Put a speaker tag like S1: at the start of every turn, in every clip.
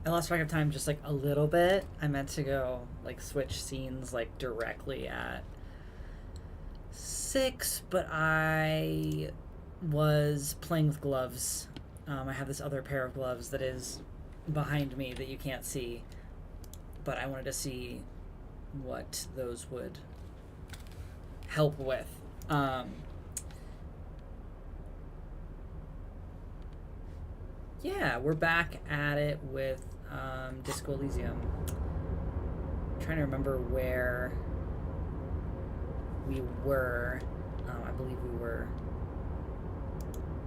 S1: I lost track of time just like a little bit. I meant to go like switch scenes like directly at 6, but I was playing with gloves. I have this other pair of gloves that is behind me that you can't see, but I wanted to see what those would help with. Yeah, we're back at it with Disco Elysium. I'm trying to remember where we were. I believe we were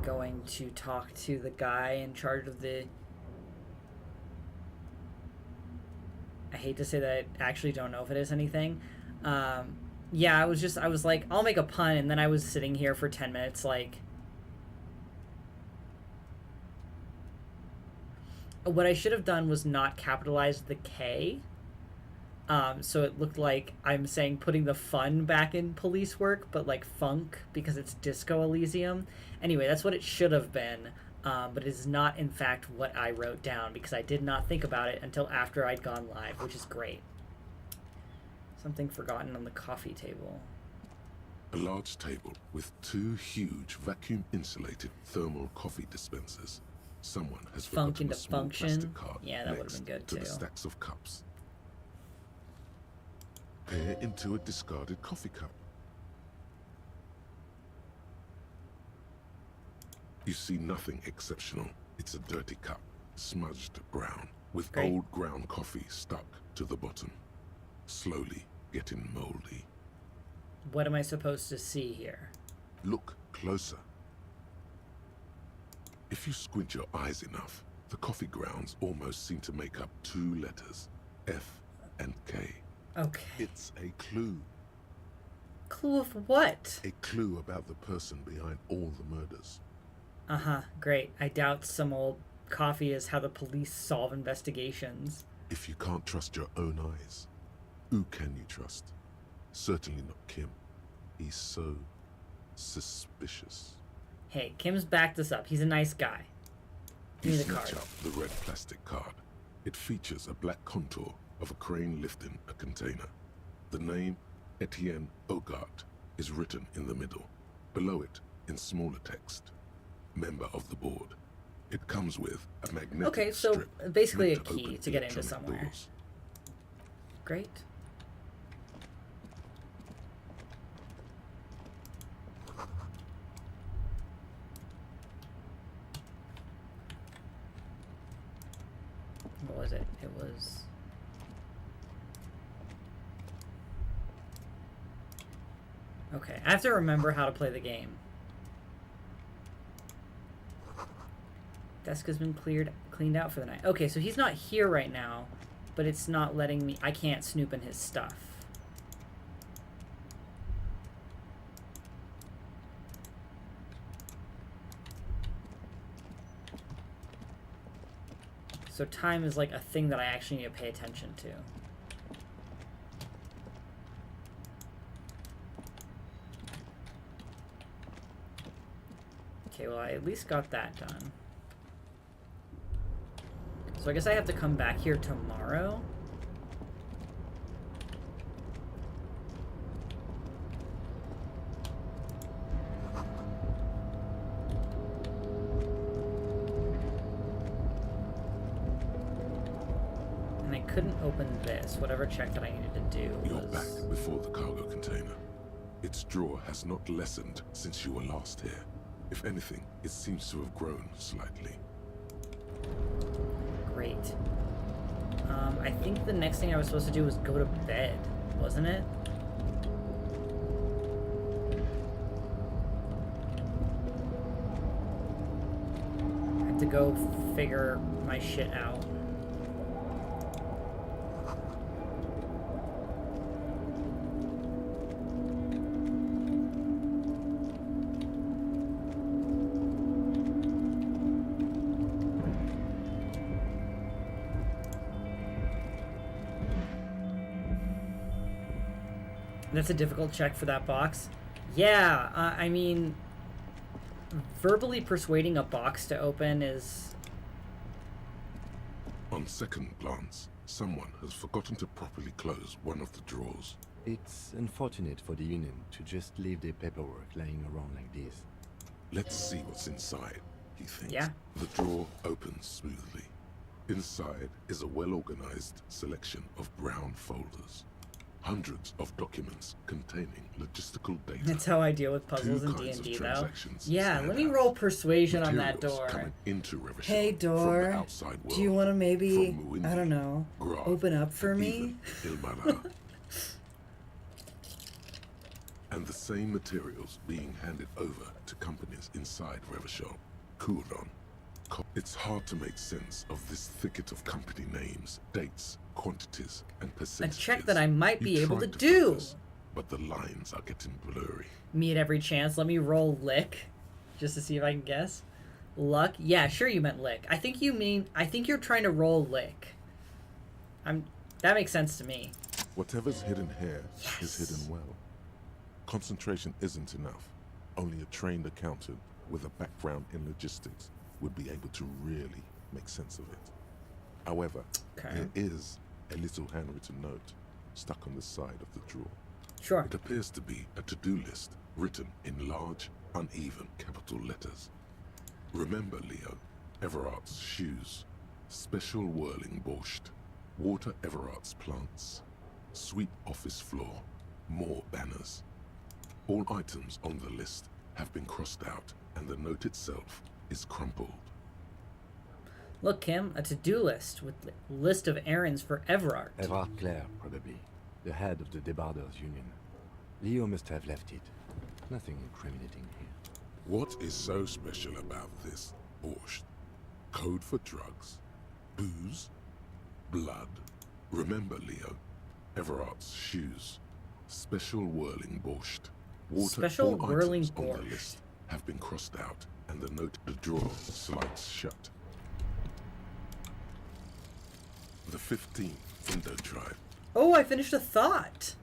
S1: going to talk to the guy in charge of the... I hate to say that I actually don't know if it is anything. Yeah, I was like, I'll make a pun, and then I was sitting here for 10 minutes like... What I should have done was not capitalize the K. So it looked like I'm saying putting the fun back in policework, but like funk, because it's Disco Elysium. Anyway, that's what it should have been, but it is not in fact what I wrote down, because I did not think about it until after I'd gone live, which is great. Something forgotten on the coffee table.
S2: A large table with 2 huge vacuum-insulated thermal coffee dispensers. Someone has
S1: Funk
S2: forgotten
S1: into
S2: a small
S1: function.
S2: plastic card
S1: Yeah, that would have
S2: next
S1: been good
S2: to
S1: too.
S2: the stacks of cups. Peer into a discarded coffee cup. You see nothing exceptional. It's a dirty cup, smudged brown, with
S1: Great.
S2: old ground coffee stuck to the bottom, slowly getting moldy.
S1: What am I supposed to see here?
S2: Look closer. If you squint your eyes enough, the coffee grounds almost seem to make up 2 letters, F and K.
S1: Okay.
S2: It's a clue.
S1: Clue of what?
S2: A clue about the person behind all the murders.
S1: Uh-huh, great. I doubt some old coffee is how the police solve investigations.
S2: If you can't trust your own eyes, who can you trust? Certainly not Kim. He's so suspicious.
S1: Hey, Kim's backed us up. He's a nice guy. Give me
S2: You
S1: the
S2: snatch
S1: card.
S2: up the red plastic card. It features a black contour of a crane lifting a container. The name, Etienne Hogarth, is written in the middle. Below it, in smaller text, member of the board. It comes with a magnetic
S1: Okay, so
S2: strip
S1: basically a
S2: meant
S1: key
S2: open
S1: to get into
S2: electronic
S1: somewhere.
S2: doors.
S1: Great. What was it? It was... Okay, I have to remember how to play the game. Desk has been cleaned out for the night. Okay, so he's not here right now, but it's not letting me... I can't snoop in his stuff. So time is like a thing that I actually need to pay attention to. Okay, well I at least got that done. So I guess I have to come back here tomorrow. And I couldn't open this, whatever check that I needed to do
S2: You're
S1: was...
S2: back before the cargo container. Its drawer has not lessened since you were last here. If anything, it seems to have grown slightly.
S1: Great. I think the next thing I was supposed to do was go to bed, wasn't it? I have to go figure my shit out. That's a difficult check for that box. Yeah, I mean, verbally persuading a box to open is...
S2: On On second glance, someone has forgotten to properly close one of the drawers.
S3: It's unfortunate for the Union to just leave their paperwork lying around like this.
S2: Let's see what's inside, he thinks.
S1: Yeah.
S2: The drawer opens smoothly. Inside is a well-organized selection of brown folders. Hundreds of documents containing logistical data.
S1: That's how I deal with puzzles in
S2: kinds of
S1: D&D, though.
S2: transactions
S1: Yeah,
S2: stand
S1: let me
S2: out.
S1: roll persuasion on that
S2: Materials
S1: door.
S2: coming into Revachol
S1: Hey,
S2: from
S1: door.
S2: the outside world,
S1: Do you want to maybe,
S2: from Muindi,
S1: I don't know,
S2: Grave,
S1: open up for
S2: and
S1: me?
S2: even Ilmara. And the same materials being handed over to companies inside Revachol. Kuron. It's hard to make sense of this thicket of company names, dates, quantities, and
S1: A
S2: percentages.
S1: check that I might be
S2: You
S1: able to
S2: tried
S1: do.
S2: focus, but the lines are getting blurry.
S1: Me at every chance. Let me roll lick, just to see if I can guess. Luck? Yeah, sure you meant lick. I think you're trying to roll lick. That makes sense to me.
S2: Whatever's hidden here
S1: Yes.
S2: is hidden well. Concentration isn't enough. Only a trained accountant with a background in logistics would be able to really make sense of it. However,
S1: Okay.
S2: there is a little handwritten note stuck on the side of the drawer.
S1: Sure.
S2: It appears to be a to-do list written in large, uneven capital letters. Remember, Leo, Everart's shoes, special whirling borscht, water Everart's plants, sweep office floor, more banners. All items on the list have been crossed out, and the note itself is crumpled.
S1: Look, Kim, a to-do list with a list of errands for Everard.
S3: Everard Clare, probably. The head of the Debarders Union. Leo must have left it. Nothing incriminating here.
S2: What is so special about this borscht? Code for drugs? Booze? Blood? Remember, Leo, Everart's shoes, special whirling borscht. Water.
S1: Special
S2: all
S1: whirling
S2: items on the
S1: borscht.
S2: list have been crossed out, and the note the drawer slides shut. The 15th Indo tribe.
S1: Oh, I finished a thought.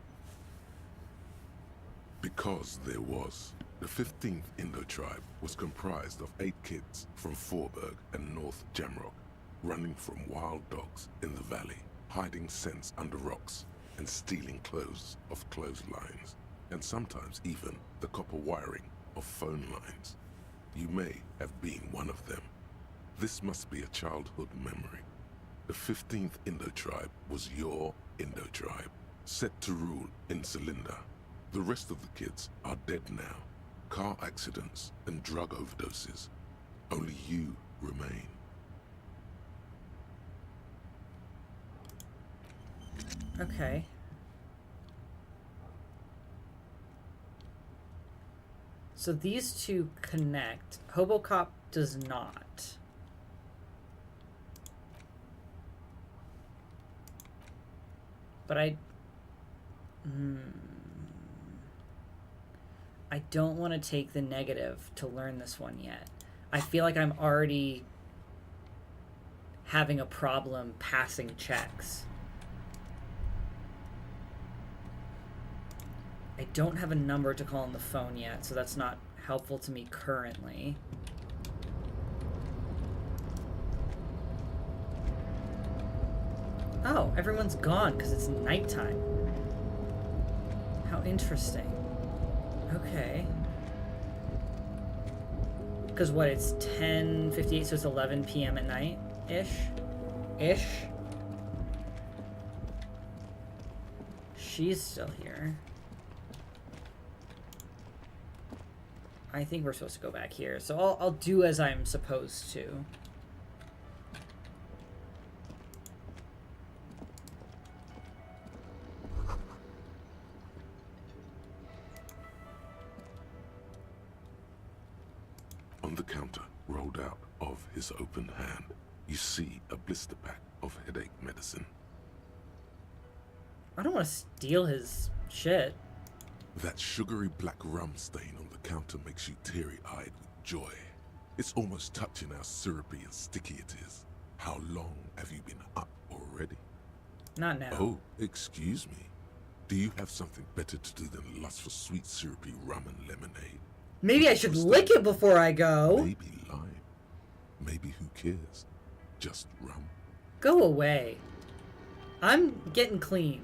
S2: Because there was. The 15th Indo tribe was comprised of 8 kids from Forberg and North Jamrock, running from wild dogs in the valley, hiding scents under rocks, and stealing clothes off clotheslines, and sometimes even the copper wiring of phone lines. You may have been one of them. This must be a childhood memory. The 15th Indo tribe was your Indo tribe, set to rule in Cylinder. The rest of the kids are dead now. Car accidents and drug overdoses. Only you remain.
S1: Okay. So these two connect. Hobocop does not. But I don't want to take the negative to learn this one yet. I feel like I'm already having a problem passing checks. I don't have a number to call on the phone yet, so that's not helpful to me currently. Oh, everyone's gone because it's nighttime. How interesting. Okay. Because what, it's 10:58, so it's 11 p.m. at night? Ish? She's still here. I think we're supposed to go back here, so I'll do as I'm supposed to.
S2: On the counter, rolled out of his open hand, you see a blister pack of headache medicine.
S1: I don't want to steal his shit.
S2: That sugary black rum stain on the counter makes you teary-eyed with joy. It's almost touching how syrupy and sticky it is. How long have you been up already?
S1: Not now.
S2: Oh, excuse me. Do you have something better to do than lust for sweet syrupy rum and lemonade?
S1: Maybe I should lick it before I go.
S2: Maybe lime. Maybe who cares? Just rum.
S1: Go away. I'm getting clean.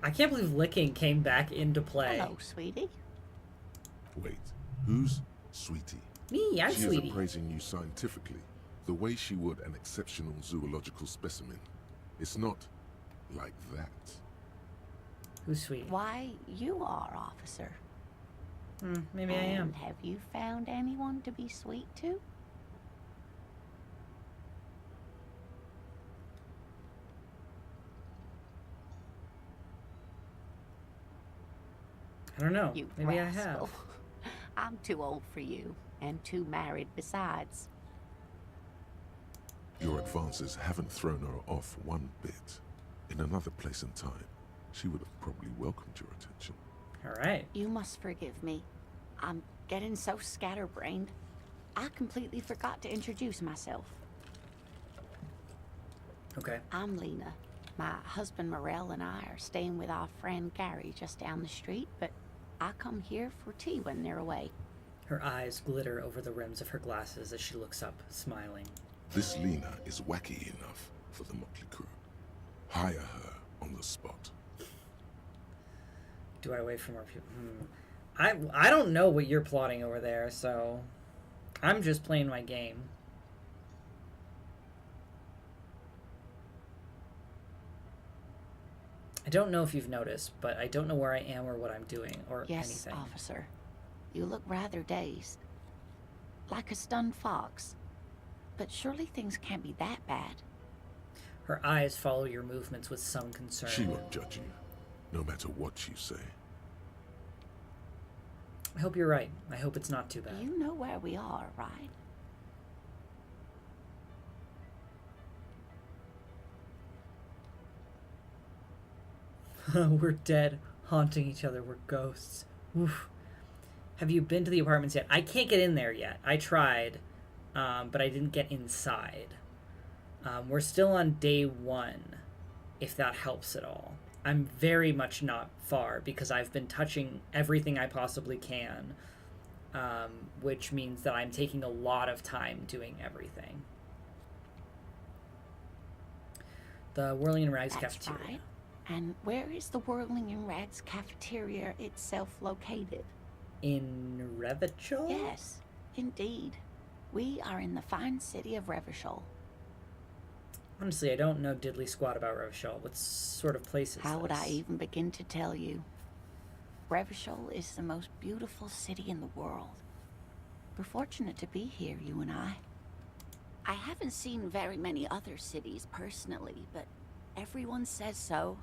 S1: I can't believe licking came back into play.
S4: Hello, sweetie.
S2: Wait, who's Sweetie?
S1: Me, I'm
S2: She
S1: Sweetie.
S2: is appraising you scientifically, the way she would an exceptional zoological specimen. It's not like that.
S1: Who's Sweetie?
S4: Why, you are, officer.
S1: Maybe I am.
S4: And have you found anyone to be sweet to?
S1: I don't know.
S4: You
S1: Maybe I
S4: rascal.
S1: have.
S4: I'm too old for you, and too married besides.
S2: Your advances haven't thrown her off one bit. In another place and time, she would have probably welcomed your attention.
S1: All right.
S4: You must forgive me. I'm getting so scatterbrained. I completely forgot to introduce myself.
S1: Okay.
S4: I'm Lena. My husband Morel and I are staying with our friend Gary just down the street, but I come here for tea when they're away.
S1: Her eyes glitter over the rims of her glasses as she looks up, smiling.
S2: This Lena is wacky enough for the motley crew. Hire her on the spot.
S1: Do I wait for more people? I don't know what you're plotting over there, so I'm just playing my game. I don't know if you've noticed, but I don't know where I am or what I'm doing or
S4: Yes,
S1: anything.
S4: officer. You look rather dazed. Like a stunned fox. But surely things can't be that bad.
S1: Her eyes follow your movements with some concern.
S2: She won't judge you, no matter what you say.
S1: I hope you're right. I hope it's not too bad.
S4: You know where we are, right?
S1: We're dead, haunting each other. We're ghosts. Oof. Have you been to the apartments yet? I can't get in there yet. I tried, but I didn't get inside. We're still on day 1, if that helps at all. I'm very much not far because I've been touching everything I possibly can, which means that I'm taking a lot of time doing everything. The Whirling in Rags
S4: That's
S1: cafeteria.
S4: right. And where is the Whirling in Rags cafeteria itself located?
S1: In Revachol?
S4: Yes, indeed. We are in the fine city of Revachol.
S1: Honestly, I don't know diddly squat about Revachol. What sort of place is
S4: How would I
S1: this?
S4: even begin to tell you? Revachol is the most beautiful city in the world. We're fortunate to be here, you and I. I haven't seen very many other cities personally, but everyone says so.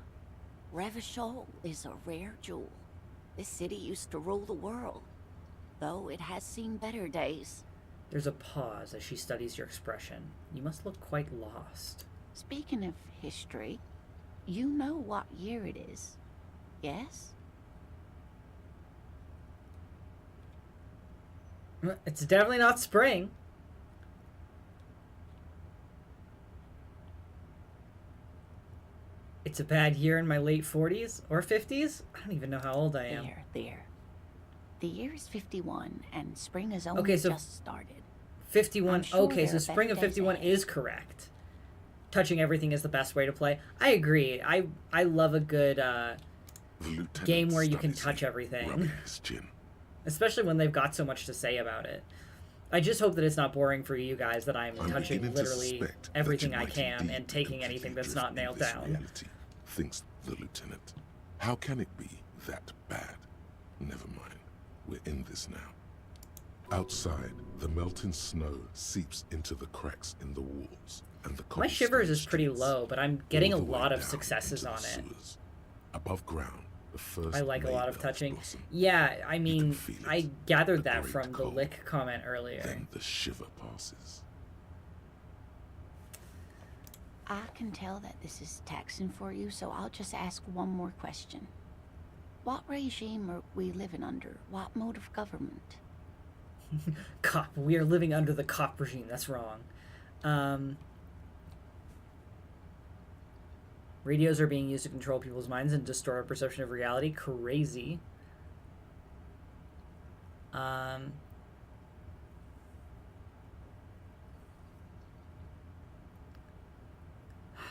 S4: Revachol is a rare jewel. This city used to rule the world, though it has seen better days.
S1: There's a pause as she studies your expression. You must look quite lost.
S4: Speaking of history, you know what year it is, yes?
S1: It's definitely not spring. It's a bad year in my late 40s or 50s? I don't even know how old I am.
S4: There. The year is 51, and spring has only
S1: Okay, so
S4: just started.
S1: 51.
S4: I'm sure
S1: Okay,
S4: there
S1: so
S4: are
S1: spring of
S4: better days
S1: 51
S4: ahead.
S1: is correct. Touching everything is the best way to play. I agree. I love a good
S2: The lieutenant
S1: game where you can
S2: studies
S1: touch
S2: me,
S1: everything.
S2: rubbing his chin.
S1: Especially when they've got so much to say about it. I just hope that it's not boring for you guys that I'm touching
S2: beginning to
S1: literally
S2: suspect that
S1: everything
S2: you
S1: I
S2: might
S1: can
S2: indeed
S1: and taking
S2: completely
S1: anything that's
S2: drift
S1: not
S2: in
S1: nailed
S2: this
S1: down.
S2: reality, thinks the lieutenant. How can it be that bad? Never mind. We're in this now. Outside, the melting snow seeps into the cracks in the walls, and the
S1: My shivers is
S2: cobblestone
S1: pretty
S2: streets,
S1: low, but I'm getting a
S2: all the way
S1: lot of
S2: down
S1: successes
S2: into
S1: on
S2: the
S1: it.
S2: sewers. Above ground, the first
S1: I like a lot of
S2: Maybells
S1: touching.
S2: blossom.
S1: Yeah, I mean,
S2: feel it,
S1: I gathered
S2: the
S1: that
S2: great
S1: from the
S2: cold.
S1: lick comment earlier.
S2: Then the shiver passes.
S4: I can tell that this is taxing for you, so I'll just ask one more question. What regime are we living under? What mode of government?
S1: Cop. We are living under the cop regime. That's wrong. Radios are being used to control people's minds and distort our perception of reality. Crazy.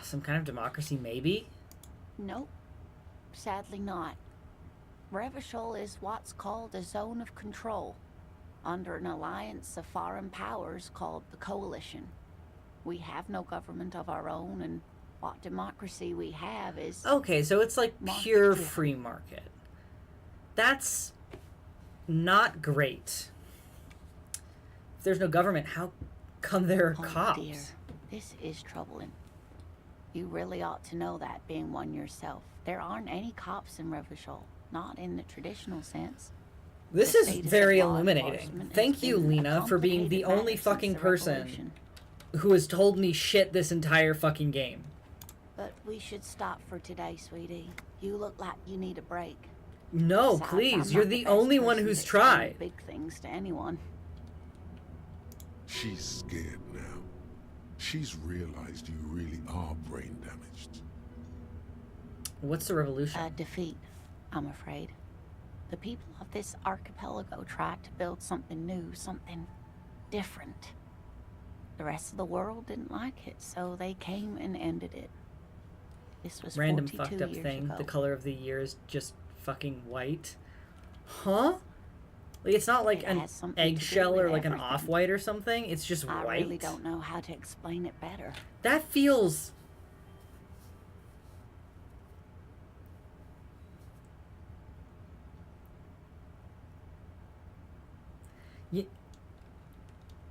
S1: Some kind of democracy, maybe?
S4: Nope. Sadly not. Revachol is what's called a zone of control, under an alliance of foreign powers called the Coalition. We have no government of our own, and what democracy we have is...
S1: Okay, so it's like pure
S4: market-driven.
S1: free market. That's not great. If there's no government, how come there are
S4: Oh
S1: cops?
S4: dear, this is troubling. You really ought to know that, being one yourself. There aren't any cops in Revachol, not in the traditional sense.
S1: This
S4: The
S1: is
S4: status
S1: very
S4: of law
S1: illuminating.
S4: enforcement
S1: Thank
S4: has
S1: you,
S4: been a
S1: Lena, for being the
S4: complicated matter
S1: only
S4: since
S1: fucking
S4: the
S1: person
S4: revolution.
S1: who has told me shit this entire fucking game.
S4: But we should stop for today, sweetie. You look like you need a break.
S1: No,
S4: Besides,
S1: please.
S4: I'm
S1: You're
S4: not
S1: the
S4: best
S1: only one
S4: person
S1: who's
S4: to explain
S1: tried.
S4: big things to anyone.
S2: She's scared now. She's realized you really are brain damaged.
S1: What's the revolution?
S4: A defeat, I'm afraid. The people of this archipelago tried to build something new, something different. The rest of the world didn't like it, so they came and ended it. This was
S1: Random
S4: 42
S1: fucked up
S4: years
S1: thing.
S4: ago.
S1: The color of the year is just fucking white. Huh? Like, it's not like
S4: It
S1: an
S4: has something to do
S1: eggshell
S4: with
S1: or like an
S4: everything.
S1: off-white or something. It's just
S4: I
S1: white.
S4: really don't know how to explain it better.
S1: That feels...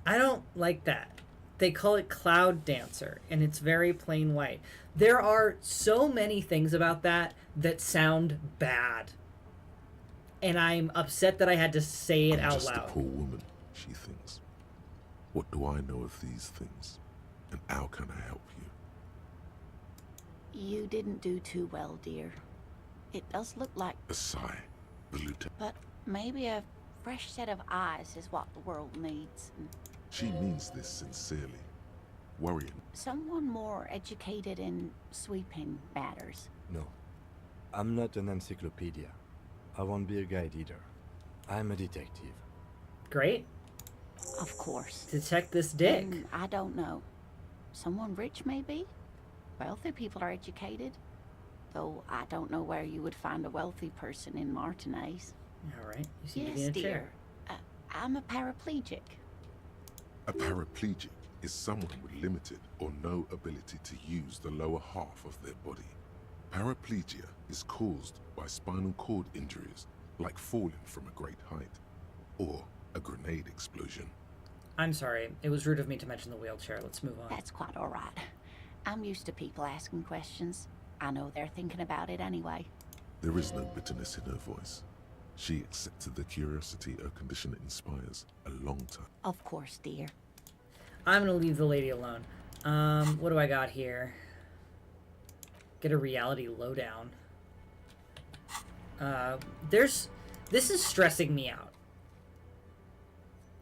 S1: I don't like that. They call it Cloud Dancer, and it's very plain white. There are so many things about that that sound bad. And I'm upset that I had to say it
S2: I'm
S1: out
S2: just a
S1: loud.
S2: poor woman, she thinks. What do I know of these things? And how can I help you?
S4: You didn't do too well, dear. It does look like,
S2: A sigh. The lieutenant.
S4: but maybe a fresh set of eyes is what the world needs. And
S2: She means this sincerely. Worrying.
S4: someone more educated in sweeping matters.
S3: No. I'm not an encyclopedia. I won't be a guide either. I'm a detective.
S1: Great.
S4: Of course.
S1: Detect this dick.
S4: I don't know. Someone rich, maybe? Wealthy people are educated. Though I don't know where you would find a wealthy person in Martinez.
S1: All right. You seem to be
S4: Yes,
S1: in a
S4: dear.
S1: chair.
S4: I'm a paraplegic.
S2: A paraplegic is someone with limited or no ability to use the lower half of their body. Paraplegia is caused by spinal cord injuries, like falling from a great height, or a grenade explosion.
S1: I'm sorry. It was rude of me to mention the wheelchair. Let's move on.
S4: That's quite all right. I'm used to people asking questions. I know they're thinking about it anyway.
S2: There is no bitterness in her voice. She accepted the curiosity her condition inspires a long time.
S4: Of course, dear.
S1: I'm gonna leave the lady alone. What do I got here? Get a reality lowdown. This is stressing me out.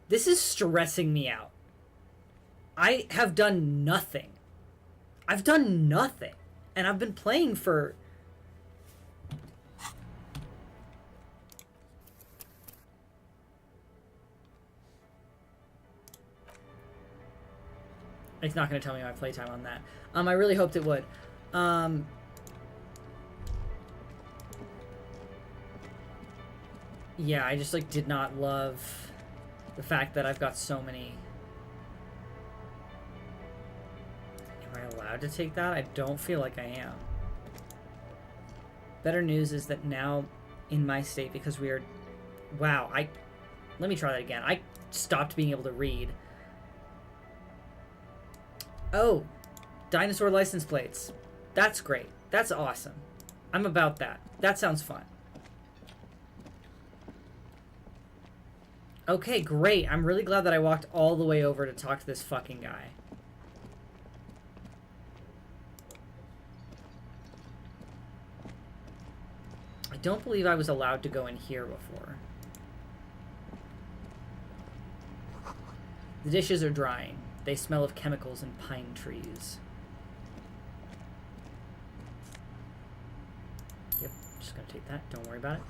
S1: This is stressing me out. I have done nothing. I've done nothing. And I've been playing for... It's not going to tell me my playtime on that. I really hoped it would. Yeah, I just, like, did not love the fact that I've got so many... Am I allowed to take that? I don't feel like I am. Better news is that now in my state, because we are... Wow, let me try that again. I stopped being able to read. Oh, dinosaur license plates. That's great. That's awesome. I'm about that. That sounds fun. Okay, great. I'm really glad that I walked all the way over to talk to this fucking guy. I don't believe I was allowed to go in here before. The dishes are drying. They smell of chemicals and pine trees. Yep, just gonna take that. Don't worry about it.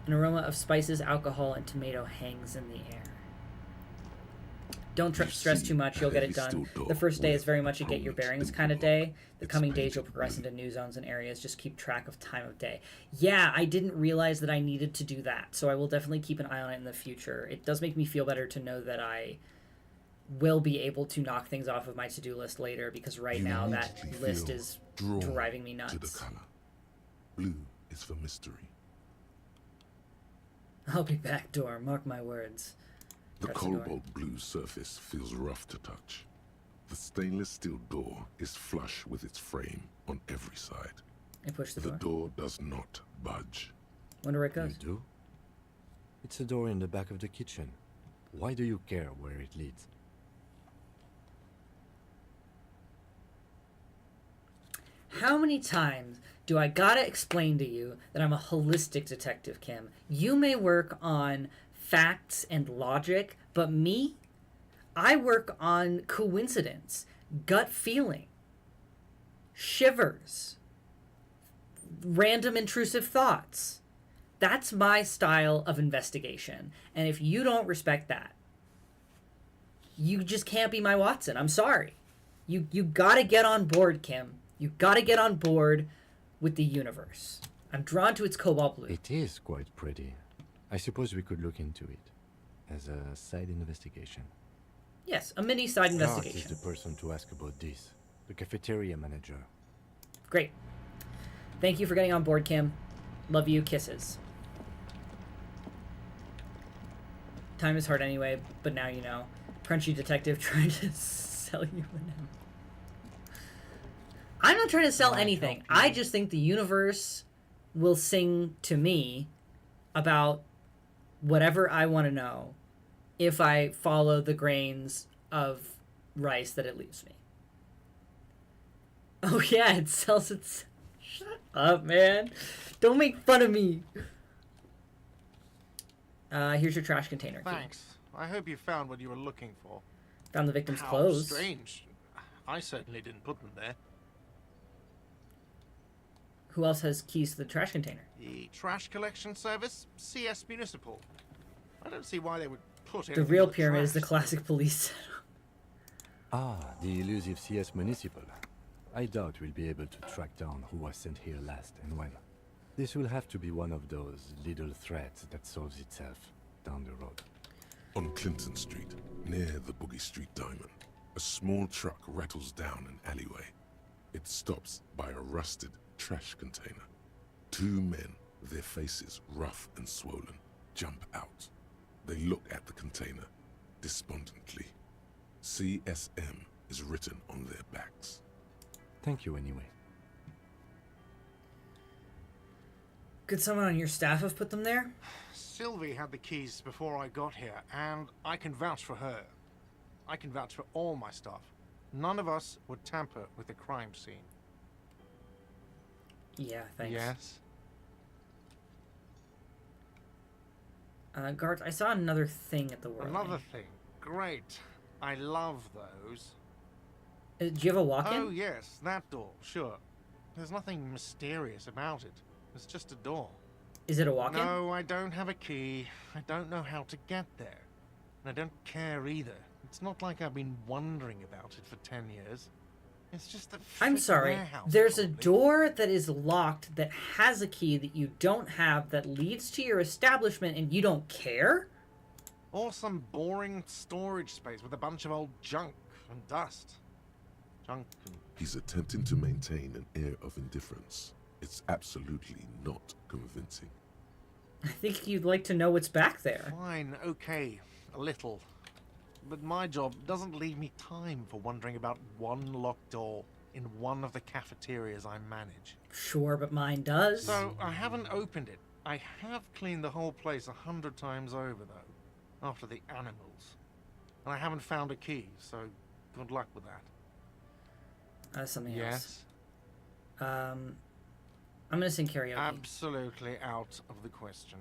S1: An aroma of spices, alcohol, and tomato hangs in the air. Don't stress too much. You'll get it done. The first day is very much a get your bearings kind of day. The coming days you'll progress into new zones and areas. Just keep track of time of day. Yeah, I didn't realize that I needed to do that, so I will definitely keep an eye on it in the future. It does make me feel better to know that I will be able to knock things off of my to-do list later, because right now that list is driving me nuts.
S2: To the color. Blue is for mystery.
S1: I'll be back, door. Mark my words.
S2: The
S1: Press the door.
S2: cobalt blue surface feels rough to touch. The stainless steel door is flush with its frame on every side.
S1: I push the
S2: The
S1: door.
S2: door does not budge.
S1: Wonder where it
S3: You
S1: goes.
S3: do? It's a door in the back of the kitchen. Why do you care where it leads?
S1: How many times do I gotta explain to you that I'm a holistic detective, Kim? You may work on facts and logic, but me, I work on coincidence, gut feeling, shivers, random intrusive thoughts. That's my style of investigation. And if you don't respect that, you just can't be my Watson. I'm sorry. You gotta get on board, Kim. You gotta get on board with the universe. I'm drawn to its cobalt blue.
S3: It is quite pretty. I suppose we could look into it as a side investigation.
S1: Yes, a mini side
S3: Clark
S1: investigation.
S3: is the person to ask about this. The cafeteria manager.
S1: Great. Thank you for getting on board, Kim. Love you. Kisses. Time is hard anyway, but now you know. Crunchy detective trying to sell you an M. I'm not trying to sell anything. I just think the universe will sing to me about whatever I want to know if I follow the grains of rice that it leaves me. Oh yeah, it sells its... Shut up, man. Don't make fun of me. Here's your trash container. Key.
S5: Thanks. I hope you found what you were looking for.
S1: Found the victim's
S5: How
S1: clothes.
S5: strange. I certainly didn't put them there.
S1: Who else has keys to the trash container?
S5: The trash collection service, CS Municipal. I don't see why they would put
S1: The
S5: anything
S1: real
S5: in the
S1: pyramid is the
S5: trash.
S1: classic police.
S3: Ah, the elusive CS Municipal. I doubt we'll be able to track down who was sent here last and when. This will have to be one of those little threads that solves itself down the road.
S2: On Clinton Street, near the Boogie Street Diamond, a small truck rattles down an alleyway. It stops by a rusted trash container. Two men, their faces rough and swollen, jump out. They look at the container despondently. CSM is written on their backs.
S3: Thank you anyway.
S1: Could someone on your staff have put them there?
S5: Sylvie had the keys before I got here, and I can vouch for her. I can vouch for all my staff. None of us would tamper with the crime scene.
S1: Yeah, thanks.
S5: Yes?
S1: Guards, I saw another thing at the world.
S5: Another thing. Great. I love those.
S1: Do you have a walk-in?
S5: Oh, yes, that door, sure. There's nothing mysterious about it. It's just a door.
S1: Is it a walk-in?
S5: No, I don't have a key. I don't know how to get there. And I don't care either. It's not like I've been wondering about it for 10 years. It's just that...
S1: I'm
S5: frickin'
S1: sorry.
S5: warehouse,
S1: There's a
S5: probably.
S1: door that is locked that has a key that you don't have that leads to your establishment and you don't care?
S5: Or some boring storage space with a bunch of old junk and dust. Junk and...
S2: He's attempting to maintain an air of indifference. It's absolutely not convincing.
S1: I think you'd like to know what's back there.
S5: Fine, okay, a little. But my job doesn't leave me time for wondering about one locked door in one of the cafeterias I manage.
S1: Sure, but mine does.
S5: So, I haven't opened it. I have cleaned the whole place 100 times over, though, after the animals. And I haven't found a key, so good luck with that.
S1: Something
S5: Yes?
S1: else. I'm gonna sing karaoke.
S5: Absolutely out of the question.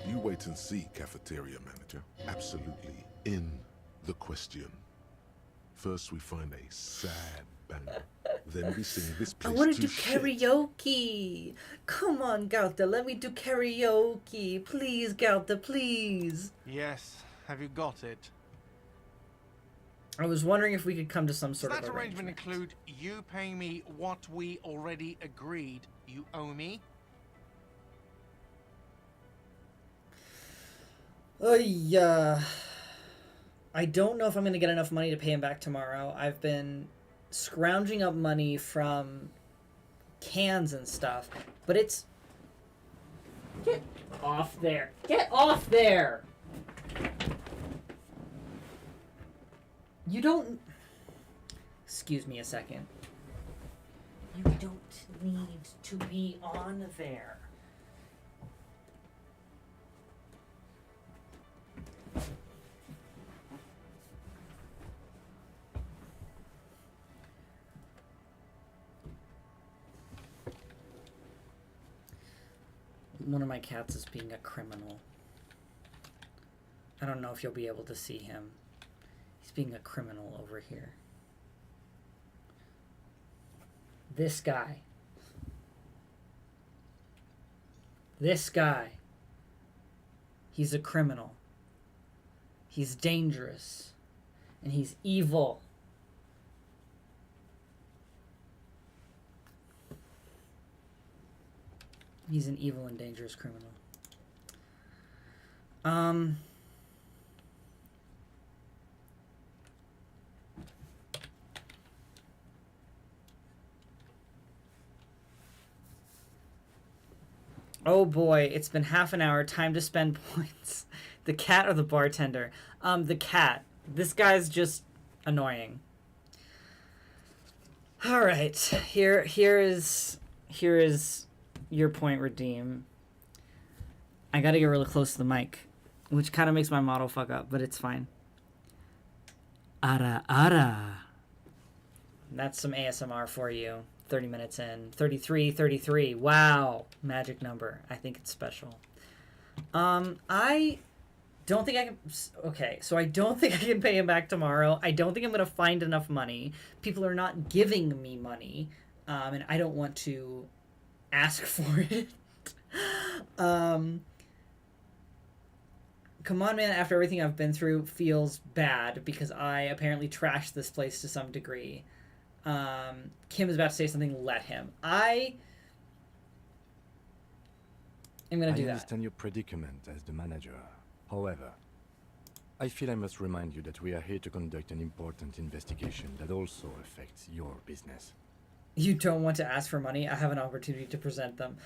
S2: You wait and see, cafeteria manager. Absolutely in the question. First we find a sad banger. Then we sing this
S1: I
S2: place
S1: want to
S2: to
S1: do
S2: shit.
S1: karaoke. Come on, Gauta, let me do karaoke. Please, Gauta, please.
S5: Yes, have you got it?
S1: I was wondering if we could come to some
S5: Does
S1: sort
S5: that
S1: of
S5: arrangement
S1: arrangement.
S5: include you paying me what we already agreed you owe me?
S1: Yeah. I don't know if I'm going to get enough money to pay him back tomorrow. I've been scrounging up money from cans and stuff, but it's... Get off there! Get off there! You don't... Excuse me a second. You don't need to be on there. One of my cats is being a criminal. I don't know if you'll be able to see him. He's being a criminal over here. This guy. This guy. He's a criminal. He's dangerous. And he's evil. He's an evil and dangerous criminal. Oh boy, it's been half an hour. Time to spend points. The cat or the bartender? The cat. This guy's just annoying. All right, here is your point redeem. I gotta get really close to the mic, which kind of makes my model fuck up, but it's fine. Ara ara. That's some ASMR for you. 30 minutes in. 33. Wow. Magic number. I think it's special. I don't think I can... Okay, so I don't think I can pay him back tomorrow. I don't think I'm going to find enough money. People are not giving me money, and I don't want to ask for it. Come on, man, after everything I've been through, feels bad because I apparently trashed this place to some degree. Kim is about to say something, let him. I am going to do that.
S3: I understand your predicament as the manager. However, I feel I must remind you that we are here to conduct an important investigation that also affects your business.
S1: You don't want to ask for money? I have an opportunity to present them.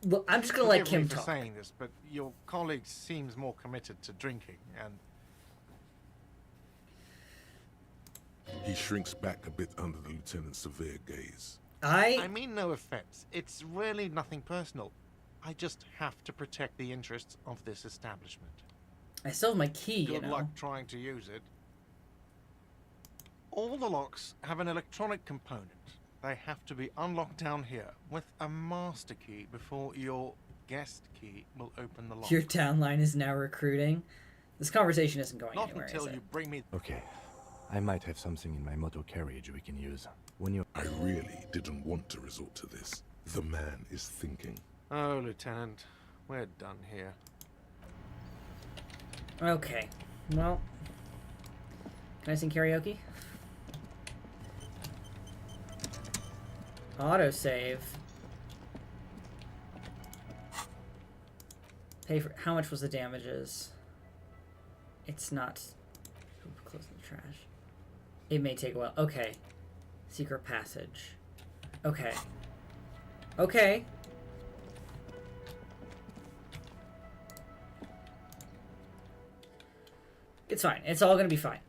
S1: Well, I'm just going to let Kim
S5: for
S1: talk.
S5: saying this, but your colleague seems more committed to drinking, and
S2: He shrinks back a bit under the lieutenant's severe gaze.
S5: I mean no offense. It's really nothing personal. I just have to protect the interests of this establishment.
S1: I still have my key, you
S5: Good
S1: know.
S5: luck trying to use it. All the locks have an electronic component. They have to be unlocked down here with a master key before your guest key will open the lock.
S1: Your downline is now recruiting. This conversation isn't going
S5: Not
S1: anywhere,
S5: until
S1: is
S5: you
S1: it?
S5: bring me...
S3: Okay, I might have something in my motor carriage we can use. When you're...
S2: I really didn't want to resort to this. The man is thinking.
S5: Oh, Lieutenant, we're done here.
S1: Okay. Well, can I sing karaoke? Autosave. Pay for... How much was the damages? It's not... Close the trash. It may take a while. Okay. Secret passage. Okay. Okay. It's fine. It's all gonna be fine.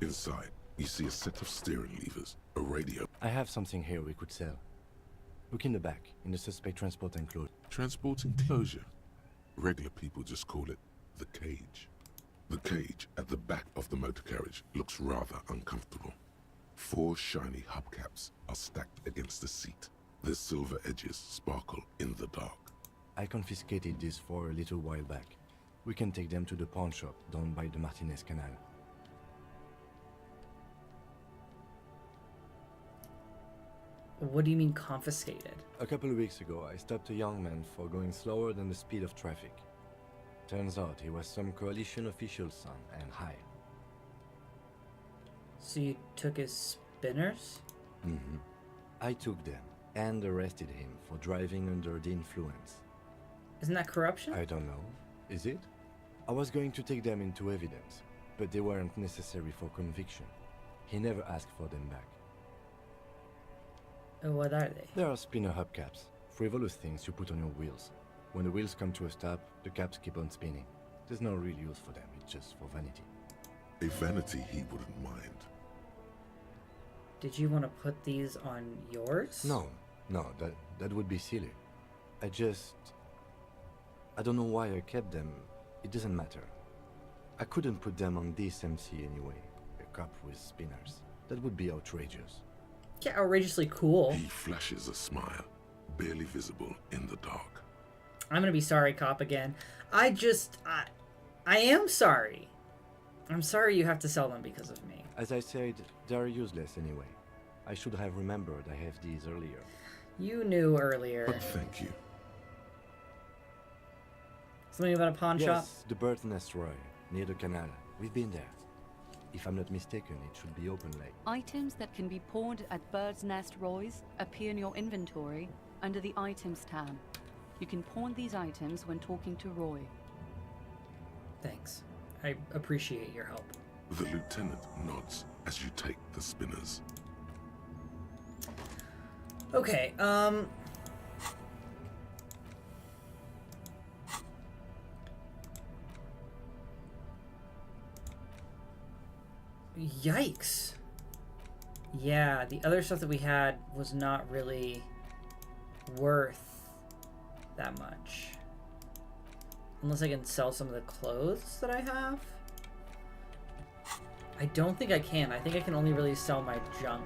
S2: Inside, you see a set of steering levers, a radio.
S3: I have something here we could sell. Look in the back, in the suspect transport enclosure.
S2: Transport enclosure. Regular people just call it the cage. The cage at the back of the motor carriage looks rather uncomfortable. 4 shiny hubcaps are stacked against the seat. Their silver edges sparkle in the dark.
S3: I confiscated these 4 a little while back. We can take them to the pawn shop down by the Martinez Canal.
S1: What do you mean confiscated?
S3: A couple of weeks ago, I stopped a young man for going slower than the speed of traffic. Turns out he was some coalition official's son and high.
S1: So you took his spinners?
S3: Mm-hmm. I took them and arrested him for driving under the influence.
S1: Isn't that corruption?
S3: I don't know. Is it? I was going to take them into evidence, but they weren't necessary for conviction. He never asked for them back.
S1: What are they?
S3: There are spinner hubcaps, frivolous things you put on your wheels. When the wheels come to a stop, the caps keep on spinning. There's no real use for them, it's just for vanity.
S2: A vanity he wouldn't mind.
S1: Did you want to put these on yours?
S3: No, that would be silly. I don't know why I kept them. It doesn't matter. I couldn't put them on this MC anyway. A cup with spinners. That would be outrageous.
S1: Yeah, outrageously cool.
S2: He flashes a smile, barely visible in the dark.
S1: I'm gonna be sorry, cop, again. I am sorry. I'm sorry you have to sell them because of me.
S3: As I said, they're useless anyway. I should have remembered I have these earlier.
S1: You knew earlier.
S2: But thank you.
S1: Something about a pawn shop?
S3: Yes, the Bird's Nest Roy, near the canal. We've been there. If I'm not mistaken, it should be open late.
S6: Items that can be pawned at Bird's Nest Roy's appear in your inventory under the Items tab. You can pawn these items when talking to Roy.
S1: Thanks. I appreciate your help.
S2: The lieutenant nods as you take the spinners.
S1: Okay, yikes. Yeah, the other stuff that we had was not really worth that much. Unless I can sell some of the clothes that I have. I don't think I can. I think I can only really sell my junk.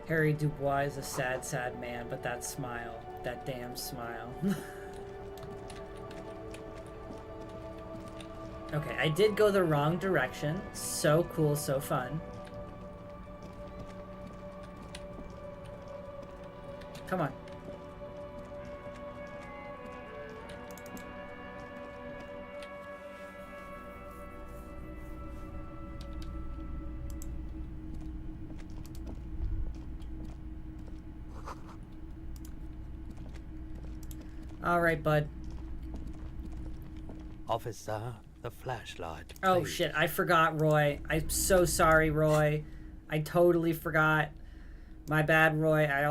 S1: Harry Dubois is a sad, sad man, but that smile, that damn smile. Okay, I did go the wrong direction. So cool, so fun. Come on. All right, bud.
S7: Officer, the flashlight.
S1: Oh
S7: please.
S1: shit, I forgot, Roy. I'm so sorry, Roy. I totally forgot. My bad, Roy. I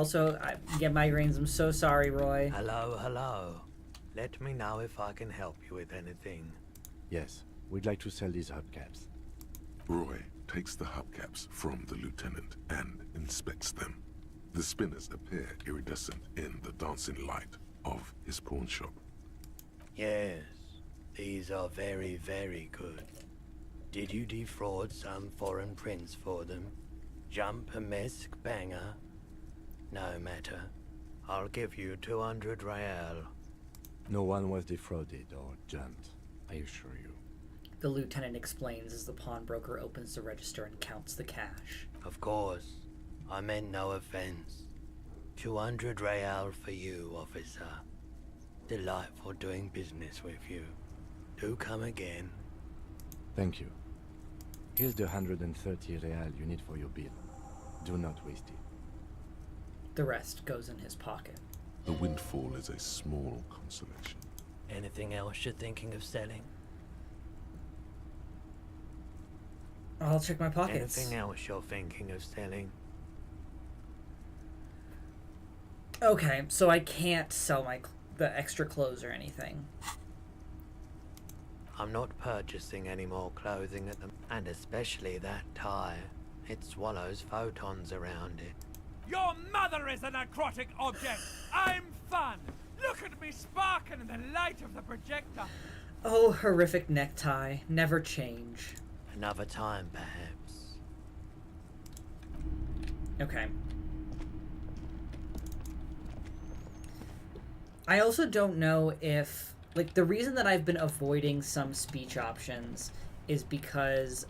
S1: get migraines. I'm so sorry, Roy.
S7: Hello. Let me know if I can help you with anything.
S3: Yes, we'd like to sell these hubcaps.
S2: Roy takes the hubcaps from the lieutenant and inspects them. The spinners appear iridescent in the dancing light of his pawn shop.
S7: Yes, these are very, very good. Did you defraud some foreign prince for them? Jump a mesque banger? No matter. I'll give you 200 real.
S3: No one was defrauded or jumped, I assure you.
S1: The lieutenant explains as the pawnbroker opens the register and counts the cash.
S7: Of course. I meant no offense. 200 real for you, officer. Delightful doing business with you. Do come again.
S3: Thank you. Here's the 130 real you need for your bill. Do not waste it.
S1: The rest goes in his pocket.
S2: The windfall is a small consolation.
S7: Anything else you're thinking of selling?
S1: I'll check my pockets.
S7: Anything else you're thinking of selling?
S1: Okay, so I can't sell the extra clothes or anything.
S7: I'm not purchasing any more clothing at the... And especially that tie. It swallows photons around it.
S8: Your mother is a necrotic object. I'm fun. Look at me sparking in the light of the projector.
S1: Oh, horrific necktie. Never change.
S7: Another time, perhaps.
S1: Okay. I also don't know if, like, the reason that I've been avoiding some speech options is because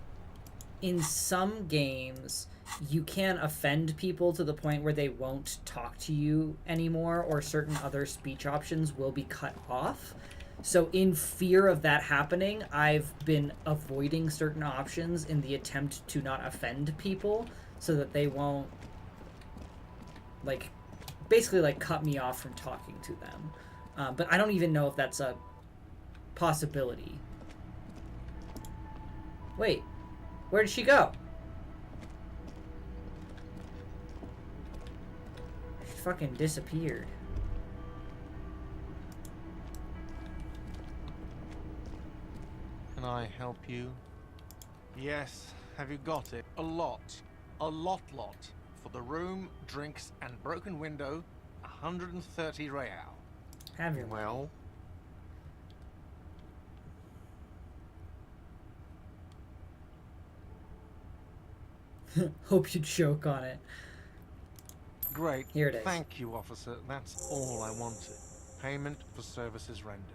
S1: in some games you can offend people to the point where they won't talk to you anymore, or certain other speech options will be cut off. So in fear of that happening, I've been avoiding certain options in the attempt to not offend people, so that they won't, like, basically, like, cut me off from talking to them. But I don't even know if that's a possibility. Wait, where did she go? She fucking disappeared.
S5: Can I help you? Yes, have you got it? A lot. A lot. For the room, drinks, and broken window, 130 real.
S1: Have your
S5: Well,
S1: Hope you choke on it.
S5: great.
S1: Here it is.
S5: Thank you, officer. That's all I wanted. Payment for services rendered.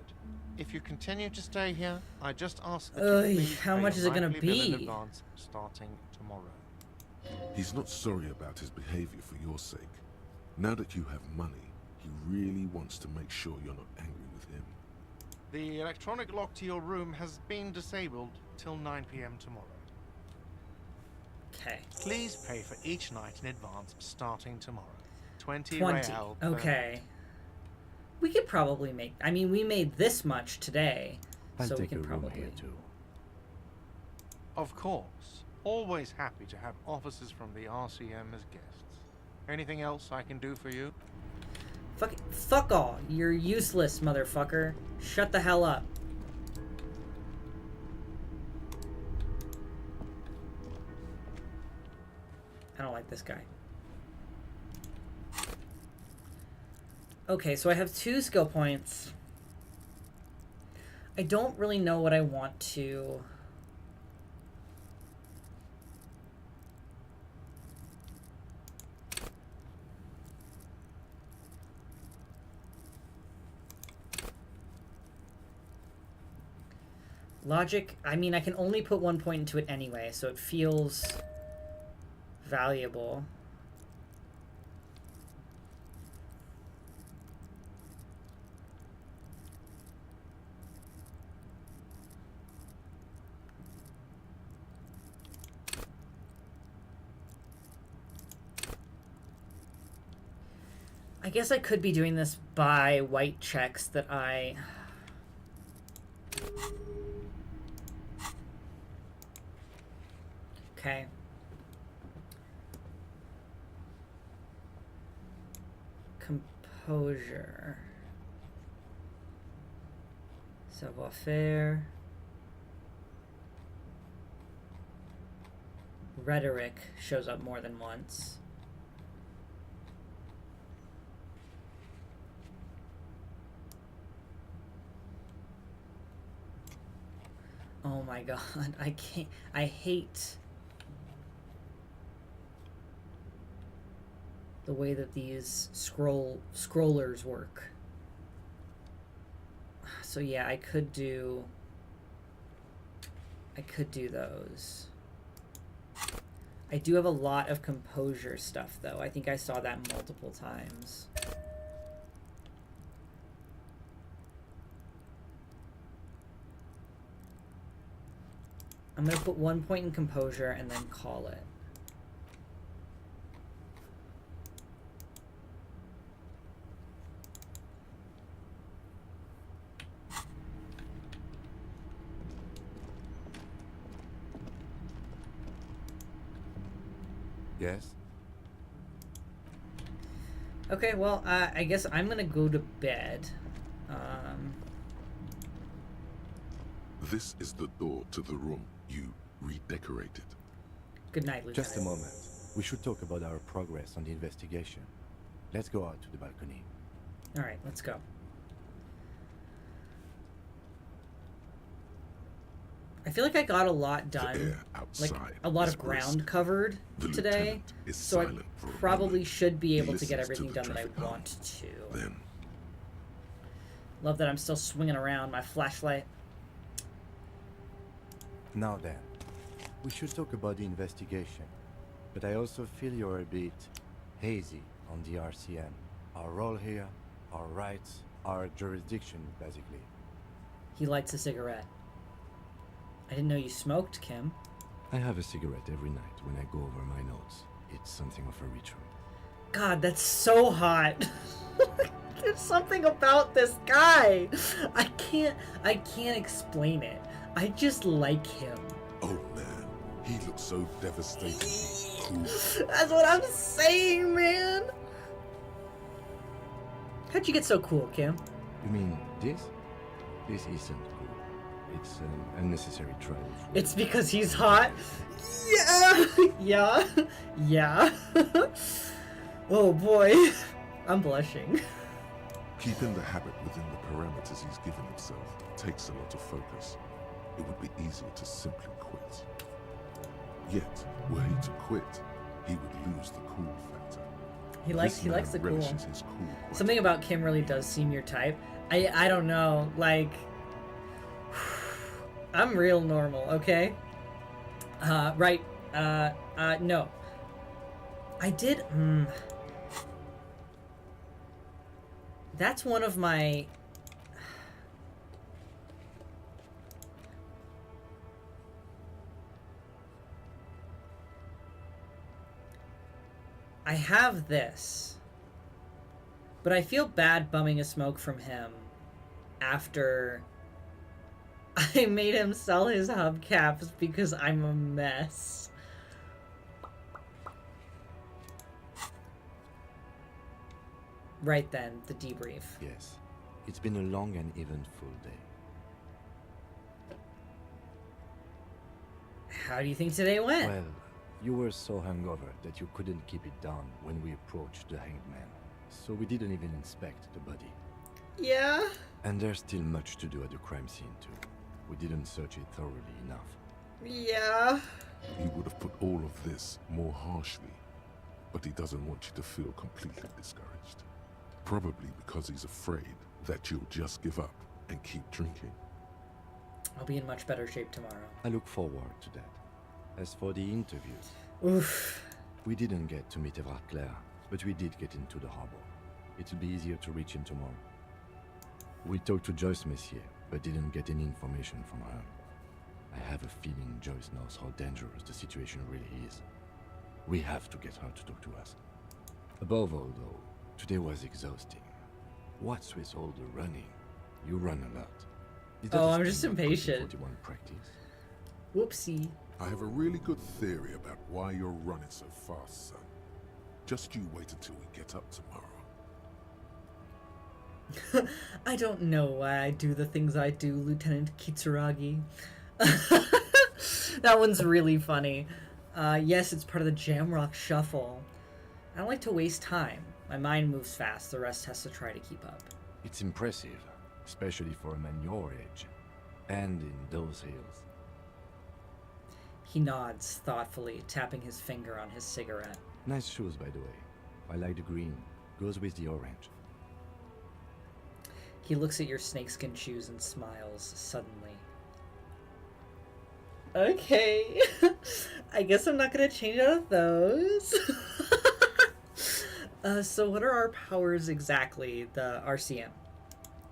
S5: If you continue to stay here, I just ask that you please
S1: how
S5: pay
S1: much
S5: your
S1: is it gonna
S5: nightly bill in
S1: be?
S5: advance starting tomorrow.
S2: He's not sorry about his behavior for your sake. Now that you have money, he really wants to make sure you're not angry with him.
S5: The electronic lock to your room has been disabled till 9 p.m. tomorrow.
S1: Okay.
S5: Please pay for each night in advance starting tomorrow. 20
S1: 20.
S5: real per
S1: Okay. We could probably make... I mean, we made this much today.
S3: I'll
S1: So we
S3: take a
S1: can
S3: room
S1: probably...
S3: here too.
S5: Of course. Always happy to have officers from the RCM as guests. Anything else I can do for you?
S1: Fuck all. You're useless, motherfucker. Shut the hell up. I don't like this guy. Okay, so I have 2 skill points. I don't really know what I want to... Logic, I mean, I can only put 1 point into it anyway, so it feels valuable. I guess I could be doing this by white checks that I... Okay. Composure. Savoir-faire. Rhetoric shows up more than once. Oh my god, I can't... I hate... the way that these scrollers work. So yeah, I could do those. I do have a lot of composure stuff though. I think I saw that multiple times. I'm gonna put 1 point in composure and then call it.
S3: Yes?
S1: Okay, well, I guess I'm gonna go to bed.
S2: This is the door to the room you redecorated.
S1: Good night, Lieutenant.
S3: Just a moment. We should talk about our progress on the investigation. Let's go out to the balcony.
S1: Alright, let's go. I feel like I got a lot
S2: The
S1: done.
S2: air
S1: Like
S2: outside
S1: a lot
S2: is
S1: of ground
S2: brisk.
S1: covered
S2: The
S1: today.
S2: lieutenant is
S1: So I
S2: silent for a
S1: probably
S2: moment.
S1: should be
S2: He
S1: able to get
S2: listens
S1: everything
S2: the
S1: done that I
S2: traffic hum.
S1: want to.
S2: Then,
S1: Love that I'm still swinging around my flashlight.
S3: Now then, we should talk about the investigation. But I also feel you're a bit hazy on the RCM. Our role here, our rights, our jurisdiction, basically.
S1: He lights a cigarette. I didn't know you smoked, Kim.
S3: I have a cigarette every night when I go over my notes. It's something of a ritual.
S1: God, that's so hot. There's something about this guy. I can't explain it. I just like him.
S2: oh man, he looks so devastatingly cool.
S1: That's what I'm saying, man. How'd you get so cool, Kim?
S3: You mean this? This isn't cool. It's an unnecessary trial.
S1: It's because he's hot? Yeah. Yeah. Oh boy. I'm blushing.
S2: Keeping the habit within the parameters he's given himself takes a lot of focus. It would be easier to simply quit. Yet, were he to quit, he would lose the cool factor.
S1: He likes
S2: This man
S1: the cool.
S2: relishes his cool quite
S1: Something about Kim really does seem your type. I don't know, like I'm real normal, okay? Right. No. I did That's one of my I have this, but I feel bad bumming a smoke from him after I made him sell his hubcaps because I'm a mess. Right then, the debrief.
S3: Yes. It's been a long and eventful day.
S1: How do you think today went?
S3: Well, you were so hungover that you couldn't keep it down when we approached the hanged man. So we didn't even inspect the body.
S1: Yeah?
S3: And there's still much to do at the crime scene too. We didn't search it thoroughly enough.
S1: Yeah.
S2: He would have put all of this more harshly, but he doesn't want you to feel completely discouraged. Probably because he's afraid that you'll just give up and keep drinking.
S1: I'll be in much better shape tomorrow.
S3: I look forward to that. As for the interviews,
S1: Oof.
S3: we didn't get to meet Evrard Claire, but we did get into the harbor. It'll be easier to reach him tomorrow. We talked to Joyce Messier, but didn't get any information from her. I have a feeling Joyce knows how dangerous the situation really is. We have to get her to talk to us. Above all, though, today was exhausting. What's with all the running? You run a lot. Is that
S1: Oh,
S3: a
S1: I'm just
S3: standard
S1: impatient.
S3: 41 practice?
S1: Whoopsie.
S2: I have a really good theory about why you're running so fast, son. Just you wait until we get up tomorrow.
S1: I don't know why I do the things I do, Lieutenant Kitsuragi. That one's really funny. Yes, it's part of the Jamrock Shuffle. I don't like to waste time. My mind moves fast, the rest has to try to keep up.
S3: It's impressive, especially for a man your age. And in those hills.
S1: He nods thoughtfully, tapping his finger on his cigarette.
S3: Nice shoes, by the way. I like the green. Goes with the orange.
S1: He looks at your snakeskin shoes and smiles suddenly. Okay. I guess I'm not gonna change out of those. So what are our powers exactly, the RCM?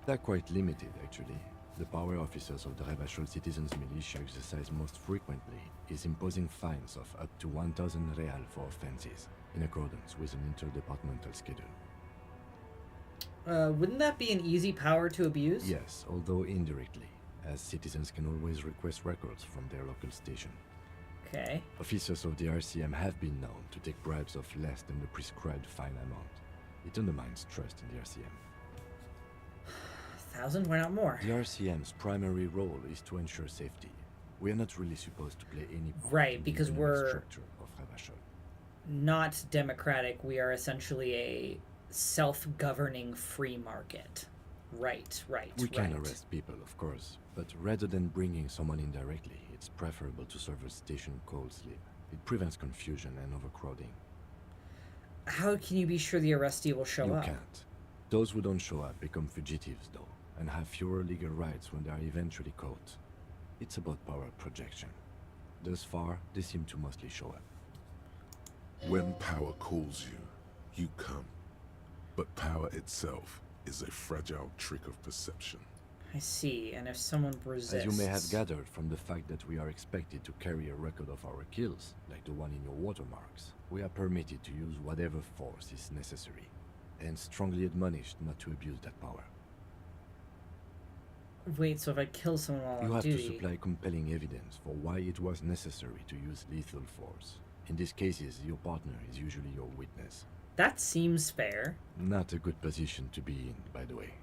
S3: They're quite limited, actually. The power officers of the Rebachol Citizens Militia exercise most frequently is imposing fines of up to 1,000 real for offenses, in accordance with an interdepartmental schedule.
S1: Wouldn't that be an easy power to abuse?
S3: Yes, although indirectly, as citizens can always request records from their local station.
S1: Okay.
S3: Officers of the RCM have been known to take bribes of less than the prescribed fine amount. It undermines trust in the RCM.
S1: 1,000? Why not more?
S3: The RCM's primary role is to ensure safety. We are not really supposed to play any part
S1: Right,
S3: in the
S1: because
S3: economic
S1: we're
S3: structure of Rebachol.
S1: Not democratic. We are essentially a self-governing free market. Right.
S3: We can arrest people, of course, but rather than bringing someone in directly, it's preferable to serve a station cold sleep. It prevents confusion and overcrowding.
S1: How can you be sure the arrestee will show
S3: You
S1: up?
S3: can't. Those who don't show up become fugitives, though, and have fewer legal rights when they are eventually caught. It's about power projection. Thus far, they seem to mostly show up.
S2: When power calls you, you come. But power itself is a fragile trick of perception.
S1: I see, and if someone resists...
S3: As you may have gathered from the fact that we are expected to carry a record of our kills, like the one in your watermarks, we are permitted to use whatever force is necessary, and strongly admonished not to abuse that power.
S1: Wait, so if I kill someone while
S3: You
S1: on
S3: have
S1: duty...
S3: to supply compelling evidence for why it was necessary to use lethal force. In these cases, your partner is usually your witness.
S1: That seems fair.
S3: Not a good position to be in, by the way.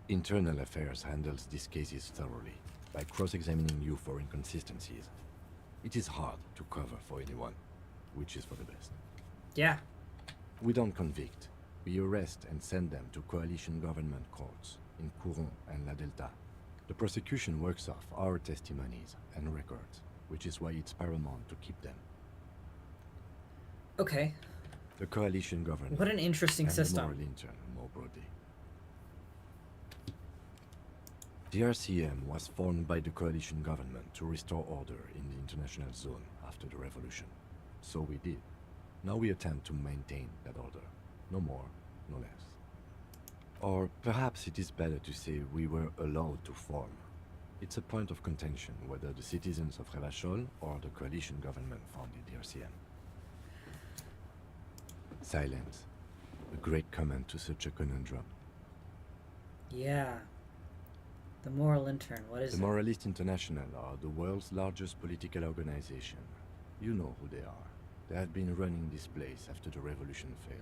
S3: Internal Affairs handles these cases thoroughly, by cross-examining you for inconsistencies. It is hard to cover for anyone, which is for the best.
S1: Yeah.
S3: We don't convict. We arrest and send them to coalition government courts in Couron and La Delta. The prosecution works off our testimonies and records, which is why it's paramount to keep them.
S1: Okay.
S3: The coalition government.
S1: What an interesting
S3: and
S1: system.
S3: The moral intern, more broadly. The RCM was formed by the coalition government to restore order in the international zone after the revolution. So we did. Now we attempt to maintain that order. No more, no less. Or perhaps it is better to say we were allowed to form. It's a point of contention whether the citizens of Revachol or the coalition government founded the RCM. Silence. A great comment to such a conundrum.
S1: Yeah. The Moral Intern, what is
S3: The
S1: it?
S3: Moralist International are the world's largest political organization. You know who they are. They have been running this place after the revolution failed.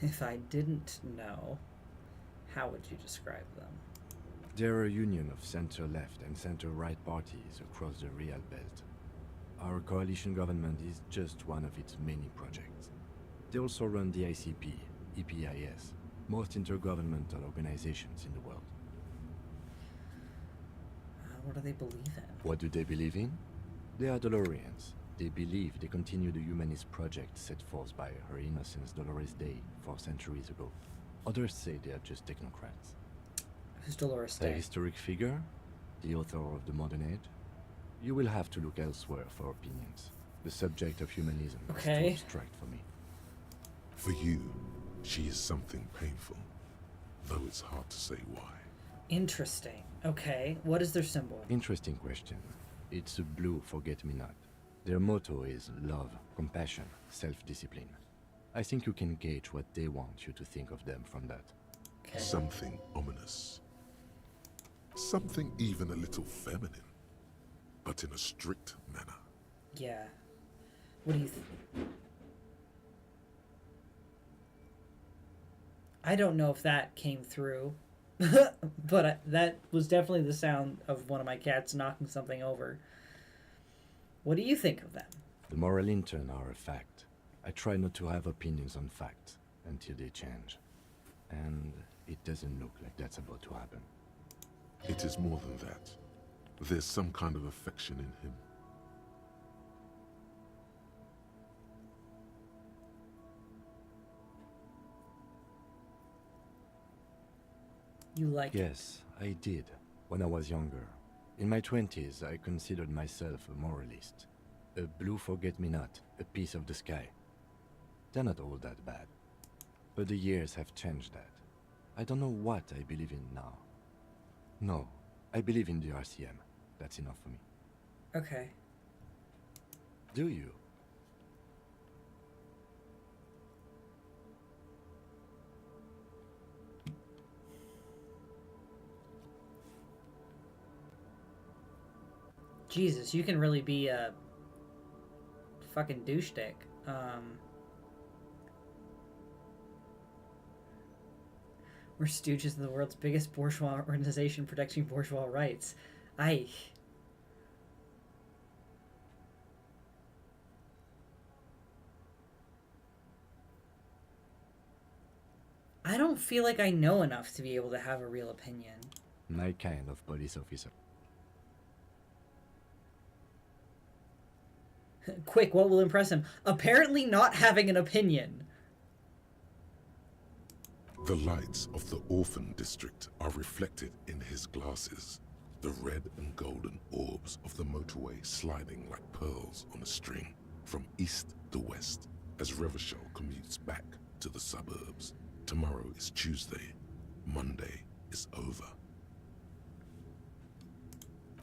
S1: If I didn't know, how would you describe them?
S3: They're a union of center-left and center-right parties across the Real Belt. Our coalition government is just one of its many projects. They also run the ICP, EPIS, most intergovernmental organizations in the world.
S1: What do they believe in?
S3: What do they believe in? They are Dolorians. They believe they continue the humanist project set forth by Her Innocence Dolores Day 4 centuries ago. Others say they are just technocrats.
S1: Who's Dolores
S3: A
S1: Day?
S3: historic figure? The author of the modern age? You will have to look elsewhere for opinions. The subject of humanism is too abstract for me.
S2: For you, she is something painful, though it's hard to say why.
S1: Interesting. Okay, what is their symbol?
S3: Interesting question. It's a blue forget-me-not. Their motto is love, compassion, self-discipline. I think you can gauge what they want you to think of them from that.
S1: Okay.
S2: Something ominous. Something even a little feminine, but in a strict manner.
S1: Yeah. What do you think? I don't know if that came through, but that was definitely the sound of one of my cats knocking something over. What do you think of them?
S3: The moral intern are a fact. I try not to have opinions on facts until they change. And it doesn't look like that's about to happen.
S2: It is more than that. There's some kind of affection in him.
S1: You like
S3: Yes, I did, when I was younger. In my 20s, I considered myself a moralist. A blue forget-me-not, a piece of the sky. They're not all that bad. But the years have changed that. I don't know what I believe in now. No, I believe in the RCM. That's enough for me.
S1: Okay.
S3: Do you?
S1: Jesus, you can really be a fucking douche dick. We're stooges of the world's biggest bourgeois organization protecting bourgeois rights. Aye. I don't feel like I know enough to be able to have a real opinion.
S3: My kind of police officer.
S1: Quick, what will impress him? Apparently not having an opinion.
S2: The lights of the orphan district are reflected in his glasses, the red and golden orbs of the motorway sliding like pearls on a string from east to west as Revachol commutes back to the suburbs. Tomorrow is Tuesday. Monday is over.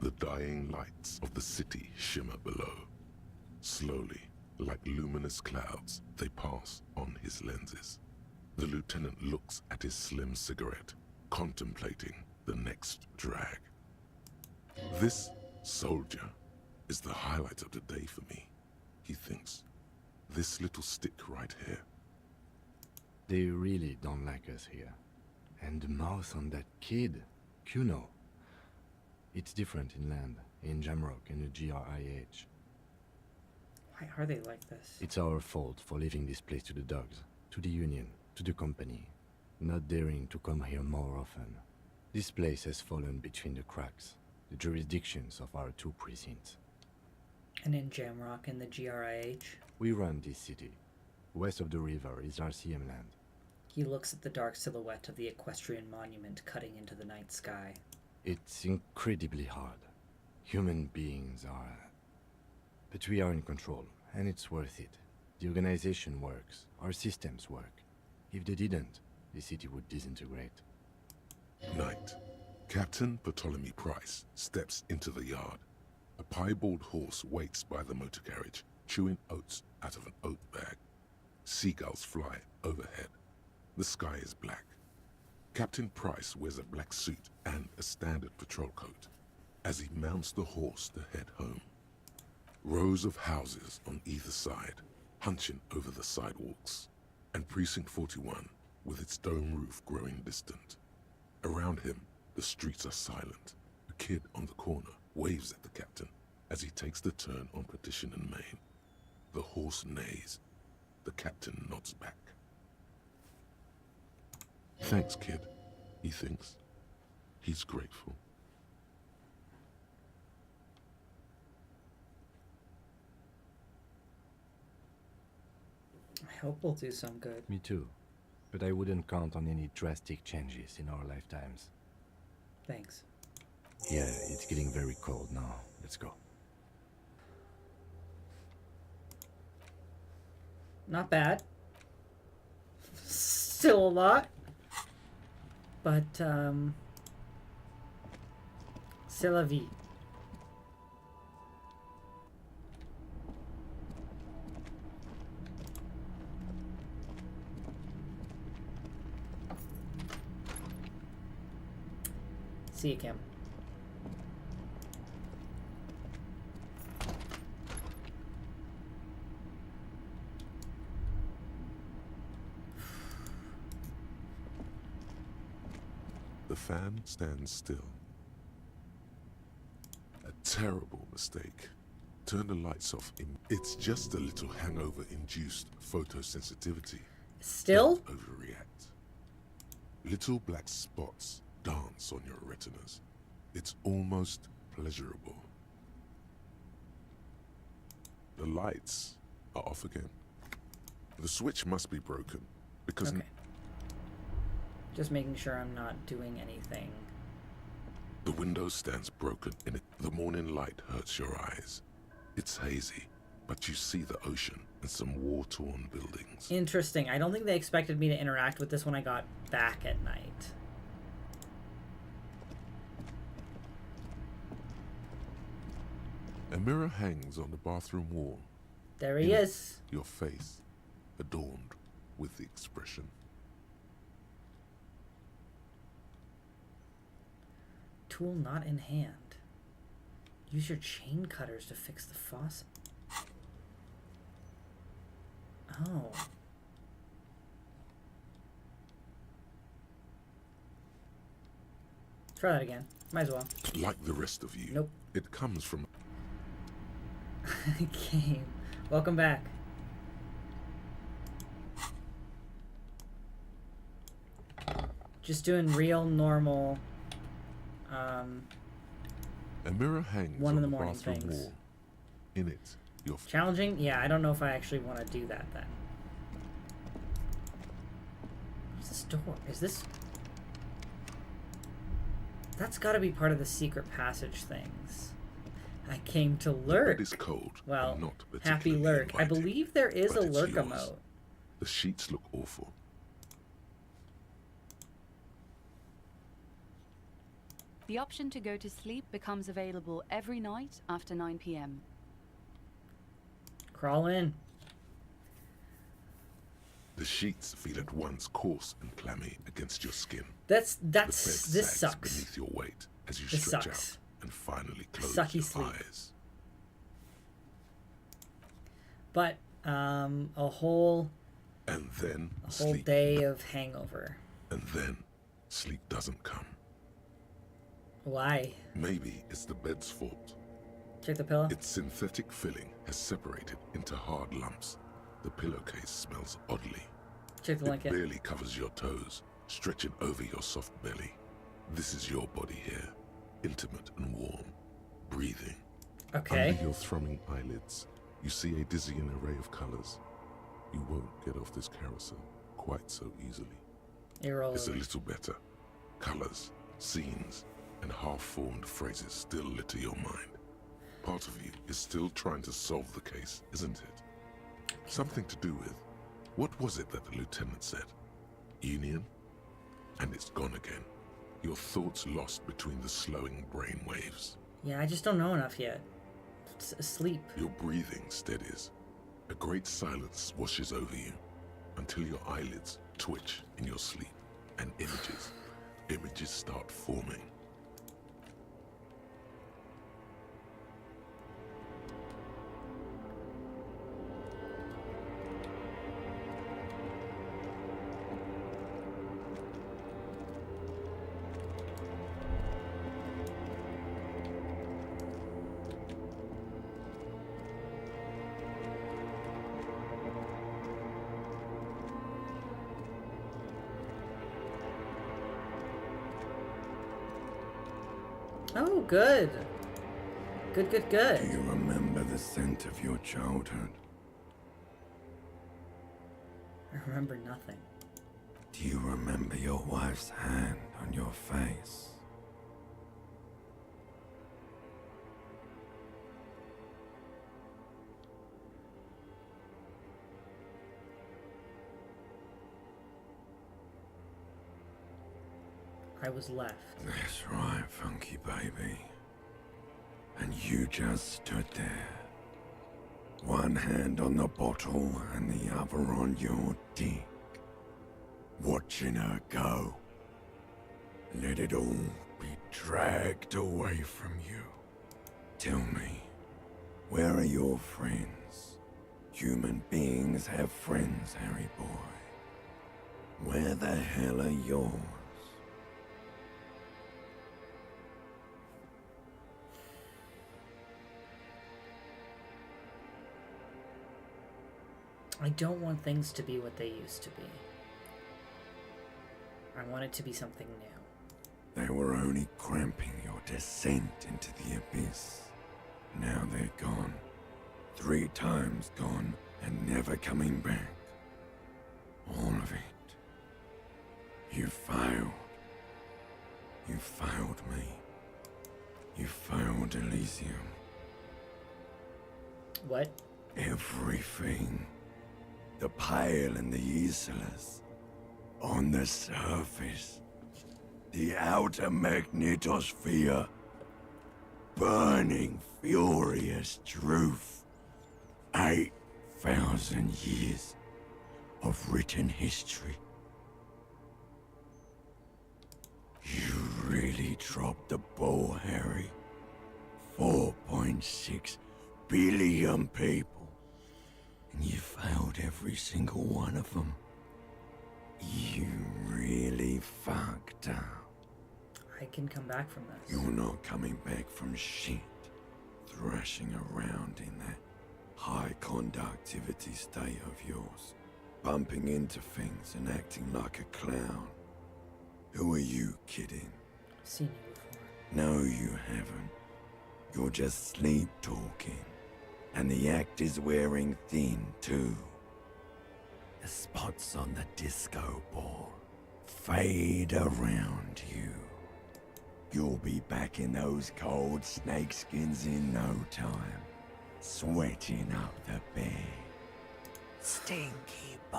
S2: The dying lights of the city shimmer below. Slowly, like luminous clouds, they pass on his lenses. The lieutenant looks at his slim cigarette, contemplating the next drag. This soldier is the highlight of the day for me, he thinks. This little stick right here.
S3: They really don't like us here. And the mouth on that kid, Kuno. It's different inland, in Jamrock and the GRIH.
S1: Why are they like this?
S3: It's our fault for leaving this place to the dogs, to the Union, to the company, not daring to come here more often. This place has fallen between the cracks, the jurisdictions of our two precincts.
S1: And in Jamrock and the GRIH?
S3: We run this city. West of the river is RCM land.
S1: He looks at the dark silhouette of the equestrian monument cutting into the night sky.
S3: It's incredibly hard. Human beings are... But we are in control, and it's worth it. The organization works, our systems work. If they didn't, the city would disintegrate.
S2: Night. Captain Ptolemy Price steps into the yard. A piebald horse waits by the motor carriage, chewing oats out of an oat bag. Seagulls fly overhead. The sky is black. Captain Price wears a black suit and a standard patrol coat as he mounts the horse to head home. Rows of houses on either side, hunching over the sidewalks, and Precinct 41 with its dome roof growing distant. Around him, the streets are silent. A kid on the corner waves at the captain as he takes the turn on Petition and Main. The horse neighs. The captain nods back. Thanks, kid, he thinks. He's grateful.
S1: I hope we'll do some good.
S3: Me too. But I wouldn't count on any drastic changes in our lifetimes.
S1: Thanks.
S3: Yeah, it's getting very cold now. Let's go.
S1: Not bad. Still a lot. But, c'est la vie. See you, Kim.
S2: The fan stands still. A terrible mistake. Turn the lights off. It's just a little hangover-induced photosensitivity.
S1: Still?
S2: Don't overreact. Little black spots dance on your retinas. It's almost pleasurable. The lights are off again. The switch must be broken because...
S1: Okay. Just making sure I'm not doing anything.
S2: The window stands broken in it. The morning light hurts your eyes. It's hazy, but you see the ocean and some war-torn buildings.
S1: Interesting. I don't think they expected me to interact with this when I got back at night.
S2: A mirror hangs on the bathroom wall.
S1: There he is.
S2: Your face, adorned with the expression.
S1: Tool not in hand. Use your chain cutters to fix the faucet. Oh. Try that again. Might as well.
S2: Like the rest of you.
S1: Nope.
S2: It comes from...
S1: Game. Welcome back. Just doing real normal.
S2: A mirror hangs
S1: One in
S2: on
S1: the
S2: the
S1: morning
S2: bathroom
S1: things.
S2: wall. In it, your
S1: Challenging? Yeah, I don't know if I actually want to do that then. What's this door? Is this... That's got to be part of the secret passage things. I came to lurk.
S2: bed is cold.
S1: Well,
S2: and not
S1: happy
S2: particularly
S1: lurk. I
S2: inviting,
S1: believe there is
S2: but
S1: a
S2: it's
S1: lurk
S2: yours.
S1: emote.
S2: The sheets look awful.
S6: The option to go to sleep becomes available every night after 9 p.m.
S1: Crawl in.
S2: The sheets feel at once coarse and clammy against your skin.
S1: That's
S2: The bed
S1: this
S2: sags
S1: sucks.
S2: beneath your weight as you
S1: This
S2: stretch
S1: sucks.
S2: out and finally close
S1: Sucky
S2: your
S1: sleep.
S2: eyes.
S1: But a whole
S2: And then
S1: whole
S2: sleep.
S1: day of hangover.
S2: And then sleep doesn't come.
S1: Why?
S2: Maybe it's the bed's fault.
S1: Check the pillow.
S2: Its synthetic filling has separated into hard lumps. The pillowcase smells oddly.
S1: Check the
S2: It
S1: blanket.
S2: barely covers your toes, stretching over your soft belly. This is your body here, intimate and warm, breathing.
S1: Okay.
S2: Under your thrumming eyelids, you see a dizzying array of colors. You won't get off this carousel quite so easily.
S1: You're
S2: It's a
S1: rolling.
S2: little better. Colors, scenes, and half-formed phrases still litter your mind. Part of you is still trying to solve the case, isn't it? Something to do with, what was it that the lieutenant said? Union? And it's gone again. Your thoughts lost between the slowing brain waves.
S1: Yeah, I just don't know enough yet. Sleep.
S2: Your breathing steadies. A great silence washes over you until your eyelids twitch in your sleep and images start forming.
S1: Oh, good. Good, good,
S9: Do
S1: good.
S9: you remember the scent of your childhood?
S1: I remember nothing.
S9: Do you remember your wife's hand on your face?
S1: I was left.
S9: That's right, funky baby. And you just stood there. One hand on the bottle and the other on your dick. Watching her go. Let it all be dragged away from you. Tell me, where are your friends? Human beings have friends, Harry boy. Where the hell are yours?
S1: I don't want things to be what they used to be. I want it to be something new.
S9: They were only cramping your descent into the abyss. Now they're gone. 3 times gone and never coming back. All of it. You failed. You failed me. You failed Elysium.
S1: What?
S9: Everything. The Pale and the Islas. On the surface. The outer magnetosphere. Burning, furious truth. 8,000 years of written history. You really dropped the ball, Harry. 4.6 billion people. And you failed every single one of them. You really fucked up.
S1: I can come back from this.
S9: You're not coming back from shit. Thrashing around in that high conductivity state of yours. Bumping into things and acting like a clown. Who are you kidding?
S1: Seen you before.
S9: No, you haven't. You're just sleep talking. And the act is wearing thin, too. The spots on the disco ball fade around you. You'll be back in those cold snakeskins in no time, sweating up the bed. Stinky boy.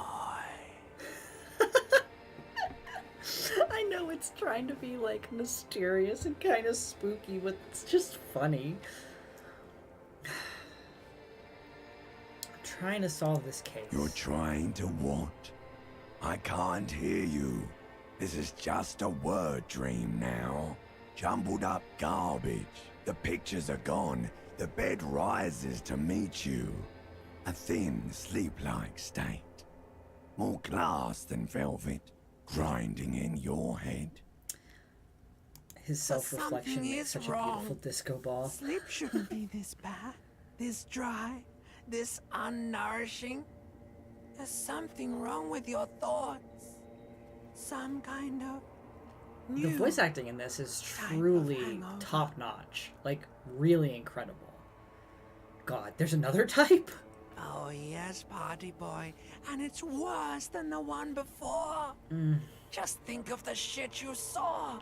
S1: I know it's trying to be like mysterious and kind of spooky, but it's just funny. I'm trying to solve this case.
S9: You're trying to what? I can't hear you. This is just a word dream now. Jumbled up garbage. The pictures are gone. The bed rises to meet you. A thin, sleep-like state. More glass than velvet, grinding in your head.
S1: His self-reflection
S10: Something
S1: makes
S10: is
S1: such
S10: wrong.
S1: a beautiful disco ball.
S10: Sleep shouldn't be this bad, this dry, this unnourishing. There's something wrong with your thoughts. Some kind of new
S1: The voice acting in this is
S10: type of
S1: truly
S10: hangover.
S1: top-notch. Like, really incredible. God, there's another type?
S10: Oh yes, party boy, and it's worse than the one before. Just think of the shit you saw.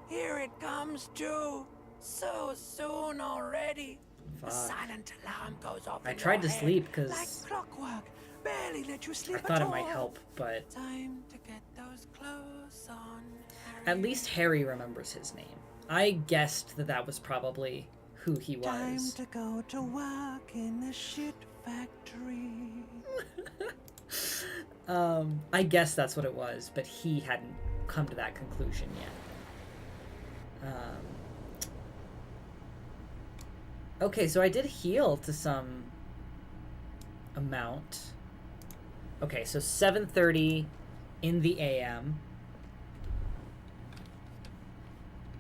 S10: Here it comes too. So soon already. The
S1: Fuck.
S10: silent alarm goes off.
S1: I
S10: in
S1: tried
S10: your
S1: to
S10: head
S1: sleep 'cause
S10: like clockwork. Barely let you sleep
S1: I thought
S10: at
S1: it might
S10: all.
S1: help, but
S10: Time to get those clothes on.
S1: at
S10: Harry.
S1: least Harry remembers his name. I guessed that that was probably who he
S10: Time
S1: was.
S10: to go to work in the shit factory.
S1: I guess that's what it was, but he hadn't come to that conclusion yet. Okay, so I did heal to some amount. Okay, so 7:30 in the AM.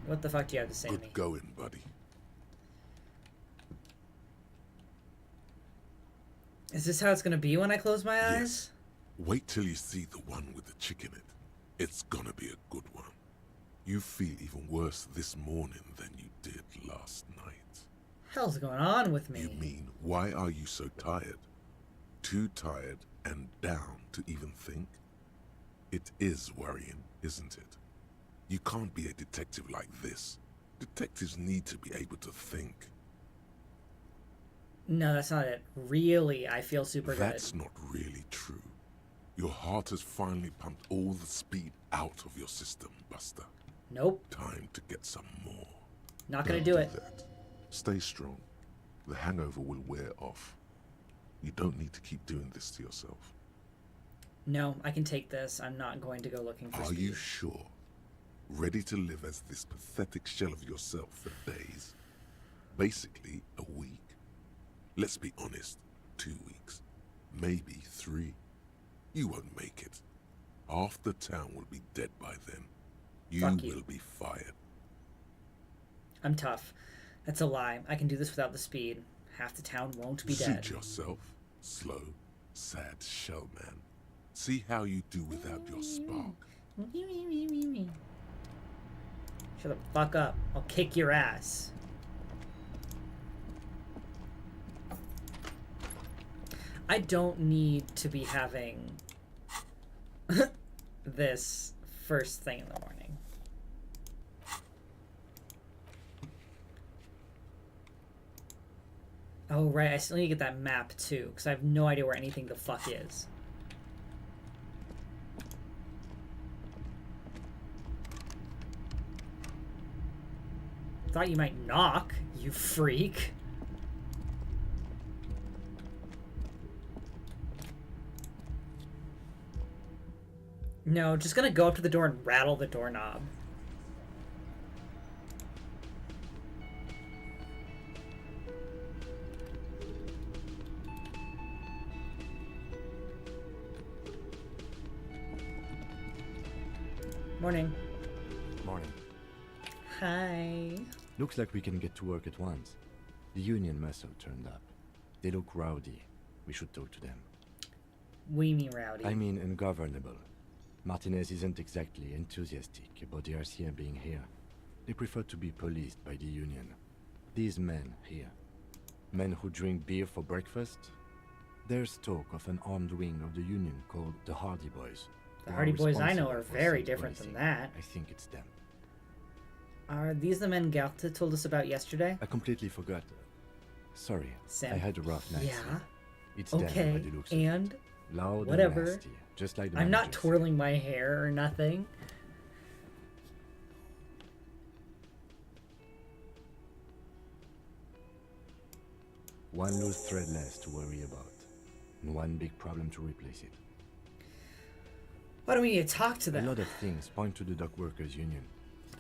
S1: What the fuck do you have to say to me?
S2: Good going, buddy.
S1: Is this how it's gonna be when I close my eyes?
S2: Yes. Wait till you see the one with the chick in it. It's gonna be a good one. You feel even worse this morning than you did last night.
S1: Hell's going on with me?
S2: You mean, why are you so tired? Too tired and down to even think? It is worrying, isn't it? You can't be a detective like this. Detectives need to be able to think.
S1: No, that's not it. Really, I feel super
S2: That's
S1: good.
S2: not really true. Your heart has finally pumped all the speed out of your system, Buster.
S1: Nope,
S2: Time to get some more.
S1: not gonna
S2: Don't
S1: do it.
S2: that. Stay strong. The hangover will wear off. You don't need to keep doing this to yourself.
S1: No, I can take this. I'm not going to go looking for
S2: Are
S1: speed.
S2: you sure? Ready to live as this pathetic shell of yourself for days? Basically, a week. Let's be honest, 2 weeks. Maybe 3. You won't make it. Half the town will be dead by then. You
S1: Fuck you.
S2: will be fired.
S1: I'm tough. That's a lie. I can do this without the speed. Half the town won't be dead.
S2: Suit yourself, slow, sad shell man. See how you do without your spark.
S1: Shut the fuck up. I'll kick your ass. I don't need to be having this first thing in the morning. Oh, right. I still need to get that map, too, because I have no idea where anything the fuck is. Thought you might knock, you freak. No, just gonna go up to the door and rattle the doorknob. Morning.
S3: Morning.
S1: Hi.
S3: Looks like we can get to work at once. The Union muscle turned up. They look rowdy. We should talk to them.
S1: We mean rowdy.
S3: I mean ungovernable. Martinez isn't exactly enthusiastic about the RCM being here. They prefer to be policed by the Union. These men here, men who drink beer for breakfast, there's talk of an armed wing of the Union called the Hardy Boys.
S1: The
S3: who
S1: Hardy Boys I know
S3: responsible
S1: are
S3: for
S1: very
S3: city
S1: different than
S3: policing.
S1: that.
S3: I think it's them.
S1: Are these the men Galta told us about yesterday?
S3: I completely forgot. Sorry,
S1: Sam.
S3: I had a rough night.
S1: Yeah.
S3: Sleep. It's them
S1: Okay,
S3: by the looks of it.
S1: and
S3: Loud
S1: whatever.
S3: and nasty, just like the
S1: I'm not
S3: managers.
S1: twirling my hair or nothing.
S3: One loose thread less to worry about, and one big problem to replace it.
S1: Why don't we need to talk to
S3: A
S1: them?
S3: lot of things point to the dock workers union.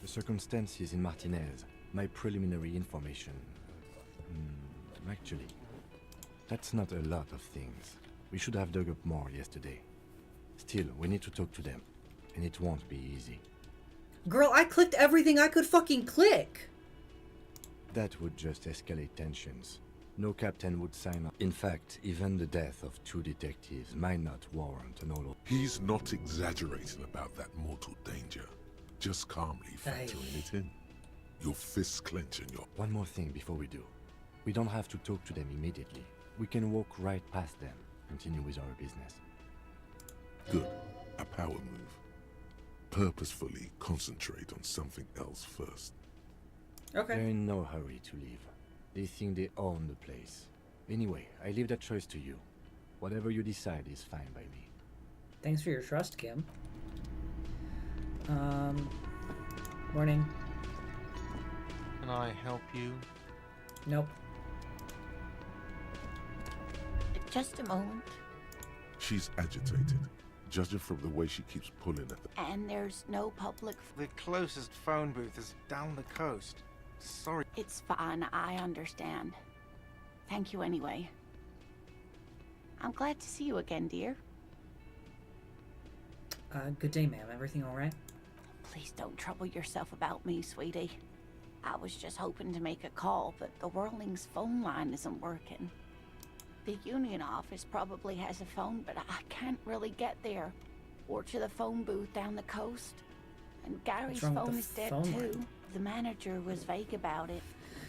S3: The circumstances in Martinez, my preliminary information. Actually, that's not a lot of things. We should have dug up more yesterday. Still, we need to talk to them, and it won't be easy.
S1: Girl, I clicked everything I could fucking click.
S3: That would just escalate tensions. No captain would sign up. In fact, even the death of 2 detectives might not warrant an all.
S2: He's not exaggerating about that mortal danger. Just calmly factoring it in. Your fists clench and your...
S3: One more thing before we do. We don't have to talk to them immediately. We can walk right past them, continue with our business.
S2: Good. A power move. Purposefully concentrate on something else first.
S1: Okay.
S3: They're in no hurry to leave. They think they own the place. Anyway, I leave that choice to you. Whatever you decide is fine by me.
S1: Thanks for your trust, Kim. Morning.
S5: Can I help you?
S1: Nope.
S4: Just a moment.
S2: She's agitated, judging from the way she keeps pulling at the...
S4: And there's no public...
S5: The closest phone booth is down the coast. Sorry.
S4: It's fine, I understand. Thank you anyway. I'm glad to see you again, dear.
S1: Good day, ma'am. Everything all right?
S4: Please don't trouble yourself about me, sweetie. I was just hoping to make a call, but the Whirling's phone line isn't working. The Union office probably has a phone, but I can't really get there. Or to the phone booth down the coast. And Gary's
S1: wrong with
S4: phone
S1: the
S4: is dead
S1: phone
S4: too.
S1: line?
S4: The manager was vague about it.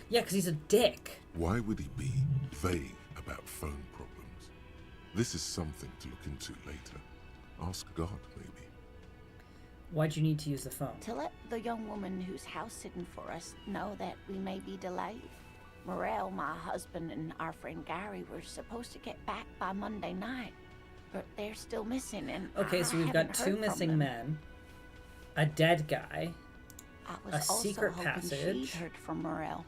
S1: Yeah, because he's a dick.
S2: Why would he be vague about phone problems? This is something to look into later. Ask God, maybe.
S1: Why'd you need to use the phone?
S4: To let the young woman who's house sitting for us know that we may be delayed. Morel, my husband, and our friend Gary were supposed to get back by Monday night, but they're still missing, and
S1: Okay, so we've got 2 missing men, a dead guy,
S4: I was
S1: a
S4: also
S1: secret
S4: hoping
S1: passage.
S4: she'd heard from Morel.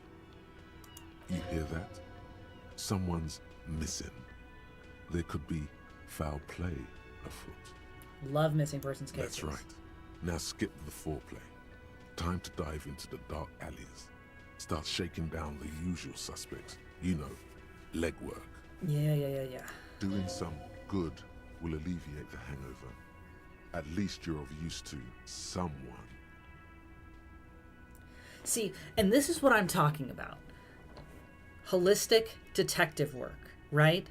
S2: You hear that? Someone's missing. There could be foul play afoot.
S1: Love missing persons cases.
S2: That's right. Now skip the foreplay. Time to dive into the dark alleys. Start shaking down the usual suspects. You know, legwork.
S1: Yeah.
S2: Doing some good will alleviate the hangover. At least you're of use to someone.
S1: See, and this is what I'm talking about. Holistic detective work, right?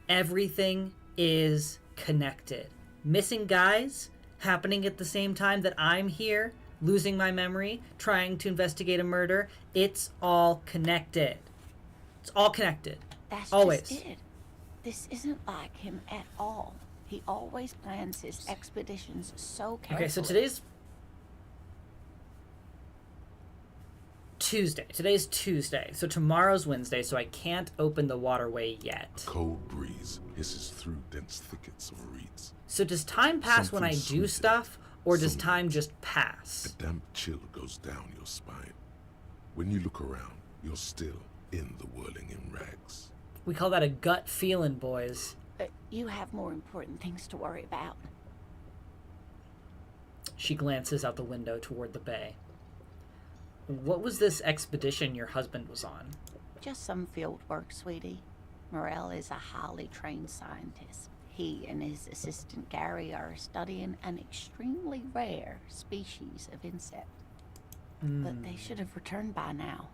S1: Everything is connected. Missing guys happening at the same time that I'm here, losing my memory, trying to investigate a murder. It's all connected. It's all connected.
S4: That's
S1: Always.
S4: just it. This isn't like him at all. He always plans his expeditions so carefully.
S1: Okay, so today's Tuesday. Today's Tuesday. So tomorrow's Wednesday, so I can't open the waterway yet.
S2: A cold breeze hisses through dense thickets of reeds.
S1: So does time pass when I
S2: Something
S1: do
S2: sweeter,
S1: stuff, or does
S2: some
S1: time
S2: light.
S1: just pass?
S2: A damp chill goes down your spine. When you look around, you're still in the whirling in rags.
S1: We call that a gut feeling, boys.
S4: You have more important things to worry about.
S1: She glances out the window toward the bay. What was this expedition your husband was on?
S4: Just some field work, sweetie. Morel is a highly trained scientist. He and his assistant Gary are studying an extremely rare species of insect. But they should have returned by now.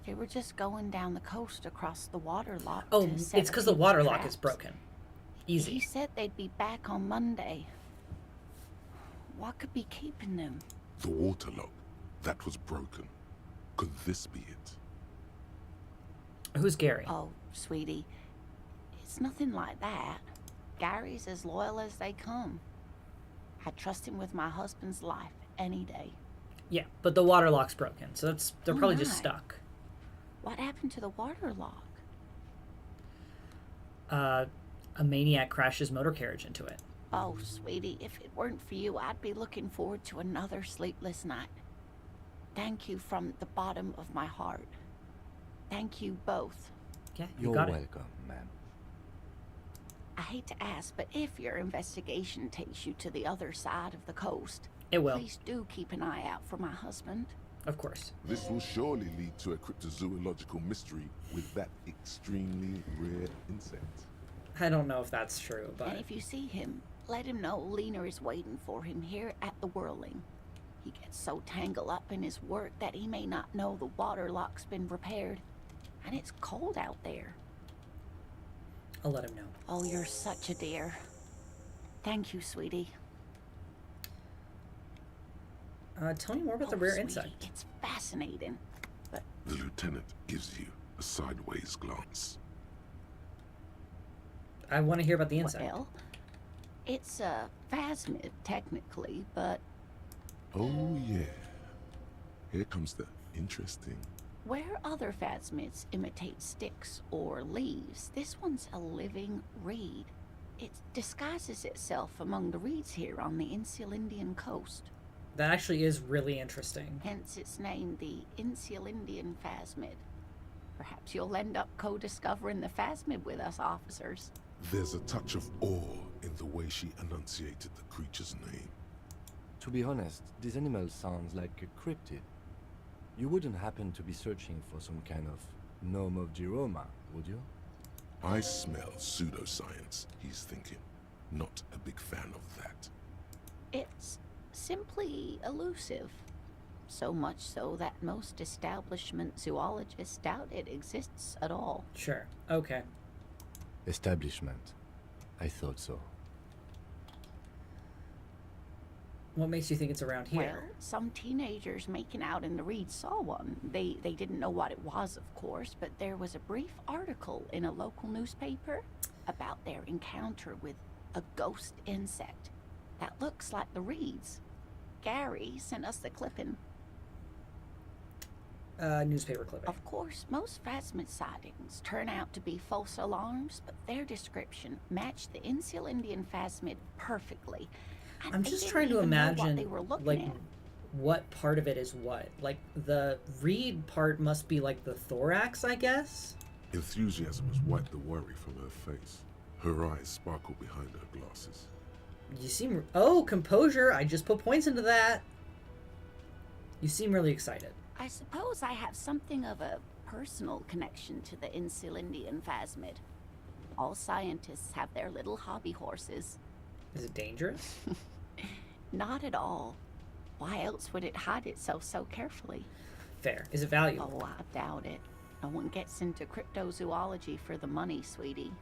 S4: They were just going down the coast across the water lock.
S1: Oh,
S4: to set
S1: it's
S4: a
S1: because the
S4: few
S1: water lock
S4: traps.
S1: is broken.
S4: He
S1: Easy.
S4: said they'd be back on Monday. What could be keeping them?
S2: The waterlock. That was broken. Could this be it?
S1: Who's Gary?
S4: Oh, sweetie, it's nothing like that. Gary's as loyal as they come. I'd trust him with my husband's life any day.
S1: Yeah, but the water lock's broken, so they're probably just
S4: my.
S1: stuck.
S4: What happened to the water lock?
S1: A maniac crashed his motor carriage into it.
S4: Oh, sweetie, if it weren't for you, I'd be looking forward to another sleepless night. Thank you from the bottom of my heart. Thank you both.
S1: Yeah, you
S3: You're
S1: got it.
S3: welcome, ma'am.
S4: I hate to ask, but if your investigation takes you to the other side of the coast,
S1: It will,
S4: please do keep an eye out for my husband.
S1: of course.
S2: This will surely lead to a cryptozoological mystery with that extremely rare insect.
S1: I don't know if that's true,
S4: And
S1: but
S4: if you see him, let him know Lena is waiting for him here at the Whirling. He gets so tangled up in his work that he may not know the water lock's been repaired. And it's cold out there.
S1: I'll let him know.
S4: Oh, you're such a dear. Thank you, sweetie.
S1: Tell me more about the
S4: Oh,
S1: rare
S4: sweetie,
S1: insect.
S4: It's fascinating. But
S2: The lieutenant gives you a sideways glance.
S1: I want to hear about the insect.
S4: well, it's a phasmid technically, but
S2: Oh yeah. Here comes the interesting.
S4: where other phasmids imitate sticks or leaves, this one's a living reed. It disguises itself among the reeds here on the Insulindian coast.
S1: That actually is really interesting.
S4: Hence its name, the Insulindian phasmid. Perhaps you'll end up co-discovering the phasmid with us officers.
S2: There's a touch of awe in the way she enunciated the creature's name.
S3: To be honest, this animal sounds like a cryptid. You wouldn't happen to be searching for some kind of gnome of Jeroma, would you?
S2: I smell pseudoscience, he's thinking. Not a big fan of that.
S4: It's simply elusive. So much so that most establishment zoologists doubt it exists at all.
S1: Sure. Okay.
S3: Establishment. I thought so.
S1: What makes you think it's around here?
S4: Well, some teenagers making out in the reeds saw one. They didn't know what it was, of course, but there was a brief article in a local newspaper about their encounter with a ghost insect that looks like the reeds. Gary sent us the clipping.
S1: Newspaper clipping.
S4: Of course, most phasmid sightings turn out to be false alarms, but their description matched the Insulindian phasmid perfectly. And
S1: I'm
S4: they
S1: just
S4: didn't
S1: trying to
S4: even know what
S1: imagine,
S4: they were looking
S1: like,
S4: at.
S1: what part of it is what. Like, the reed part must be, like, the thorax, I guess?
S2: Enthusiasm has wiped the worry from her face. Her eyes sparkle behind her glasses.
S1: You seem... Oh, composure! I just put points into that! You seem really excited.
S4: I suppose I have something of a personal connection to the Insulindian phasmid. All scientists have their little hobby horses.
S1: Is it dangerous?
S4: Not at all. Why else would it hide itself so carefully?
S1: Fair. Is it valuable?
S4: Oh, I doubt it. No one gets into cryptozoology for the money, sweetie.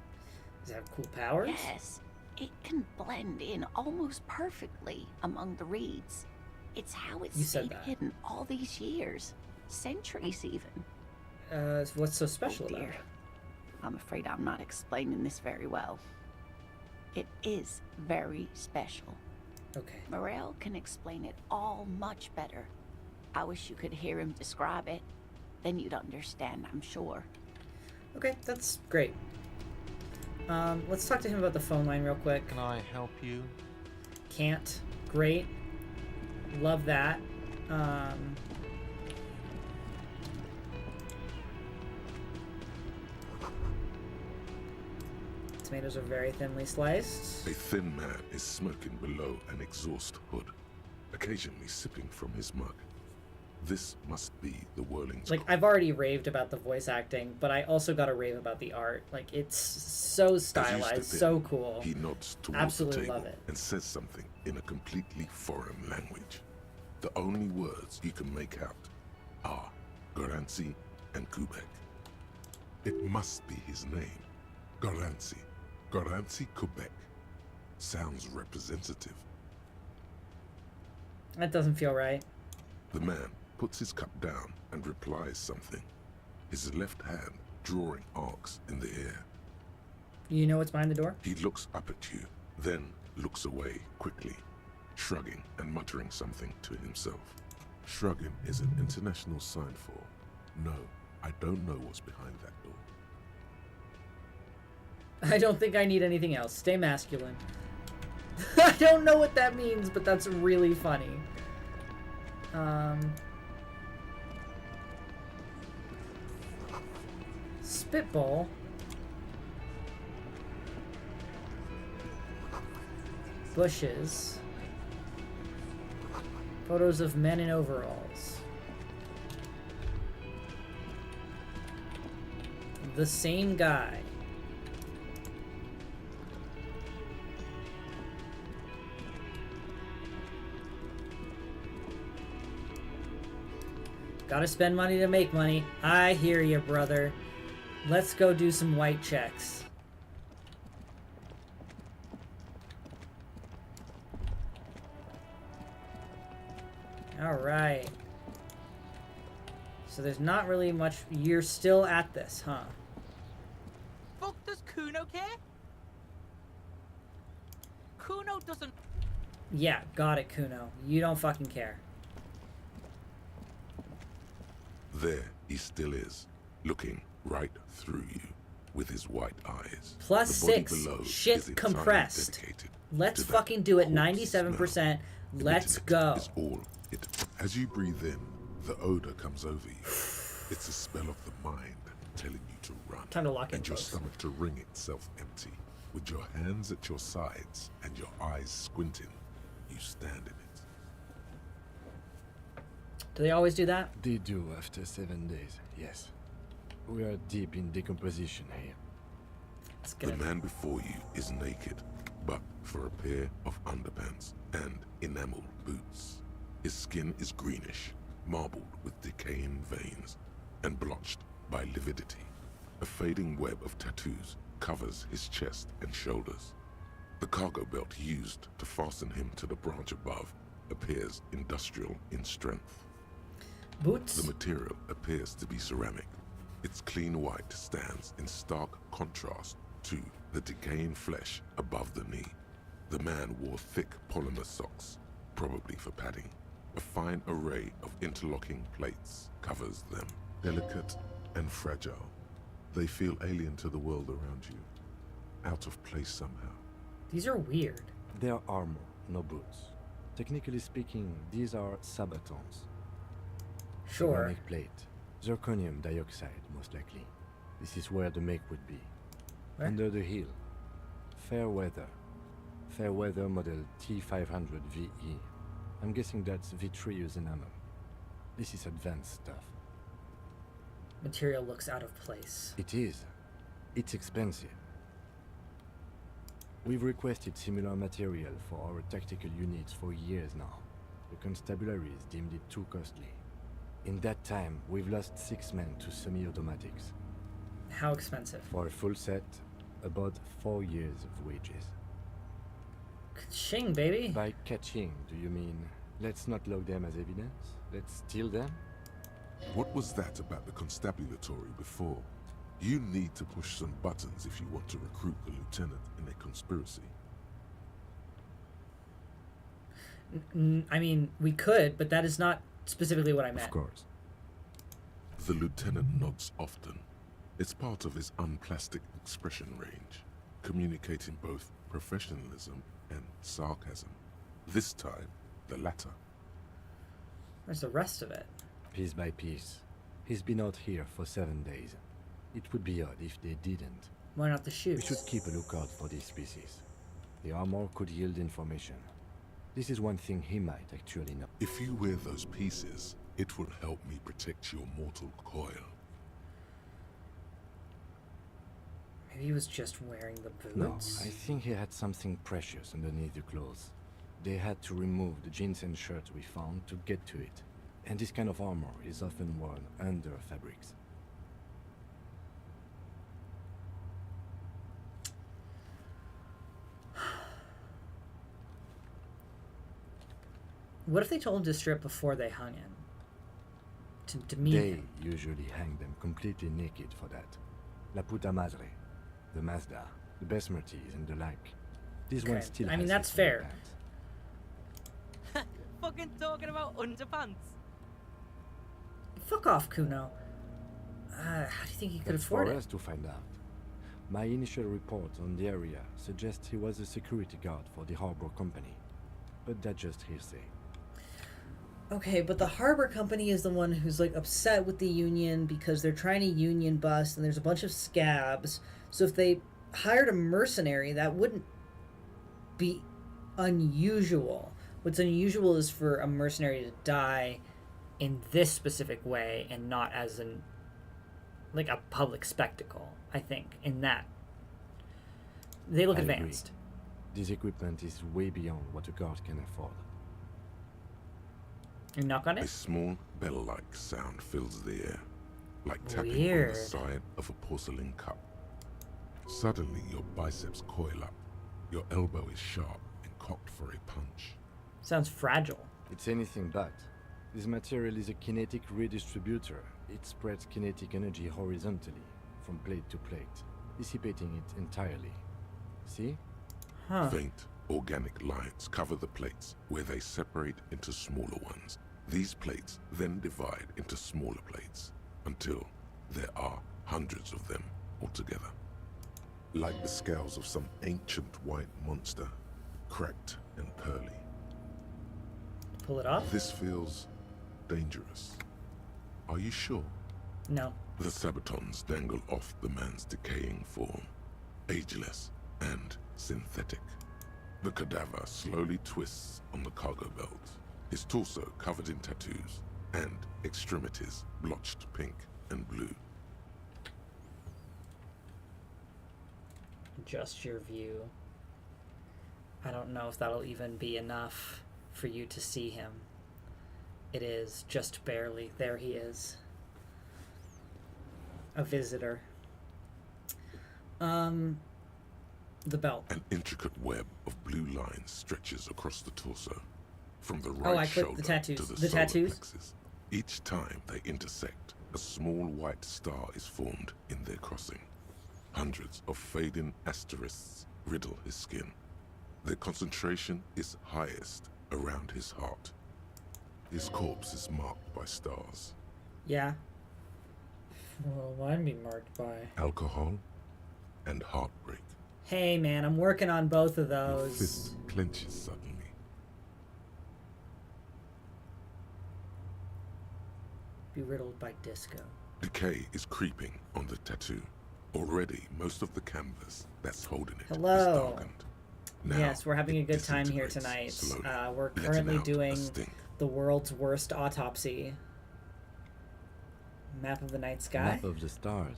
S1: Does it have cool powers?
S4: Yes, it can blend in almost perfectly among the reeds. It's how it's
S1: You said
S4: stayed
S1: that.
S4: hidden all these years. Centuries, even.
S1: What's so special
S4: Oh,
S1: about
S4: dear.
S1: it?
S4: I'm afraid I'm not explaining this very well. It is very special.
S1: Okay.
S4: Morel can explain it all much better. I wish you could hear him describe it. Then you'd understand, I'm sure.
S1: Okay, that's great. Let's talk to him about the phone line real quick.
S5: Can I help you?
S1: Can't. Great. Love that. Tomatoes are very thinly sliced.
S2: A thin man is smoking below an exhaust hood, occasionally sipping from his mug. This must be the Whirling's
S1: Like, I've already raved about the voice acting, but I also got to rave about the art. Like, it's so stylized, so cool.
S2: He nods towards
S1: Absolutely
S2: the table
S1: love it.
S2: and says something in a completely foreign language. The only words you can make out are Garancy and Kubek. It must be his name. Garancy. Garancy Kubek. Sounds representative.
S1: That doesn't feel right.
S2: The man puts his cup down and replies something, his left hand drawing arcs in the air.
S1: You know what's behind the door?
S2: He looks up at you, then looks away quickly, shrugging and muttering something to himself. Shrugging is an international sign for, no, I don't know what's behind that door.
S1: I don't think I need anything else. Stay masculine. I don't know what that means, but that's really funny. Spitball. Bushes. Photos of men in overalls. The same guy. Gotta spend money to make money. I hear you, brother. Let's go do some white checks. Alright. So there's not really much... You're still at this, huh?
S11: Fuck, does Kuno care? Kuno doesn't...
S1: Yeah, got it, Kuno. You don't fucking care.
S2: There he still is, looking right through you with his white eyes.
S1: Plus
S2: The body
S1: 6.
S2: below is
S1: Shit
S2: entirely
S1: compressed.
S2: dedicated
S1: Let's
S2: to that
S1: fucking do it.
S2: corpse
S1: 97%.
S2: smell.
S1: Let's
S2: Emitting
S1: go.
S2: Is all it. As you breathe in, the odor comes over you. It's a spell of the mind telling you to run.
S1: Time to lock in,
S2: and your
S1: folks.
S2: stomach to wring itself empty. With your hands at your sides and your eyes squinting, you stand in it.
S1: Do they always do that?
S3: They do after 7 days, yes. We are deep in decomposition here.
S1: Let's
S2: The
S1: get it.
S2: man before you is naked, but for a pair of underpants and enamel boots. His skin is greenish, marbled with decaying veins, and blotched by lividity. A fading web of tattoos covers his chest and shoulders. The cargo belt used to fasten him to the branch above appears industrial in strength.
S1: Boots?
S2: The material appears to be ceramic. Its clean white stands in stark contrast to the decaying flesh above the knee. The man wore thick polymer socks, probably for padding. A fine array of interlocking plates covers them. Delicate and fragile, they feel alien to the world around you, out of place somehow.
S1: These are weird.
S3: They are armor, no boots. Technically speaking, these are sabatons.
S1: Sure.
S3: Ceramic plate. Zirconium dioxide, most likely. This is where the make would be.
S1: Where?
S3: Under the hill. Fair weather. Fair weather model T500 VE. I'm guessing that's vitreous enamel. This is advanced stuff.
S1: Material looks out of place.
S3: It is. It's expensive. We've requested similar material for our tactical units for years now. The constabularies deemed it too costly. In that time, we've lost 6 men to semi-automatics.
S1: How expensive?
S3: For a full set, about 4 years of wages.
S1: Shing, baby.
S3: By catching, do you mean let's not log them as evidence? Let's steal them?
S2: What was that about the constabulatory before? You need to push some buttons if you want to recruit the lieutenant in a conspiracy.
S1: I mean, we could, but that is not specifically what I meant.
S3: Of course.
S2: The lieutenant nods often. It's part of his unplastic expression range, communicating both professionalism and sarcasm. This time, the latter.
S1: Where's the rest of it?
S3: Piece by piece. He's been out here for 7 days. It would be odd if they didn't.
S1: Why not the shoes?
S3: We should keep a lookout for this species. The armor could yield information. This is one thing he might actually know.
S2: If you wear those pieces, it will help me protect your mortal coil.
S1: Maybe he was just wearing the
S3: No,
S1: boots.
S3: I think he had something precious underneath the clothes. They had to remove the jeans and shirts we found to get to it. And this kind of armor is often worn under fabrics.
S1: What if they told him to strip before they hung him? To demean
S3: They
S1: him?
S3: usually hang them completely naked for that. La puta madre, the Mazda, the Besmerties, and the like. This one
S1: Okay,
S3: still
S1: I mean,
S3: has
S1: that's
S3: its
S1: fair.
S3: underpants.
S11: Fucking talking about underpants.
S1: Fuck off, Kuno. How do you think he could
S3: That's
S1: afford
S3: for
S1: it?
S3: us to find out. My initial report on the area suggests he was a security guard for the harbor company, but that's just hearsay.
S1: Okay, but the harbor company is the one who's like upset with the union because they're trying to union bust and there's a bunch of scabs. So if they hired a mercenary, that wouldn't be unusual. What's unusual is for a mercenary to die in this specific way and not as an like a public spectacle, I think, in that. They look
S3: I agree.
S1: advanced.
S3: This equipment is way beyond what a guard can afford.
S1: You knock on
S2: A
S1: it?
S2: small bell-like sound fills the air, like tapping on
S1: Weird.
S2: the side of a porcelain cup. Suddenly, your biceps coil up. Your elbow is sharp and cocked for a punch.
S1: Sounds fragile.
S3: It's anything but. This material is a kinetic redistributor. It spreads kinetic energy horizontally, from plate to plate, dissipating it entirely. See?
S1: Huh.
S2: Faint, organic lines cover the plates, where they separate into smaller ones. These plates then divide into smaller plates, until there are hundreds of them altogether. Like the scales of some ancient white monster, cracked and pearly.
S1: Pull it off?
S2: This feels dangerous. Are you sure?
S1: No.
S2: The sabatons dangle off the man's decaying form, ageless and synthetic. The cadaver slowly twists on the cargo belt, his torso covered in tattoos, and extremities blotched pink and blue.
S1: Just your view. I don't know if that'll even be enough for you to see him. It is just barely. There he is. A visitor. The belt.
S2: An intricate web of blue lines stretches across the torso, from the
S1: Oh, I
S2: right
S1: clicked
S2: shoulder
S1: the tattoos.
S2: to the
S1: The
S2: solar
S1: tattoos?
S2: plexus. Each time they intersect, a small white star is formed in their crossing. Hundreds of fading asterisks riddle his skin. Their concentration is highest around his heart. His corpse is marked by stars.
S1: Yeah. Well, mine be marked by.
S2: Alcohol and heartbreak.
S1: Hey, man, I'm working on both of
S2: Your
S1: those.
S2: fist clenches suddenly.
S1: Be riddled by disco.
S2: Decay is creeping on the tattoo. Already, most of the canvas that's holding it is
S1: Hello.
S2: darkened. Now,
S1: Yes, we're having a
S2: it
S1: good time here
S2: disintegrates
S1: tonight.
S2: slowly,
S1: We're
S2: letting
S1: currently
S2: out a
S1: doing
S2: stink.
S1: the world's worst autopsy. Map of the night sky.
S3: Map of the stars.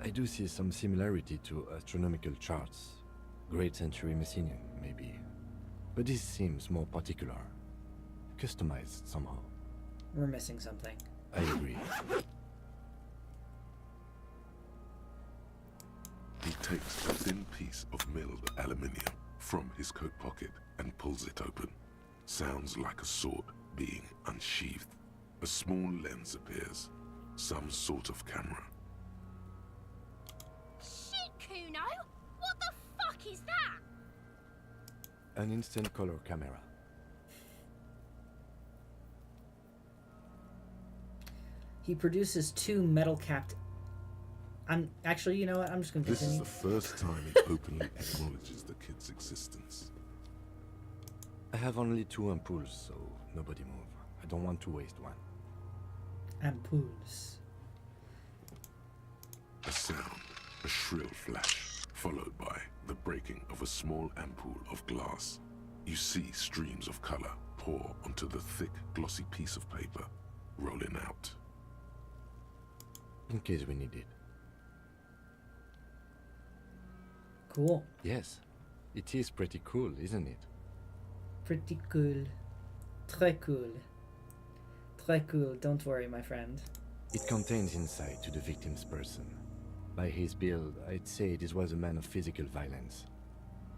S3: I do see some similarity to astronomical charts. Great Century Messinian, maybe. But this seems more particular. Customized somehow.
S1: We're missing something.
S3: I agree.
S2: He takes a thin piece of milled aluminium from his coat pocket and pulls it open. Sounds like a sword being unsheathed. A small lens appears. Some sort of camera.
S12: Shit, Kuno! What the fuck is that?
S3: An instant color camera.
S1: He produces two metal-capped... Actually, you know what? I'm just going to
S2: This is
S1: continue.
S2: the first time he openly acknowledges the kid's existence.
S3: I have only 2 ampoules, so nobody move. I don't want to waste one.
S1: Ampoules.
S2: A sound, a shrill flash, followed by the breaking of a small ampoule of glass. You see streams of color pour onto the thick, glossy piece of paper, rolling out.
S3: In case we need it.
S1: Cool.
S3: Yes, it is pretty cool, isn't it?
S1: Pretty cool. Très cool. Très cool. Don't worry, my friend.
S3: It contains insight to the victim's person. By his build, I'd say this was a man of physical violence.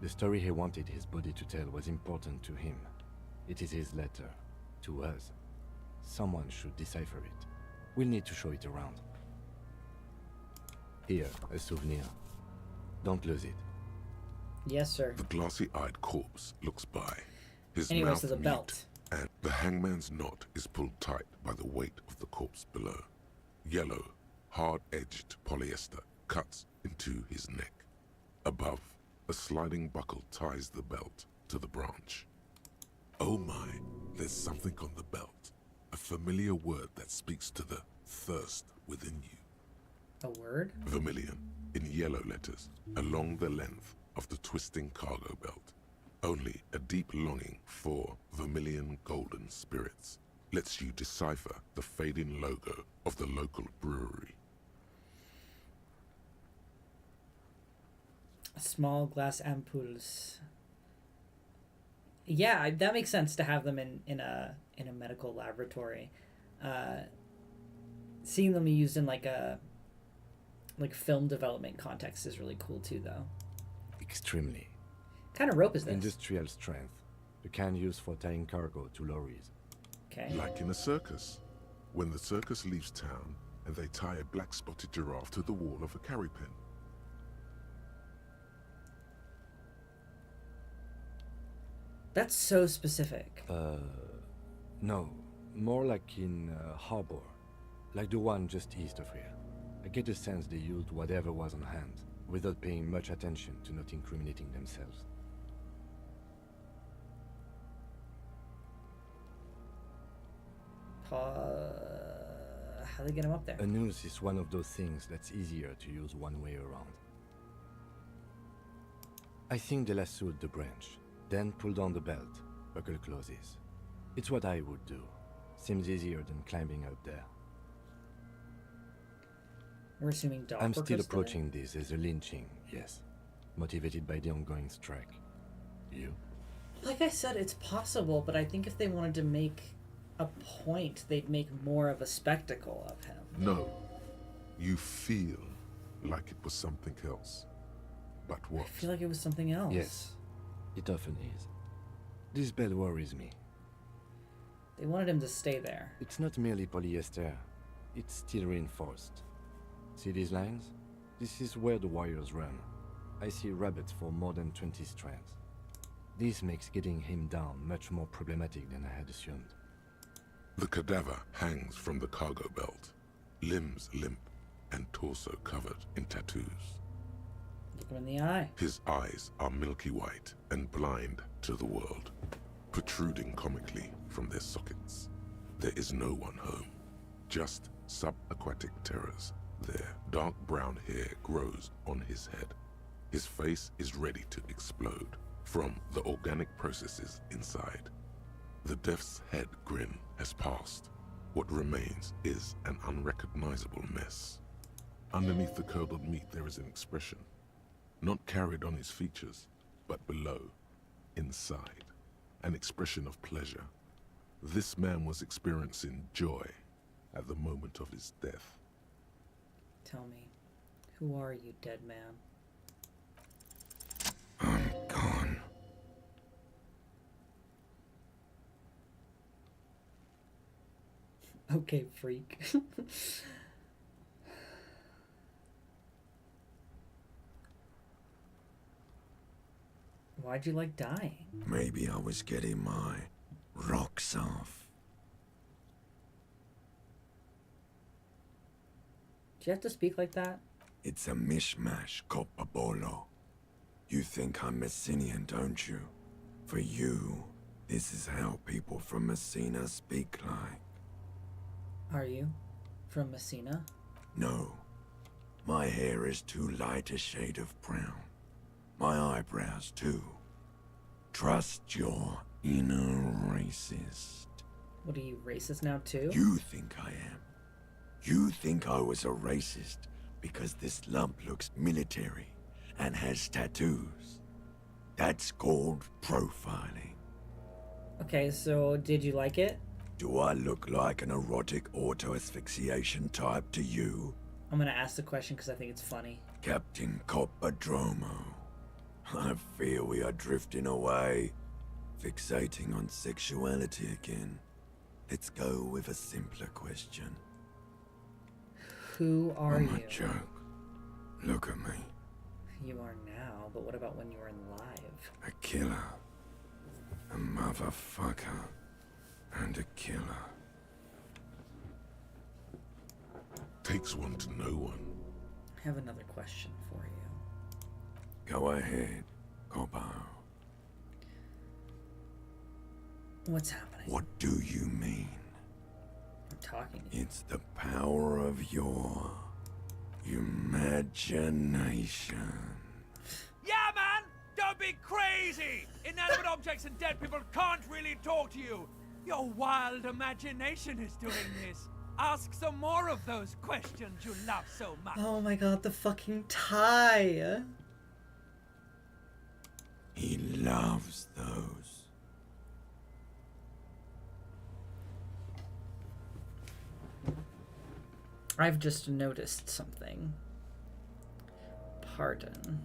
S3: The story he wanted his body to tell was important to him. It is his letter. To us. Someone should decipher it. We'll need to show it around. Here, a souvenir. Don't lose it.
S1: Yes, sir.
S2: The glassy-eyed corpse looks by, his
S1: Anyways,
S2: mouth
S1: to the
S2: mute,
S1: belt.
S2: and the hangman's knot is pulled tight by the weight of the corpse below. Yellow, hard-edged polyester cuts into his neck. Above, a sliding buckle ties the belt to the branch. Oh my, there's something on the belt. A familiar word that speaks to the thirst within you.
S1: A word?
S2: Vermilion, in yellow letters, along the length of the twisting cargo belt. Only a deep longing for vermilion golden spirits lets you decipher the fading logo of the local brewery.
S1: Small glass ampoules. Yeah, that makes sense to have them in a medical laboratory. Seeing them used in like film development context is really cool too, though.
S3: Extremely.
S1: What kind of rope is this?
S3: Industrial strength. The kind used for tying cargo to lorries.
S1: Okay.
S2: Like in a circus. When the circus leaves town and they tie a black-spotted giraffe to the wall of a carry pen.
S1: That's so specific.
S3: No. More like in harbor. Like the one just east of here. I get the sense they used whatever was on hand, without paying much attention to not incriminating themselves.
S1: How they get him up there?
S3: A noose is one of those things that's easier to use one way around. I think they lassoed the branch, then pulled on the belt, buckle closes. It's what I would do. Seems easier than climbing up there.
S1: We're assuming dock
S3: I'm
S1: workers
S3: still
S1: did it?
S3: approaching this as a lynching, yes. Motivated by the ongoing strike. You?
S1: Like I said, it's possible, but I think if they wanted to make a point, they'd make more of a spectacle of him.
S2: No. You feel like it was something else. But what?
S1: I feel like it was something else.
S3: Yes. It often is. This bell worries me.
S1: They wanted him to stay there.
S3: It's not merely polyester. It's steel reinforced. See these lines? This is where the wires run. I see rabbits for more than 20 strands. This makes getting him down much more problematic than I had assumed.
S2: The cadaver hangs from the cargo belt, limbs limp and torso covered in tattoos.
S1: Look him in the eye.
S2: His eyes are milky white and blind to the world, protruding comically from their sockets. There is no one home, just subaquatic terrors. Their dark brown hair grows on his head. His face is ready to explode from the organic processes inside. The death's head grin has passed. What remains is an unrecognizable mess. Underneath the curdled meat there is an expression, not carried on his features, but below, inside, an expression of pleasure. This man was experiencing joy at the moment of his death.
S1: Tell me, who are you, dead man?
S9: I'm gone.
S1: Okay, freak. Why'd you like dying?
S9: Maybe I was getting my rocks off.
S1: Do you have to speak like that?
S9: It's a mishmash, Copabolo. You think I'm Messinian, don't you? For you, this is how people from Messina speak like.
S1: Are you from Messina?
S9: No. My hair is too light a shade of brown. My eyebrows, too. Trust your inner racist.
S1: What are you, racist now too?
S9: You think I am. You think I was a racist because this lump looks military and has tattoos. That's called profiling.
S1: Okay, so did you like it?
S9: Do I look like an erotic auto-asphyxiation type to you?
S1: I'm gonna ask the question because I think it's funny.
S9: Captain Coppadromo. I fear we are drifting away, fixating on sexuality again. Let's go with a simpler question.
S1: Who are
S9: I'm
S1: you?
S9: a joke. Look at me.
S1: You are now, but what about when you were alive?
S9: A killer. A motherfucker. And a killer.
S2: Takes one to know one.
S1: I have another question for you.
S9: Go ahead, Coppo.
S1: What's happening?
S9: What do you mean?
S1: I'm talking to you.
S9: It's the power of your imagination.
S8: Yeah, man! Don't be crazy! Inanimate objects and dead people can't really talk to you. Your wild imagination is doing this. Ask some more of those questions you love so much.
S1: Oh my god, the fucking tie!
S9: He loves those.
S1: I've just noticed something. Pardon.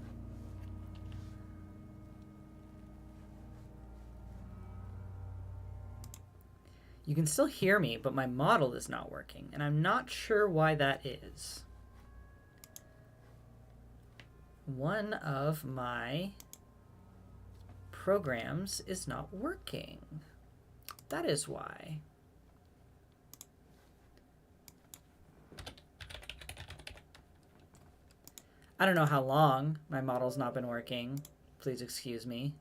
S1: You can still hear me, but my model is not working, and I'm not sure why that is. One of my programs is not working. That is why. I don't know how long my model's not been working. Please excuse me.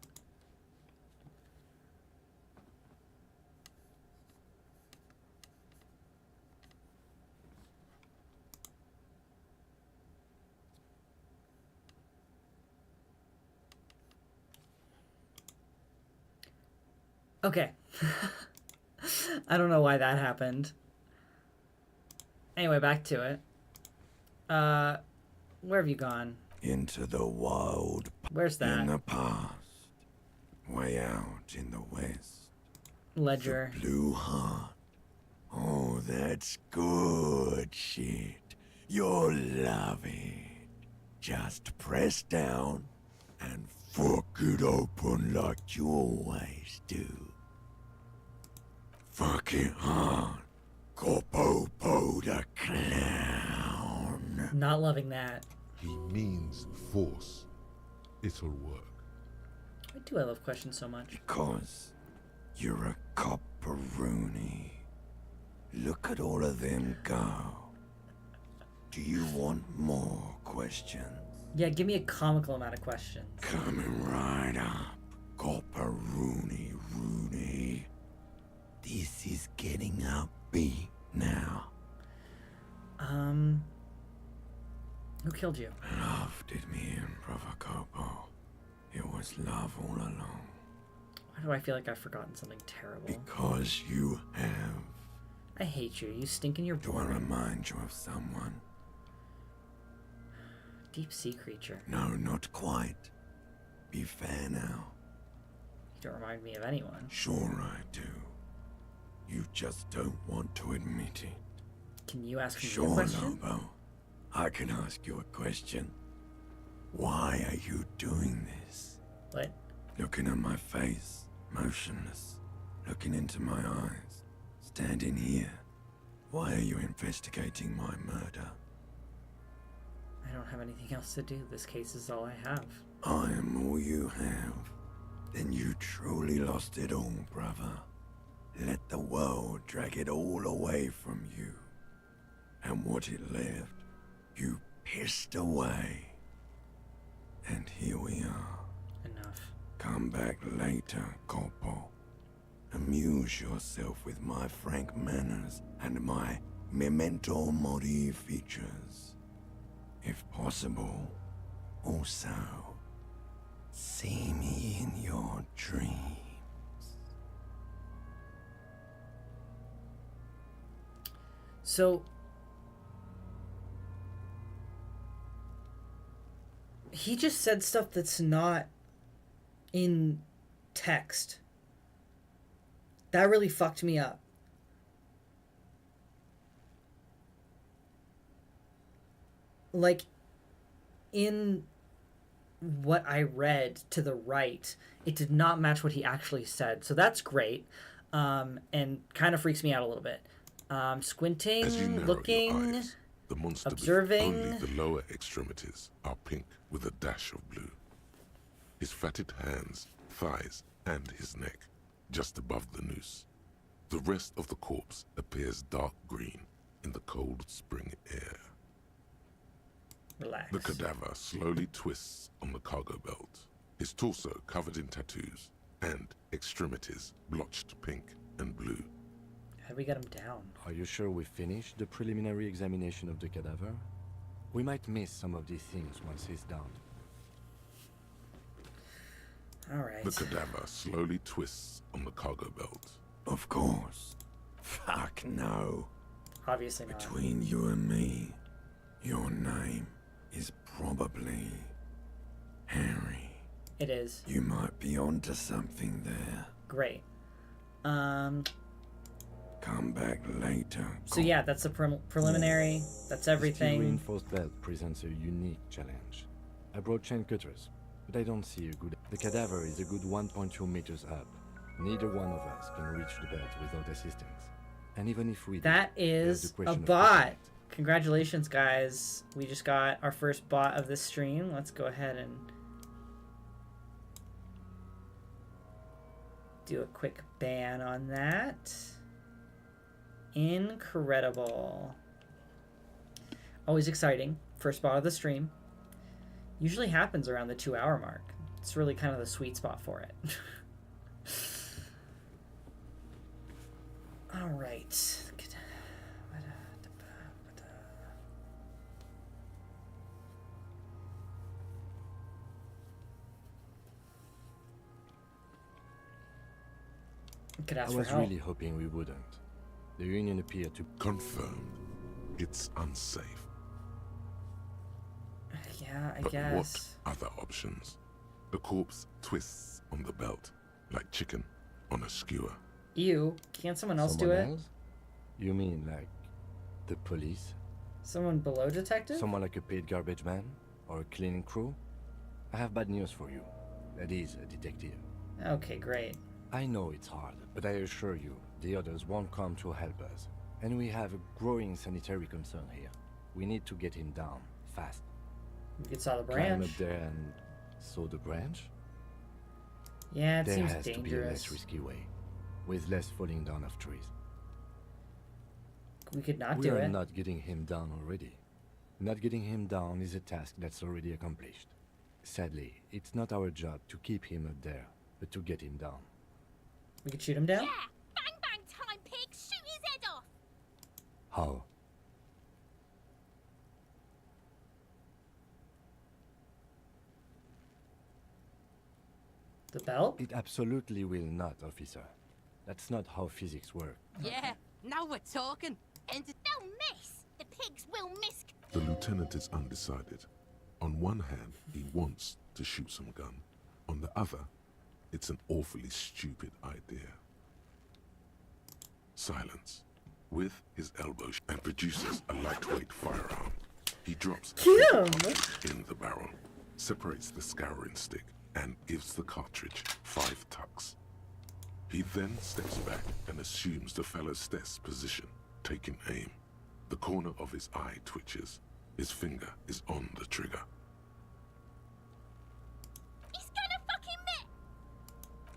S1: Okay. I don't know why that happened. Anyway, back to it. Where have you gone?
S9: Into the wild.
S1: Where's that?
S9: In the past. Way out in the west.
S1: Ledger.
S9: The Blue Heart. Oh, that's good shit. You'll love it. Just press down and fuck it open like you always do. Fuck it hard. Corpo the clown.
S1: Not loving that.
S2: He means force. It'll work.
S1: Why do I love questions so much?
S9: Because you're a copperoonie. Look at all of them go. Do you want more questions?
S1: Yeah, give me a comical amount of questions.
S9: Coming right up. Copperoonie Rooney. This is getting upbeat now.
S1: Who killed you?
S9: Love did me in, Brother Copo. It was love all along.
S1: Why do I feel like I've forgotten something terrible?
S9: Because you have.
S1: I hate you. You stink in your
S9: Do I
S1: boring.
S9: remind you of someone?
S1: Deep sea creature.
S9: No, not quite. Be fair now.
S1: You don't remind me of anyone.
S9: Sure I do. You just don't want to admit it.
S1: Can you ask me a
S9: Sure,
S1: question?
S9: Lobo. I can ask you a question. Why are you doing this?
S1: What?
S9: Looking at my face, motionless, looking into my eyes, standing here. Why are you investigating my murder?
S1: I don't have anything else to do. This case is all I have.
S9: I am all you have. Then you truly lost it all, brother. Let the world drag it all away from you. And what it left, you pissed away. And here we are.
S1: Enough.
S9: Come back later, Corpo. Amuse yourself with my frank manners and my memento mori features. If possible, also, see me in your dreams.
S1: So, he just said stuff that's not in text. That really fucked me up. Like, in what I read to the right, it did not match what he actually said. So that's great, and kind of freaks me out a little bit. Squinting,
S2: As you narrow
S1: looking,
S2: your eyes, the monster
S1: observing.
S2: only the lower extremities are pink with a dash of blue. His fatted hands, thighs, and his neck, just above the noose. The rest of the corpse appears dark green in the cold spring air.
S1: Relax.
S2: The cadaver slowly twists on the cargo belt, his torso covered in tattoos, and extremities blotched pink and blue.
S1: How do we get him down?
S3: Are you sure we finished the preliminary examination of the cadaver? We might miss some of these things once he's down.
S1: All right.
S2: The cadaver slowly twists on the cargo belt.
S9: Of course. Fuck no.
S1: Obviously not.
S9: Between you and me, your name is probably Harry.
S1: It is.
S9: You might be onto something there.
S1: Great.
S9: Come back later.
S1: So yeah, that's the preliminary. That's
S3: The
S1: everything.
S3: reinforced belt presents a unique challenge. I brought chain cutters, but I don't see a good... The cadaver is a good 1.2 meters up. Neither one of us can reach the belt without assistance. And even if we do,
S1: That
S3: there's
S1: is
S3: the
S1: a
S3: question of
S1: bot.
S3: pushing it.
S1: Congratulations, guys. We just got our first bot of this stream. Let's go ahead and do a quick ban on that. Incredible. Always exciting. First bot of the stream. Usually happens around the 2-hour mark. It's really kind of the sweet spot for it. All right. Could ask
S3: I
S1: for
S3: was
S1: help.
S3: really hoping we wouldn't. The Union appeared to...
S2: Confirmed. It's unsafe.
S1: Yeah, I
S2: But
S1: guess.
S2: what other options? The corpse twists on the belt, like chicken on a skewer.
S1: Ew. Can't someone else do
S3: Someone
S1: it?
S3: else? You mean like the police?
S1: Someone below detective?
S3: Someone like a paid garbage man? Or a cleaning crew? I have bad news for you. That is a detective.
S1: Okay, great.
S3: I know it's hard, but I assure you, the others won't come to help us. And we have a growing sanitary concern here. We need to get him down, fast.
S1: You could saw the
S3: Climb
S1: branch.
S3: up there and saw the branch?
S1: Yeah, it
S3: There
S1: seems
S3: has to be a less
S1: dangerous.
S3: risky way, with less falling down of trees.
S1: We could not
S3: We
S1: do
S3: are
S1: it.
S3: not getting him down already. Not getting him down is a task that's already accomplished. Sadly, it's not our job to keep him up there, but to get him down.
S1: We could shoot him down?
S12: Yeah! Bang bang time, pig! Shoot his head off!
S3: How?
S1: The belt?
S3: It absolutely will not, officer. That's not how physics work.
S11: Yeah, now we're talking.
S12: They'll miss! The pigs will miss!
S2: The lieutenant is undecided. On one hand, he wants to shoot some gun. On the other, it's an awfully stupid idea. Silence. With his elbow and produces a lightweight firearm. He drops a
S1: Get him!
S2: cartridge in the barrel, separates the scouring stick, and gives the cartridge 5 tucks. He then steps back and assumes the fellow's desk position, taking aim. The corner of his eye twitches. His finger is on the trigger.
S12: He's gonna fucking miss!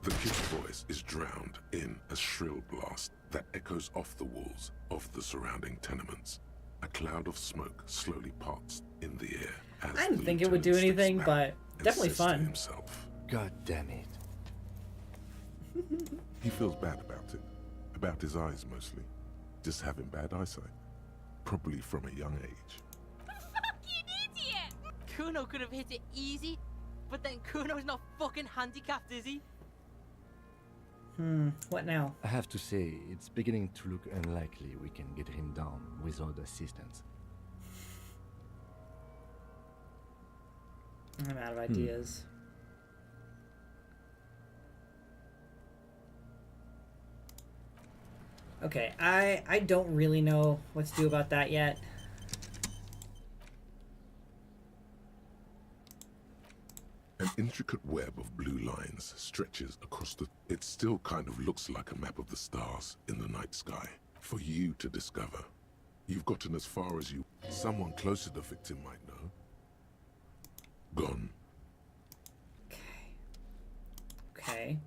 S2: The kid's voice is drowned in a shrill blast that echoes off the walls of the surrounding tenements. A cloud of smoke slowly parts in the air as
S1: I didn't
S2: the
S1: think it would do
S2: lieutenant steps
S1: anything,
S2: back
S1: but
S2: and
S1: definitely
S2: says to
S1: fun.
S2: himself.
S3: God damn it.
S2: He feels bad about it. About his eyes mostly. Just having bad eyesight. Probably from a young age.
S12: Fucking idiot!
S11: Kuno could have hit it easy, but then Kuno's not fucking handicapped, is he?
S1: What now?
S3: I have to say, it's beginning to look unlikely we can get him down without assistance.
S1: I'm out of ideas. Okay, I don't really know what to do about that yet.
S2: An intricate web of blue lines stretches across the... It still kind of looks like a map of the stars in the night sky for you to discover. You've gotten as far as you... Someone close to the victim might know. Gone.
S1: Okay.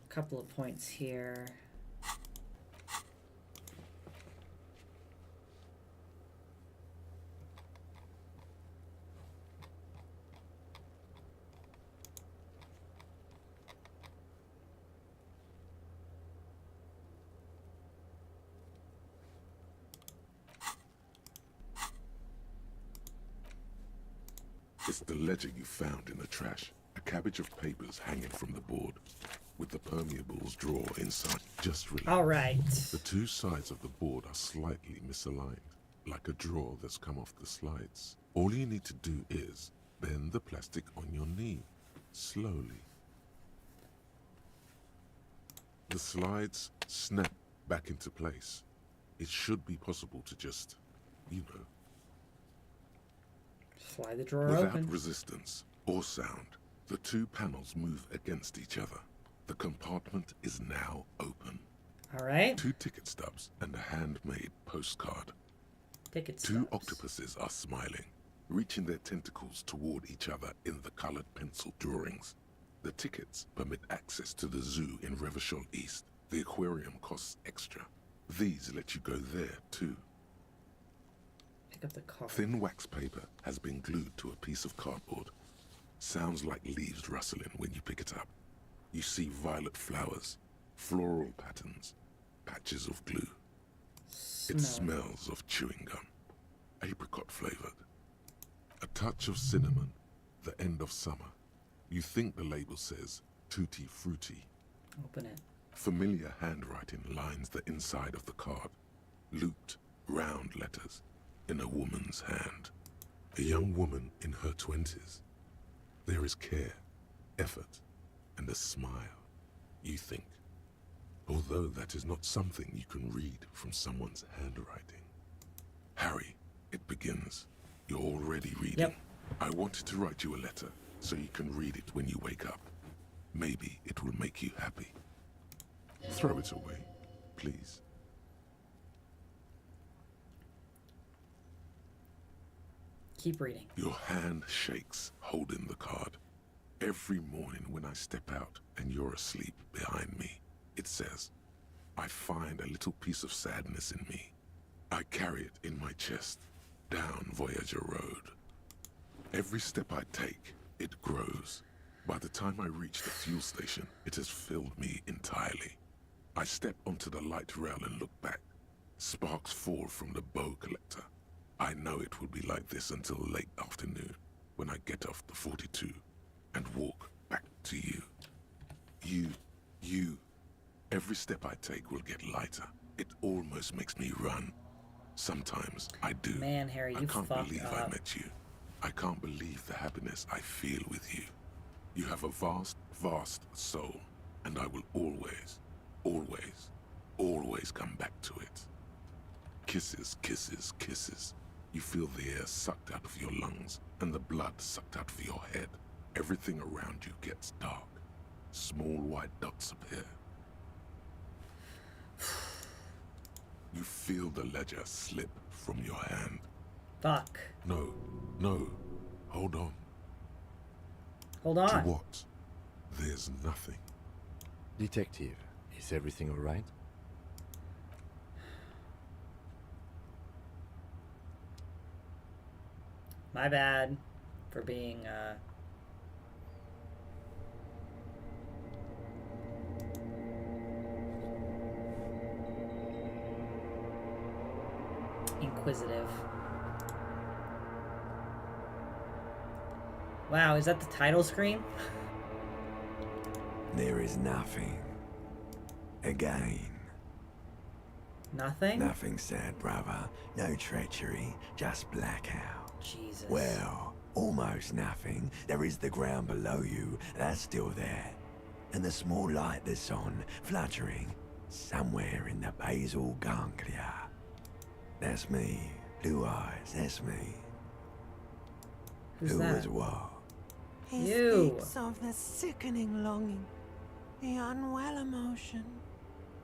S1: Couple of points here.
S2: It's the ledger you found in the trash. A cabbage of papers hanging from the board, with the permeables drawer inside. Just relax.
S1: All right.
S2: The two sides of the board are slightly misaligned, like a drawer that's come off the slides. All you need to do is bend the plastic on your knee, slowly. The slides snap back into place. It should be possible to just, you know,
S1: slide the drawer
S2: without
S1: open.
S2: resistance or sound. The two panels move against each other. The compartment is now open.
S1: All right.
S2: 2 ticket stubs and a handmade postcard.
S1: Ticket
S2: Two
S1: stubs.
S2: octopuses are smiling, reaching their tentacles toward each other in the colored pencil drawings. The tickets permit access to the zoo in Revachol East. The aquarium costs extra. These let you go there too.
S1: Pick up the card.
S2: Thin wax paper has been glued to a piece of cardboard. Sounds like leaves rustling when you pick it up. You see violet flowers, floral patterns, patches of glue. It smells of chewing gum, apricot flavored. A touch of cinnamon, the end of summer. You think the label says tutti frutti.
S1: Open it.
S2: Familiar handwriting lines the inside of the card. Looped, round letters in a woman's hand. A young woman in her 20s. There is care, effort, and a smile, you think. Although that is not something you can read from someone's handwriting. Harry, it begins. You're already reading.
S1: Yep.
S2: I wanted to write you a letter so you can read it when you wake up. Maybe it will make you happy. Throw it away, please.
S1: Keep reading.
S2: Your hand shakes, holding the card. Every morning when I step out and you're asleep behind me, it says, I find a little piece of sadness in me. I carry it in my chest, down Voyager Road. Every step I take, it grows. By the time I reach the fuel station, it has filled me entirely. I step onto the light rail and look back. Sparks fall from the bow collector. I know it will be like this until late afternoon, when I get off the 42 and walk back to you. You. Every step I take will get lighter. It almost makes me run. Sometimes I do.
S1: Man, Harry,
S2: I
S1: you
S2: can't
S1: fucked
S2: believe
S1: up.
S2: I met you. I can't believe the happiness I feel with you. You have a vast, vast soul, and I will always, always, always come back to it. Kisses, kisses, kisses. You feel the air sucked out of your lungs and the blood sucked out of your head. Everything around you gets dark. Small white dots appear. You feel the ledger slip from your hand.
S1: Fuck.
S2: No. Hold on.
S1: Hold
S2: To
S1: on.
S2: what? There's nothing.
S3: Detective, is everything all right?
S1: My bad for being, inquisitive. Wow, is that the title screen?
S9: There is nothing. Again.
S1: Nothing?
S9: Nothing sad, brother. No treachery, just blackout.
S1: Jesus.
S9: Well, almost nothing. There is the ground below you, that's still there. And the small light that's on, fluttering, somewhere in the basal ganglia. That's me. Blue eyes, that's me.
S1: Who's
S9: Who
S1: that?
S9: was what?
S10: He
S1: You.
S10: speaks of the sickening longing, the unwell emotion.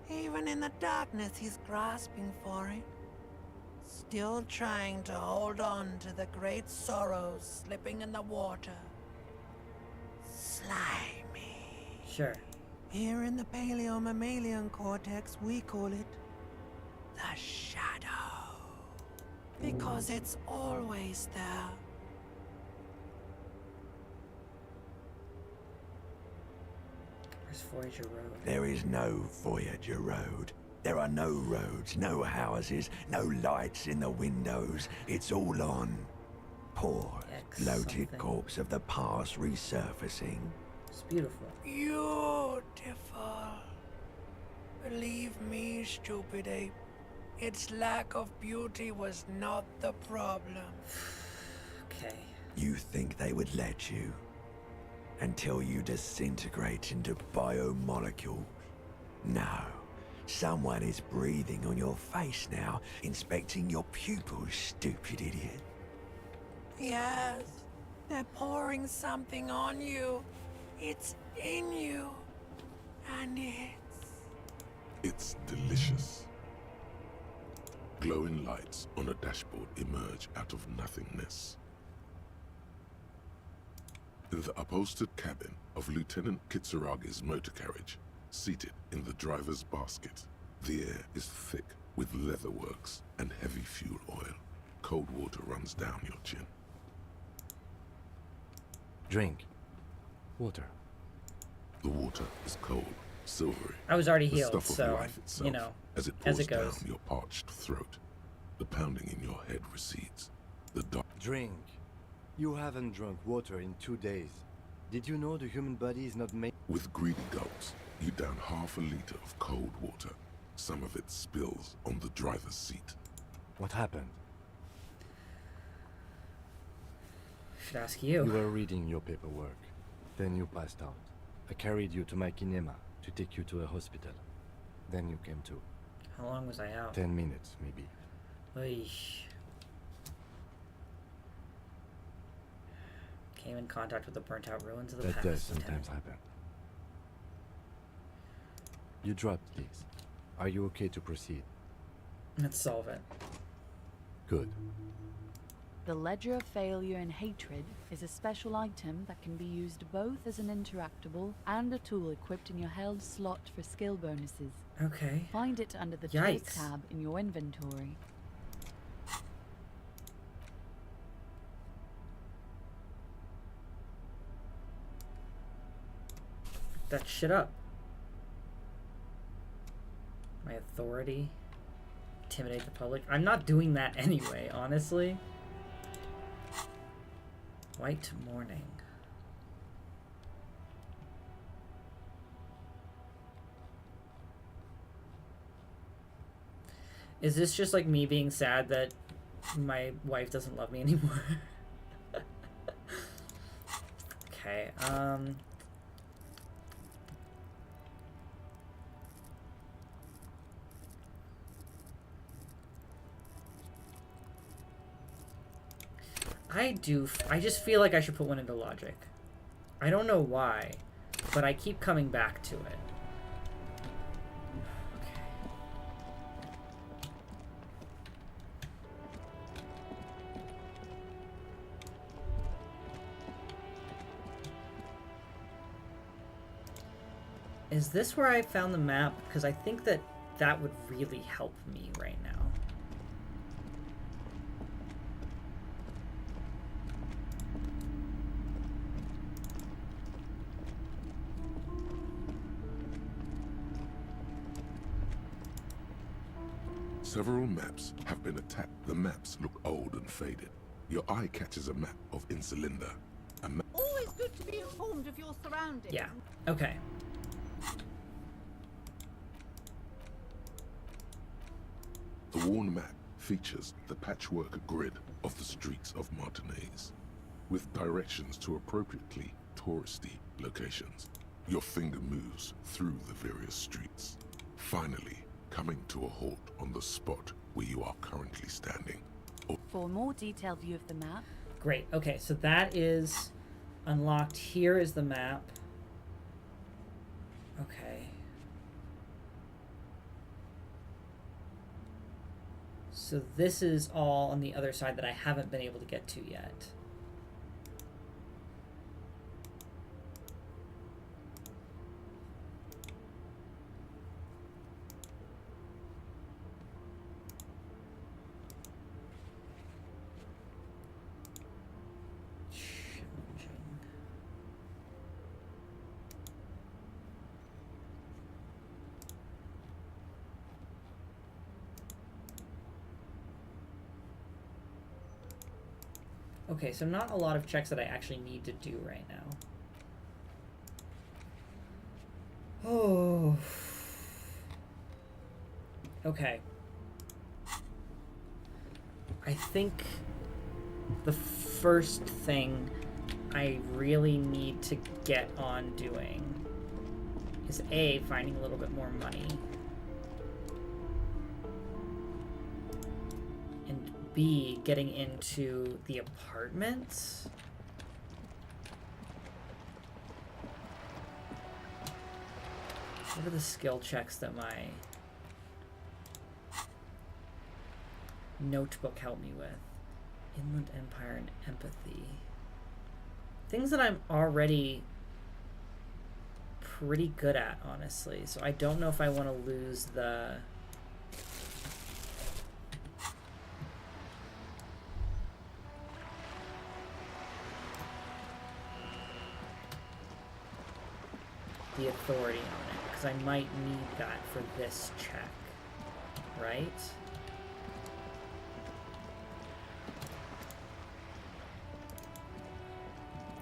S10: Even in the darkness, he's grasping for it. Still trying to hold on to the great sorrows slipping in the water. Slimy.
S1: Sure.
S10: Here in the paleo-mammalian cortex, we call it the shadow. Because it's always there.
S1: Where's Voyager Road?
S9: There is no Voyager Road. There are no roads, no houses, no lights in the windows. It's all on. Poor,
S1: X
S9: bloated
S1: something.
S9: corpse of the past resurfacing.
S1: It's beautiful.
S10: Beautiful. Believe me, stupid ape. Its lack of beauty was not the problem.
S1: Okay.
S9: You think they would let you? Until you disintegrate into biomolecules? No. Someone is breathing on your face now, inspecting your pupils, stupid idiot.
S10: Yes, they're pouring something on you. It's in you. And
S2: It's delicious. Glowing lights on a dashboard emerge out of nothingness. In the upholstered cabin of Lieutenant Kitsuragi's motor carriage, seated in the driver's basket, the air is thick with leatherworks and heavy fuel oil. Cold water runs down your chin.
S3: Drink. Water.
S2: The water is cold, silvery.
S1: I was already
S2: The
S1: healed,
S2: stuff of
S1: so,
S2: life itself,
S1: you know,
S2: as it
S1: as
S2: pours
S1: it goes.
S2: down your parched throat. The pounding in your head recedes. The dark.
S3: Drink. You haven't drunk water in 2 days. Did you know the human body is not made...
S2: With greedy gulps, you down half a liter of cold water. Some of it spills on the driver's seat.
S3: What happened?
S1: Should ask
S3: You
S1: you.
S3: were reading your paperwork. Then you passed out. I carried you to my kinema to take you to a hospital. Then you came to.
S1: How long was I out?
S3: 10 minutes, maybe.
S1: Oy. Came in contact with the burnt-out ruins of the
S3: That
S1: past.
S3: does sometimes happen. You dropped these. Are you okay to proceed?
S1: Let's solve it.
S3: Good.
S6: The Ledger of Failure and Hatred is a special item that can be used both as an interactable and a tool equipped in your held slot for skill bonuses.
S1: Okay.
S6: Find it under the Tools
S1: Yikes.
S6: tab in your inventory.
S1: That shit up. My authority. Intimidate the public. I'm not doing that anyway, honestly. White morning. Is this just like me being sad that my wife doesn't love me anymore? Okay, I just feel like I should put one into logic. I don't know why, but I keep coming back to it. Okay. Is this where I found the map? Because I think that that would really help me right now.
S2: Several maps have been attacked. The maps look old and faded. Your eye catches a map of Insulinda. A map.
S13: Always good to be informed of your surroundings.
S1: Yeah. Okay.
S2: The worn map features the patchwork grid of the streets of Martinez, with directions to appropriately touristy locations. Your finger moves through the various streets, finally coming to a halt on the spot where you are currently standing.
S6: For a more detailed view of the map,
S1: Great. Okay, so that is unlocked. Here is the map. Okay. So this is all on the other side that I haven't been able to get to yet. Okay, so not a lot of checks that I actually need to do right now. Oh. Okay. I think the first thing I really need to get on doing is A, finding a little bit more money. And B, getting into the apartments. What are the skill checks that my notebook helped me with? Inland Empire and Empathy. Things that I'm already pretty good at, honestly. So I don't know if I want to lose the... the authority on it, because I might need that for this check, right?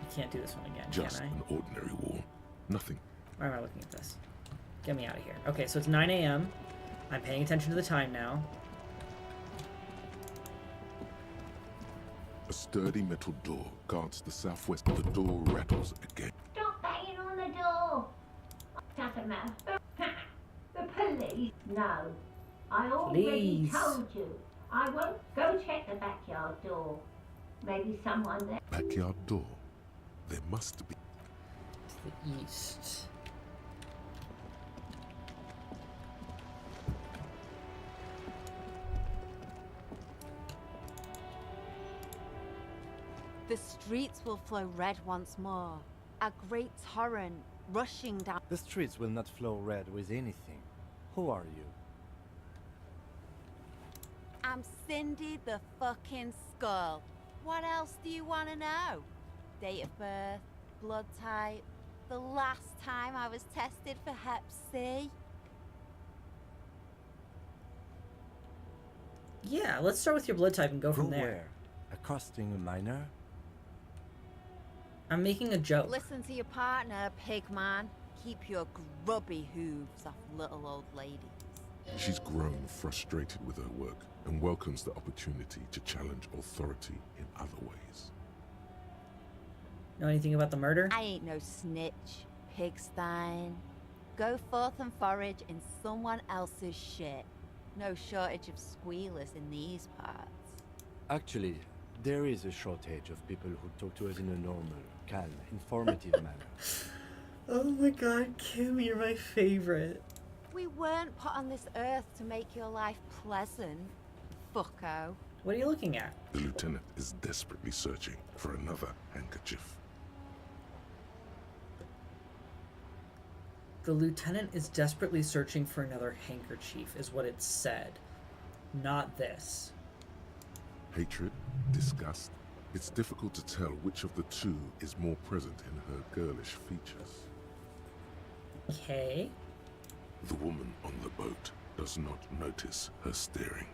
S1: I can't do this one again,
S2: Just
S1: can I?
S2: an ordinary wall. Nothing.
S1: Why am I looking at this? Get me out of here. Okay, so it's 9 a.m. I'm paying attention to the time now.
S2: A sturdy metal door guards the southwest. The door rattles again.
S14: Stop banging on the door! Doesn't matter. The police? No. I already
S1: Please.
S14: told you. I won't. Go check the backyard door. Maybe someone there.
S2: Backyard door. There must be.
S1: To the east.
S15: The streets will flow red once more. A great torrent rushing down.
S3: The streets will not flow red with anything. Who are you?
S15: I'm Cindy the fucking Skull. What else do you want to know? Date of birth, blood type, the last time I was tested for Hep C.
S1: Yeah, let's start with your blood type and go from
S3: Go
S1: there.
S3: where? Accosting a minor?
S1: I'm making a joke.
S15: Listen to your partner, pigman. Keep your grubby hooves off little old ladies.
S2: She's grown frustrated with her work and welcomes the opportunity to challenge authority in other ways.
S1: Know anything about the murder?
S15: I ain't no snitch, pigstein. Go forth and forage in someone else's shit. No shortage of squealers in these parts.
S3: Actually, there is a shortage of people who talk to us in a normal, calm, informative manner.
S1: Oh my god, Kim, you're my favorite.
S15: We weren't put on this earth to make your life pleasant, fucko.
S1: What are you looking at?
S2: The lieutenant is desperately searching for another handkerchief.
S1: The lieutenant is desperately searching for another handkerchief, is what it said. Not this.
S2: Hatred, disgust. It's difficult to tell which of the two is more present in her girlish features.
S1: Okay.
S2: The woman on the boat does not notice her staring.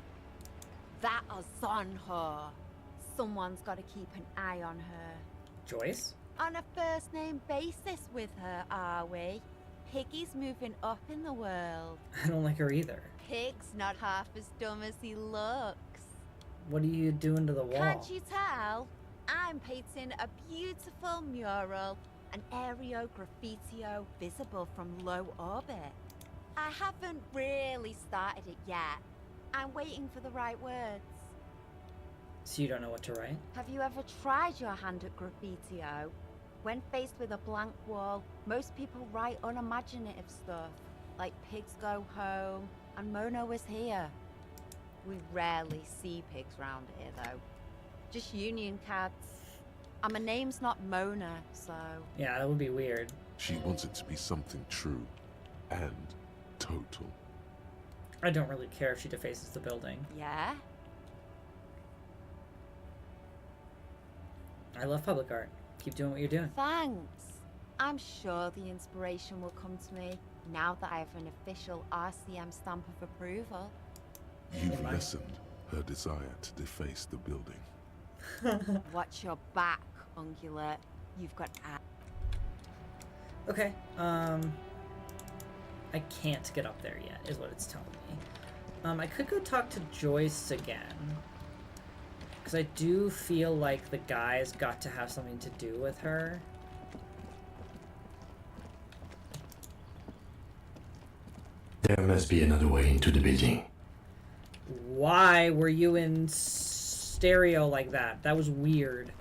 S15: That is on her. Someone's got to keep an eye on her.
S1: Joyce?
S15: On a first name basis with her, are we? Piggy's moving up in the world.
S1: I don't like her either.
S15: Pig's not half as dumb as he looks.
S1: What are you doing to the wall?
S15: Can't you tell? I'm painting a beautiful mural, an aereo graffitio visible from low orbit. I haven't really started it yet, I'm waiting for the right words.
S1: So you don't know what to write?
S15: Have you ever tried your hand at graffiti-o? When faced with a blank wall, most people write unimaginative stuff, like pigs go home, and Mona was here. We rarely see pigs round here, though. Just union cats. And my name's not Mona, so...
S1: Yeah, that would be weird.
S2: She wants it to be something true and total.
S1: I don't really care if she defaces the building.
S15: Yeah?
S1: I love public art. Keep doing what you're doing.
S15: Thanks. I'm sure the inspiration will come to me now that I have an official RCM stamp of approval.
S2: You've lessened her desire to deface the building.
S15: Watch your back, Ungulate. You've got...
S1: Okay, I can't get up there yet, is what it's telling me. I could go talk to Joyce again. Because I do feel like the guys got to have something to do with her.
S3: There must be another way into the building.
S1: Why were you in stereo like that? That was weird.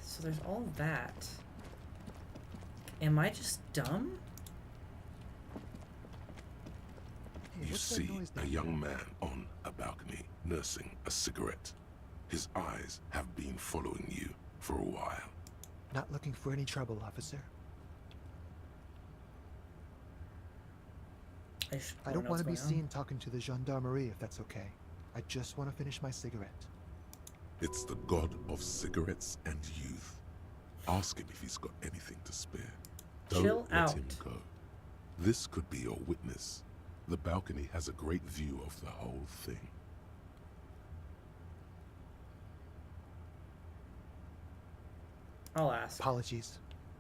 S1: So there's all that. Am I just dumb?
S2: You see a young man on a balcony nursing a cigarette. His eyes have been following you for a while.
S16: Not looking for any trouble, officer. I don't want to be seen talking to the gendarmerie if that's okay. I just want to finish my cigarette.
S2: It's the god of cigarettes and youth. Ask him if he's got anything to spare. Don't let him go. This could be your witness. The balcony has a great view of the whole thing.
S1: I'll ask.
S16: Apologies,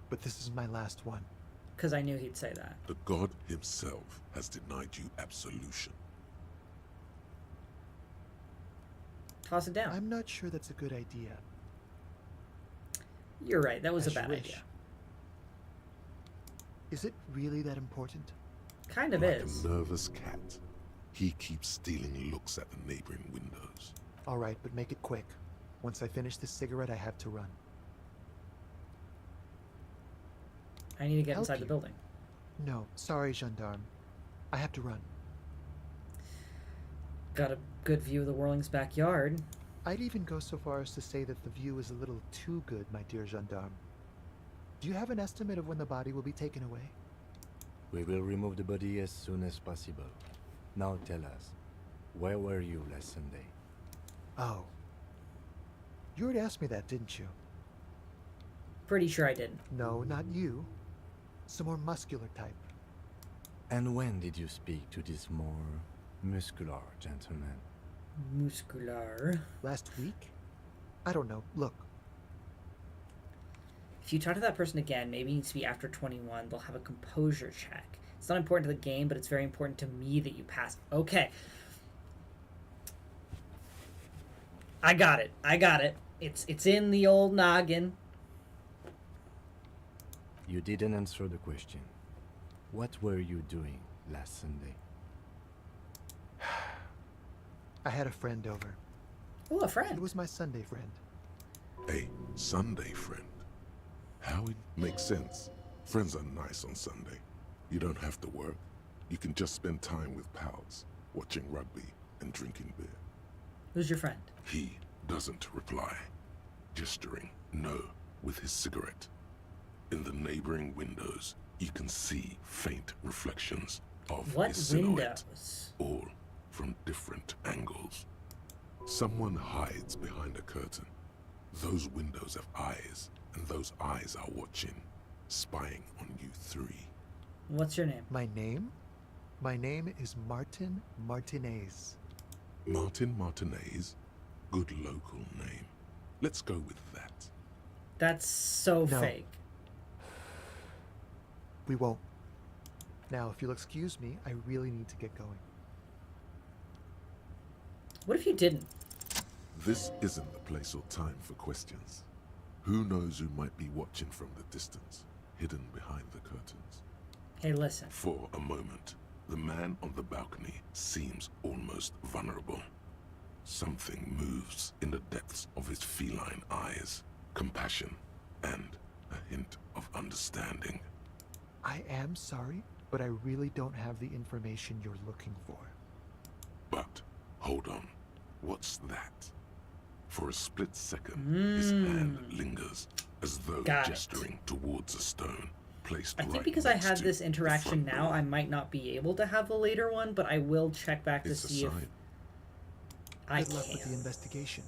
S16: but this is my last one.
S1: Because I knew he'd say that.
S2: The god himself has denied you absolution.
S1: Toss it down.
S16: I'm not sure that's a good idea.
S1: You're right, that was
S16: As
S1: a bad
S16: you wish.
S1: idea.
S16: Is it really that important?
S1: Kind of
S2: like
S1: is.
S2: a nervous cat, he keeps stealing looks at the neighboring windows.
S16: All right, but make it quick. Once I finish this cigarette, I have to run.
S1: I need to get
S16: Help
S1: inside the
S16: you?
S1: building.
S16: No, sorry, gendarme. I have to run.
S1: Got a good view of the Whirling's backyard.
S16: I'd even go so far as to say that the view is a little too good, my dear gendarme. Do you have an estimate of when the body will be taken away?
S3: We will remove the body as soon as possible. Now tell us, where were you last Sunday?
S16: Oh. You already asked me that, didn't you?
S1: Pretty sure I didn't.
S16: No, not you. Some more muscular type.
S3: And when did you speak to this more muscular gentleman?
S1: Muscular.
S16: Last week? I don't know. Look.
S1: If you talk to that person again, maybe it needs to be after 21. They'll have a composure check. It's not important to the game, but it's very important to me that you pass. Okay. I got it. I got it. It's in the old noggin.
S3: You didn't answer the question. What were you doing last Sunday?
S16: I had a friend over.
S1: Oh, a friend.
S16: It was my Sunday friend.
S2: A Sunday friend. How it makes sense. Friends are nice on Sunday. You don't have to work. You can just spend time with pals, watching rugby and drinking beer.
S1: Who's your friend?
S2: He doesn't reply, gesturing no with his cigarette. In the neighboring windows, you can see faint reflections of
S1: What
S2: his silhouette,
S1: windows?
S2: all from different angles. Someone hides behind a curtain. Those windows have eyes, and those eyes are watching, spying on you three.
S1: What's your name?
S16: My name? My name is Martin Martinez.
S2: Martin Martinez? Good local name. Let's go with that.
S1: That's so
S16: No.
S1: fake.
S16: We won't. Now, if you'll excuse me, I really need to get going.
S1: What if you didn't?
S2: This isn't the place or time for questions. Who knows who might be watching from the distance, hidden behind the curtains.
S1: Hey, listen.
S2: For a moment, The man on the balcony seems almost vulnerable. Something moves in the depths of his feline eyes. Compassion and a hint of understanding.
S16: I am sorry, but I really don't have the information you're looking for.
S2: But, hold on. What's that? For a split second, his hand lingers, as though gesturing towards a stone placed
S1: I think
S2: right
S1: because I
S2: next
S1: have
S2: to
S1: this
S2: the
S1: interaction
S2: front
S1: now,
S2: door.
S1: I might not be able to have the later one, but I will check back to
S2: It's a
S1: see if
S2: sign.
S1: I
S16: Good luck with the
S1: can.
S16: investigation.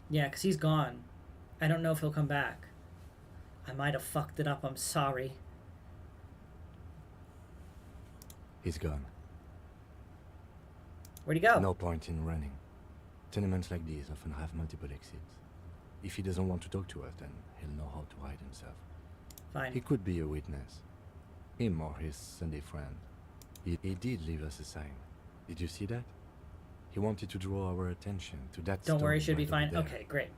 S1: Yeah, because he's gone. I don't know if he'll come back. I might have fucked it up. I'm sorry.
S3: He's gone.
S1: Where'd he go?
S3: No point in running. Tenements like these often have multiple exits. If he doesn't want to talk to us, then he'll know how to hide himself.
S1: Fine.
S3: He could be a witness. Him or his Sunday friend. He did leave us a sign. Did you see that? He wanted to draw our attention to that
S1: Don't worry,
S3: stone
S1: should be
S3: right
S1: fine.
S3: over there.
S1: Okay, great.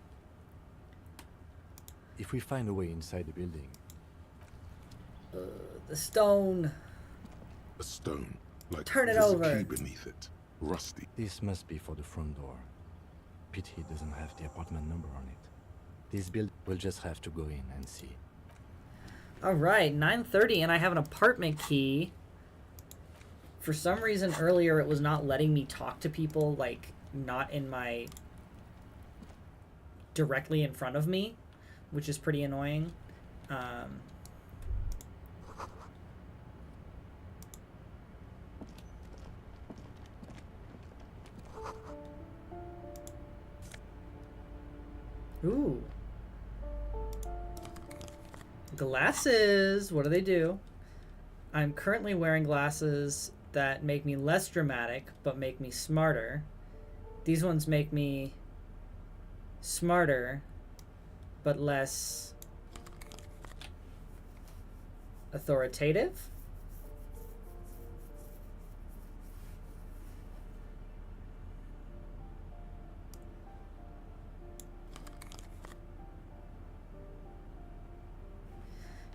S3: If we find a way inside the building,
S1: The stone.
S2: A stone, like
S1: Turn it
S2: there's
S1: over.
S2: a key beneath it. Rusty.
S3: this must be for the front door. Pity it doesn't have the apartment number on it. This build, we'll just have to go in and see.
S1: All right, 9:30, and I have an apartment key. For some reason earlier, it was not letting me talk to people, like, not in my... directly in front of me, which is pretty annoying. Ooh. Glasses! What do they do? I'm currently wearing glasses that make me less dramatic, but make me smarter. These ones make me smarter, but less authoritative?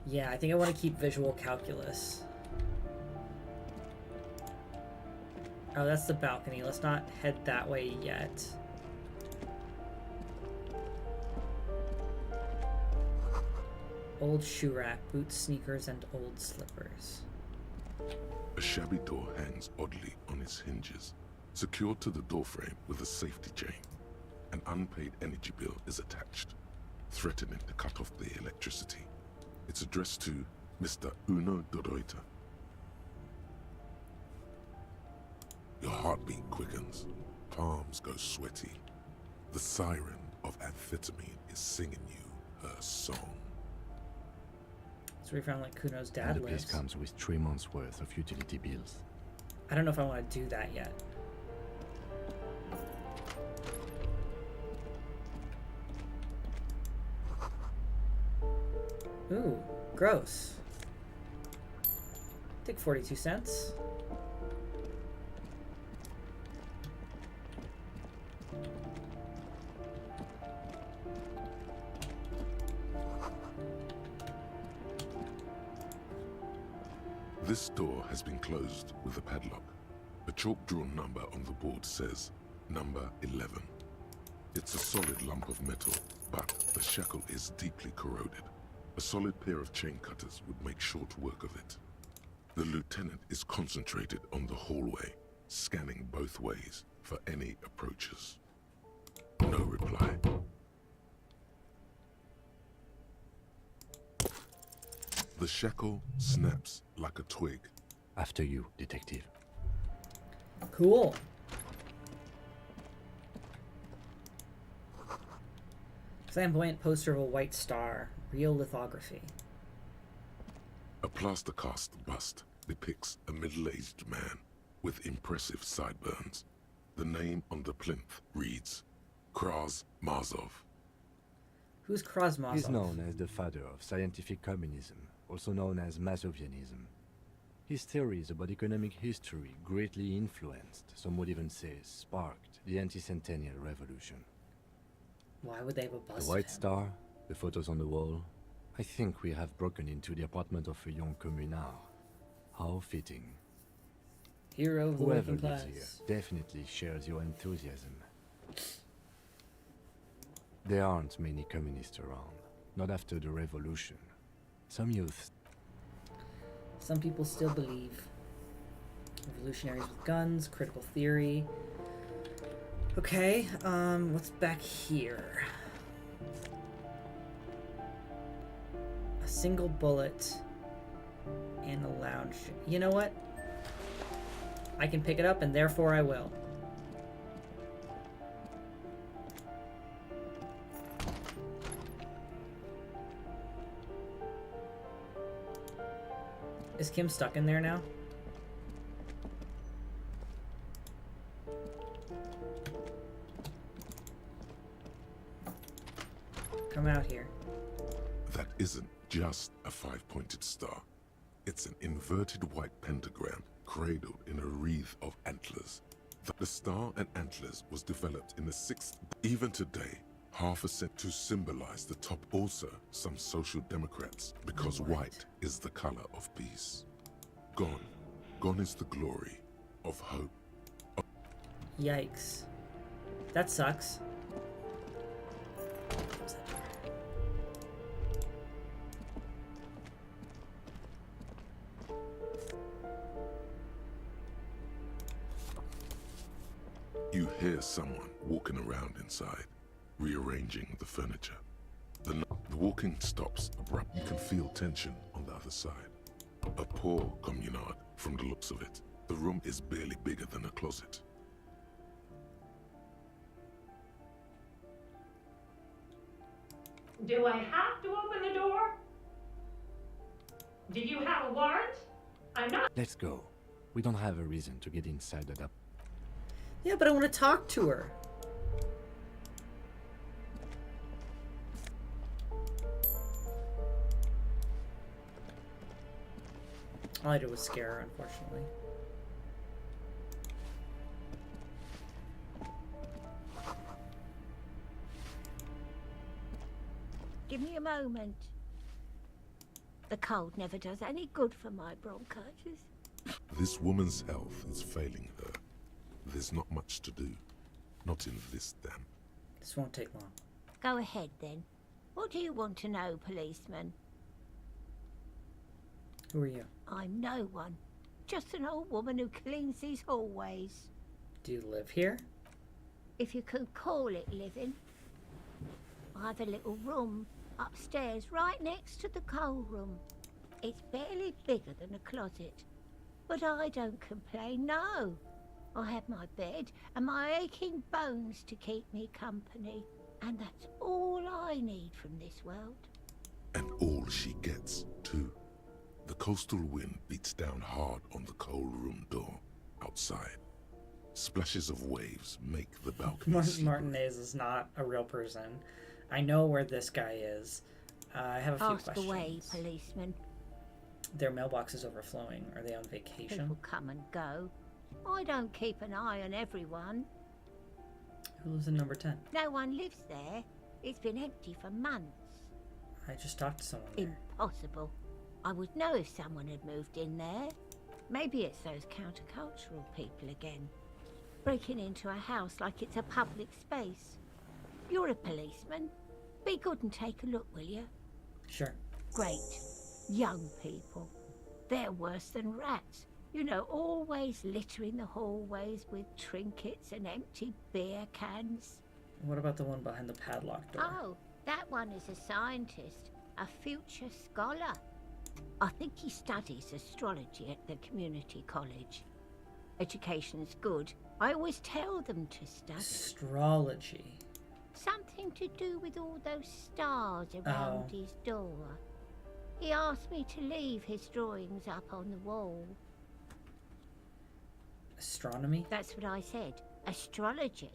S1: Yeah, I think I want to keep visual calculus. Oh, that's the balcony. Let's not head that way yet. Old shoe rack, boots, sneakers, and old slippers.
S2: A shabby door hangs oddly on its hinges, secured to the doorframe with a safety chain. An unpaid energy bill is attached, threatening to cut off the electricity. It's addressed to Mr. Uno de Reuter. Your heartbeat quickens, palms go sweaty. The siren of amphetamine is singing you her song.
S1: So we found like Kuno's
S3: And
S1: dad
S3: the place
S1: lives.
S3: comes with 3 months worth of utility bills.
S1: I don't know if I want to do that yet. Ooh, gross. Take 42 cents.
S2: This door has been closed with a padlock. A chalk-drawn number on the board says, number 11. It's a solid lump of metal, but the shackle is deeply corroded. A solid pair of chain cutters would make short work of it. The lieutenant is concentrated on the hallway, scanning both ways for any approaches. No reply. The shackle snaps like a twig.
S3: After you, detective.
S1: Cool. Flamboyant poster of a white star. Real lithography.
S2: A plaster cast bust depicts a middle-aged man with impressive sideburns. The name on the plinth reads Kraz Marzov.
S1: Who's Krasmazov?
S3: He's known as the father of scientific communism, also known as Mazovianism. His theories about economic history greatly influenced, some would even say sparked, the anti-centennial revolution.
S1: Why would they have a bust
S3: The
S1: of
S3: White
S1: him?
S3: Star, the photos on the wall, I think we have broken into the apartment of a young communard. How fitting.
S1: Hero of the
S3: Whoever
S1: working
S3: lives
S1: class.
S3: here definitely shares your enthusiasm. There aren't many communists around, not after the revolution. Some youth.
S1: Some people still believe. Revolutionaries with guns, critical theory. Okay, what's back here? A single bullet and a lounge. You know what? I can pick it up, and therefore I will. Is Kim stuck in there now? Come out here.
S2: That isn't just a five-pointed star. It's an inverted white pentagram cradled in a wreath of antlers. The star and antlers was developed in the 6th. Even today, half a cent to symbolize the top. Also, some social democrats, because white is the color of peace. Gone. Gone is the glory of hope.
S1: Yikes. That sucks.
S2: You hear someone walking around inside, rearranging the furniture. The walking stops abruptly. You can feel tension on the other side. A poor communard, from the looks of it. The room is barely bigger than a closet.
S14: Do I have to open the door? Do you have a warrant? I'm not.
S3: Let's go. We don't have a reason to get inside that up.
S1: Yeah, but I want to talk to her. All I did was scare her, unfortunately.
S14: Give me a moment. The cold never does any good for my bronchitis.
S2: This woman's health is failing her. There's not much to do. Not in this dam.
S1: This won't take long.
S14: Go ahead, then. What do you want to know, policeman?
S1: Who are you?
S14: I'm no one. Just an old woman who cleans these hallways.
S1: Do you live here?
S14: If you can call it living. I have a little room upstairs right next to the coal room. It's barely bigger than a closet. But I don't complain, no. I have my bed and my aching bones to keep me company. And that's all I need from this world.
S2: And all she gets, too. The coastal wind beats down hard on the coal room door outside. Splashes of waves make the balcony
S1: Martinez is not a real person. I know where this guy is. I have a few
S14: Ask
S1: questions.
S14: away, policeman.
S1: Their mailbox is overflowing. Are they on vacation?
S14: People come and go. I don't keep an eye on everyone.
S1: Who lives in number 10?
S14: No one lives there. It's been empty for months.
S1: I just talked to someone there.
S14: Impossible. I would know if someone had moved in there. Maybe it's those countercultural people again. Breaking into a house like it's a public space. You're a policeman. Be good and take a look, will you?
S1: Sure.
S14: Great. Young people. They're worse than rats. You know, always littering the hallways with trinkets and empty beer cans.
S1: What about the one behind the padlocked door?
S14: Oh, that one is a scientist, a future scholar. I think he studies astrology at the community college. Education's good. I always tell them to study.
S1: Astrology.
S14: Something to do with all those stars around his door. He asked me to leave his drawings up on the wall.
S1: Astronomy?
S14: That's what I said. Astrology.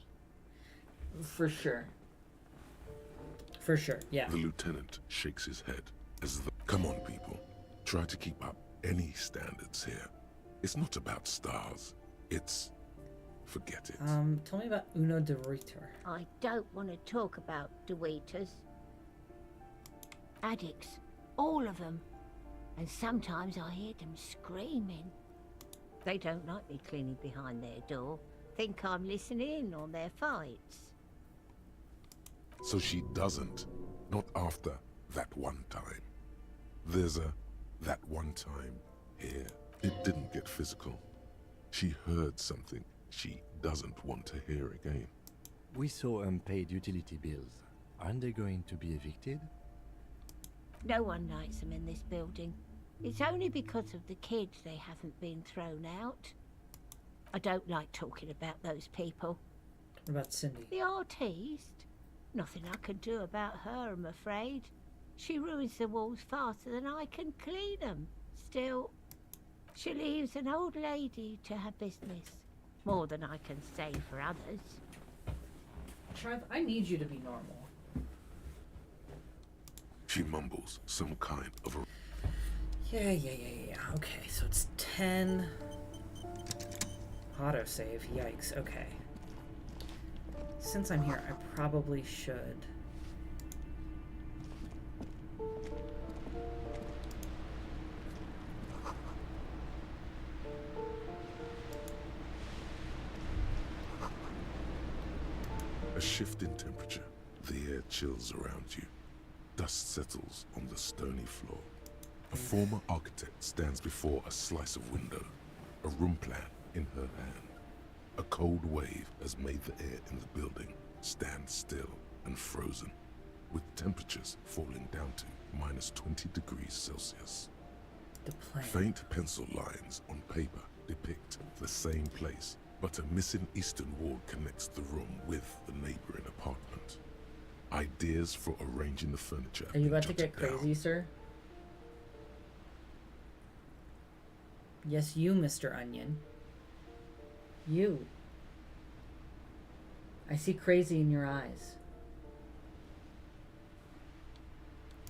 S1: For sure. For sure, yeah.
S2: The lieutenant shakes his head as the... Come on, people. Try to keep up any standards here. It's not about stars. It's... Forget it.
S1: Tell me about Uno de Reuter.
S14: I don't want to talk about De Waiters. Addicts, All of them. And sometimes I hear them screaming. They don't like me cleaning behind their door. Think I'm listening in on their fights.
S2: So she doesn't. Not after that one time. There's a that one time here. It didn't get physical. She heard something she doesn't want to hear again.
S3: We saw unpaid utility bills. Aren't they going to be evicted?
S14: No one likes them in this building. It's only because of the kids they haven't been thrown out. I don't like talking about those people.
S1: What about Cindy?
S14: The artiste? Nothing I can do about her, I'm afraid. She ruins the walls faster than I can clean them. Still, she leaves an old lady to her business. More than I can say for others.
S1: Trev, I need you to be normal.
S2: She mumbles some kind of a...
S1: Yeah. Okay, so it's 10. Autosave, yikes, okay. Since I'm here, I probably should.
S2: A shift in temperature. The air chills around you. Dust settles on the stony floor. A former architect stands before a slice of window, a room plan in her hand. A cold wave has made the air in the building stand still and frozen, with temperatures falling down to -20 degrees Celsius.
S1: The plan.
S2: Faint pencil lines on paper depict the same place, but a missing eastern wall connects the room with the neighboring apartment. Ideas for arranging the furniture.
S1: Are you about to get crazy, sir? Yes, you, Mr. Onion. You. I see crazy in your eyes.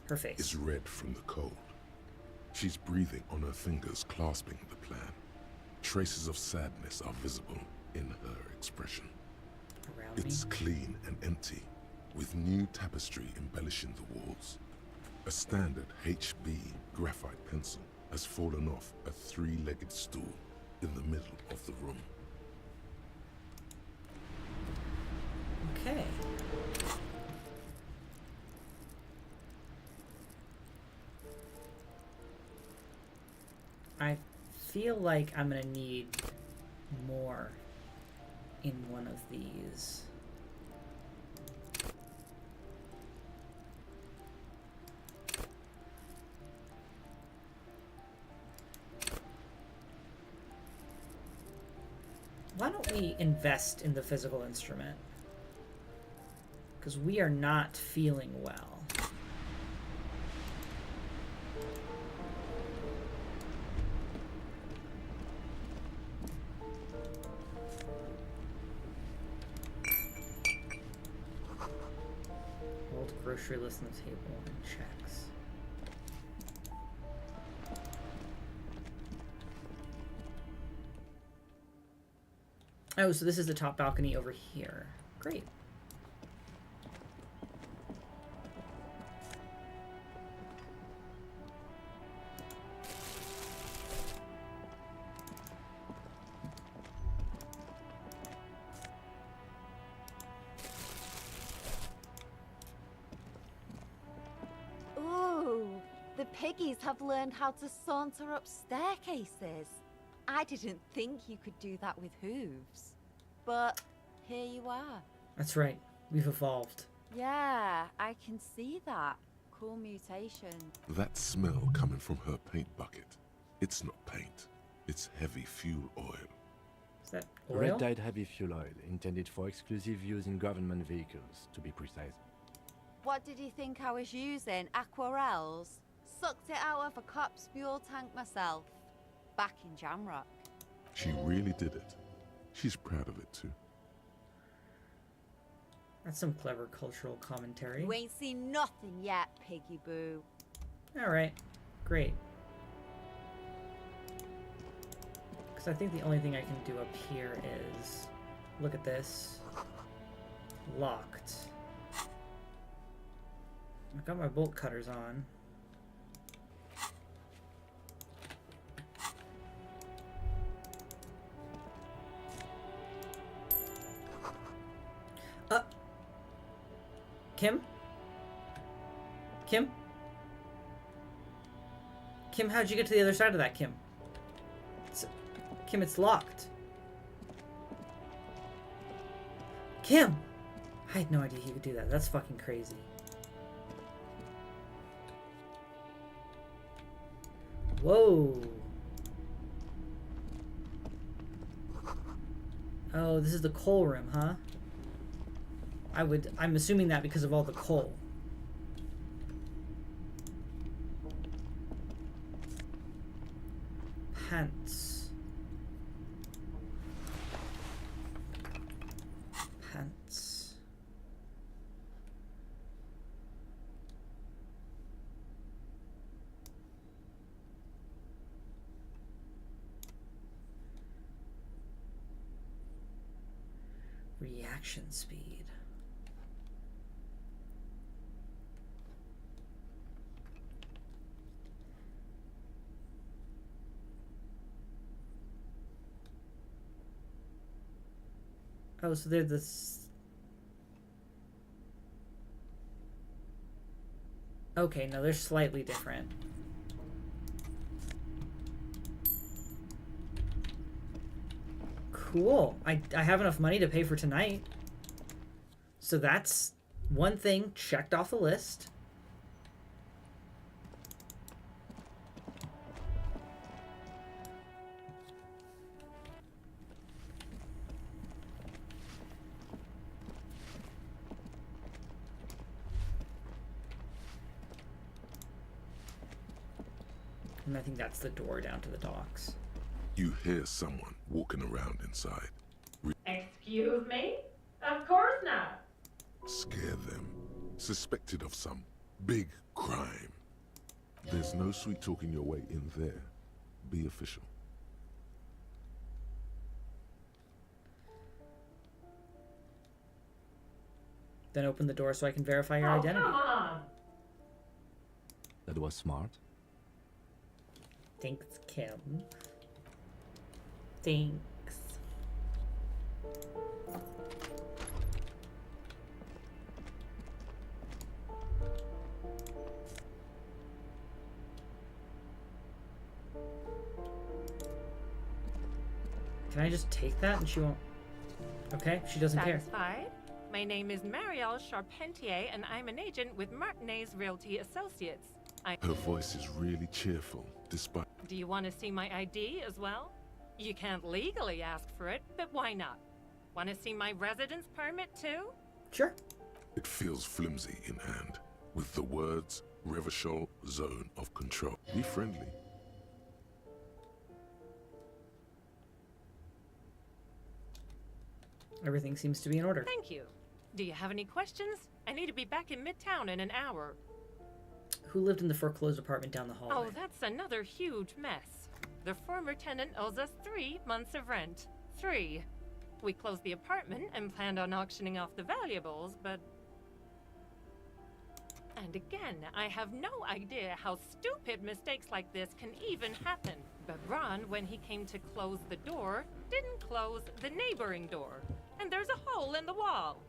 S1: Her face
S2: is red from the cold. She's breathing on her fingers, clasping the plan. Traces of sadness are visible in her expression.
S1: Around
S2: It's
S1: me?
S2: clean and empty, with new tapestry embellishing the walls. A standard HB graphite pencil has fallen off a three-legged stool in the middle of the room.
S1: Okay. I feel like I'm gonna need more in one of these. Why don't we invest in the physical instrument? Because we are not feeling well. Hold grocery list on the table and checks. Oh, so this is the top balcony over here. Great.
S15: Ooh, the piggies have learned how to saunter up staircases. I didn't think you could do that with hooves. But here you are.
S1: That's right. We've evolved.
S15: Yeah, I can see that. Cool mutation.
S2: That smell coming from her paint bucket. It's not paint. It's heavy fuel oil.
S1: Is that oil?
S3: Red-dyed heavy fuel oil, intended for exclusive use in government vehicles, to be precise.
S15: What did you think I was using? Aquarels? Sucked it out of a cop's fuel tank myself. Back in Jamrock.
S2: She really did it. She's proud of it too.
S1: That's some clever cultural commentary.
S15: You ain't seen nothing yet, piggy boo.
S1: Alright. Great. Because I think the only thing I can do up here is... Look at this. Locked. I've got my bolt cutters on. Kim? Kim? Kim, how'd you get to the other side of that, Kim? Kim, it's locked. Kim! I had no idea he could do that. That's fucking crazy. Whoa. Oh, this is the coal room, huh? I'm assuming that because of all the coal. Pants. Pants. Reaction speed. Oh, so they're this. Okay, no, they're slightly different. Cool. I have enough money to pay for tonight. So that's one thing checked off the list. And I think that's the door down to the docks.
S2: You hear someone walking around inside.
S17: Excuse me? Of course not.
S2: Scare them. Suspected of some big crime. There's no sweet talking your way in there. Be official.
S1: Then open the door so I can verify your
S17: Oh,
S1: identity.
S17: come on.
S3: That was smart.
S1: Thanks, Kim. Thanks. Can I just take that and she won't? Okay, she doesn't care.
S18: Satisfied? My name is Marielle Charpentier, and I'm an agent with Martinez Realty Associates.
S2: Her voice is really cheerful, despite...
S18: Do you want to see my ID as well? You can't legally ask for it, but why not? Want to see my residence permit too?
S1: Sure.
S2: It feels flimsy in hand, with the words Revachol Zone of Control. Be friendly.
S1: Everything seems to be in order.
S18: Thank you. Do you have any questions? I need to be back in Midtown in an hour.
S1: Who lived in the foreclosed apartment down the hallway?
S18: Oh, that's another huge mess. The former tenant owes us 3 months of rent. 3. We closed the apartment and planned on auctioning off the valuables, but... And again, I have no idea how stupid mistakes like this can even happen. But Ron, when he came to close the door, didn't close the neighboring door. And there's a hole in the wall.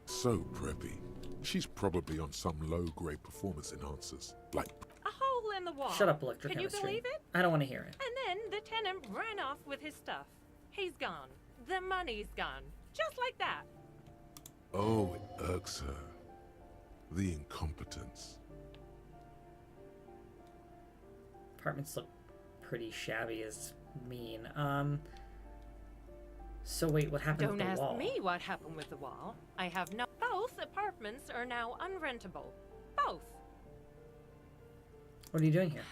S2: So preppy. She's probably on some low-grade performance enhancers, like...
S18: A hole in the wall.
S1: Shut up, electrochemistry.
S18: Can you believe it?
S1: I don't want to hear it.
S18: And then the tenant ran off with his stuff. He's gone. The money's gone. Just like that.
S2: Oh, it irks her. The incompetence.
S1: Apartments look pretty shabby is mean. So wait, what happened
S18: Don't
S1: with the
S18: ask
S1: wall?
S18: me what happened with the wall. I have no... Both apartments are now unrentable. Both.
S1: What are you doing here?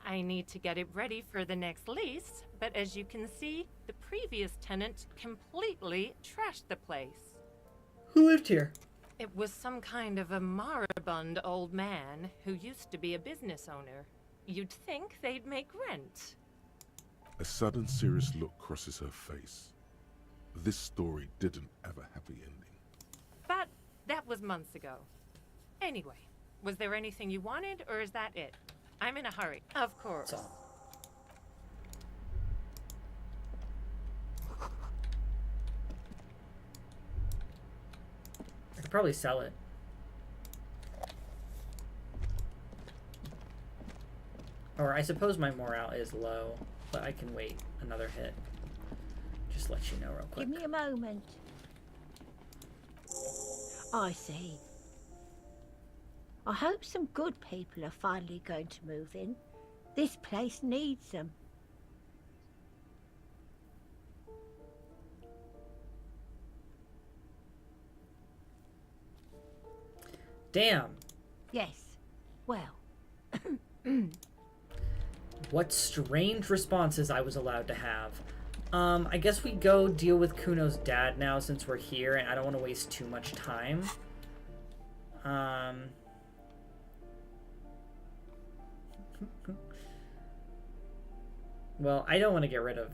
S18: I need to get it ready for the next lease, but as you can see, the previous tenant completely trashed the place.
S1: Who lived here?
S18: It was some kind of a moribund old man who used to be a business owner. You'd think they'd make rent.
S2: A sudden serious look crosses her face. This story didn't have a happy ending.
S18: But that was months ago. Anyway, was there anything you wanted, or is that it? I'm in a hurry. Of course.
S1: I could probably sell it. Or I suppose my morale is low, but I can wait another hit. Just let you know real quick.
S14: Give me a moment. I see. I hope some good people are finally going to move in. This place needs them.
S1: Damn.
S14: Yes. Well.
S1: What strange responses I was allowed to have. I guess we go deal with Kuno's dad now since we're here, and I don't want to waste too much time. Well, I don't want to get rid of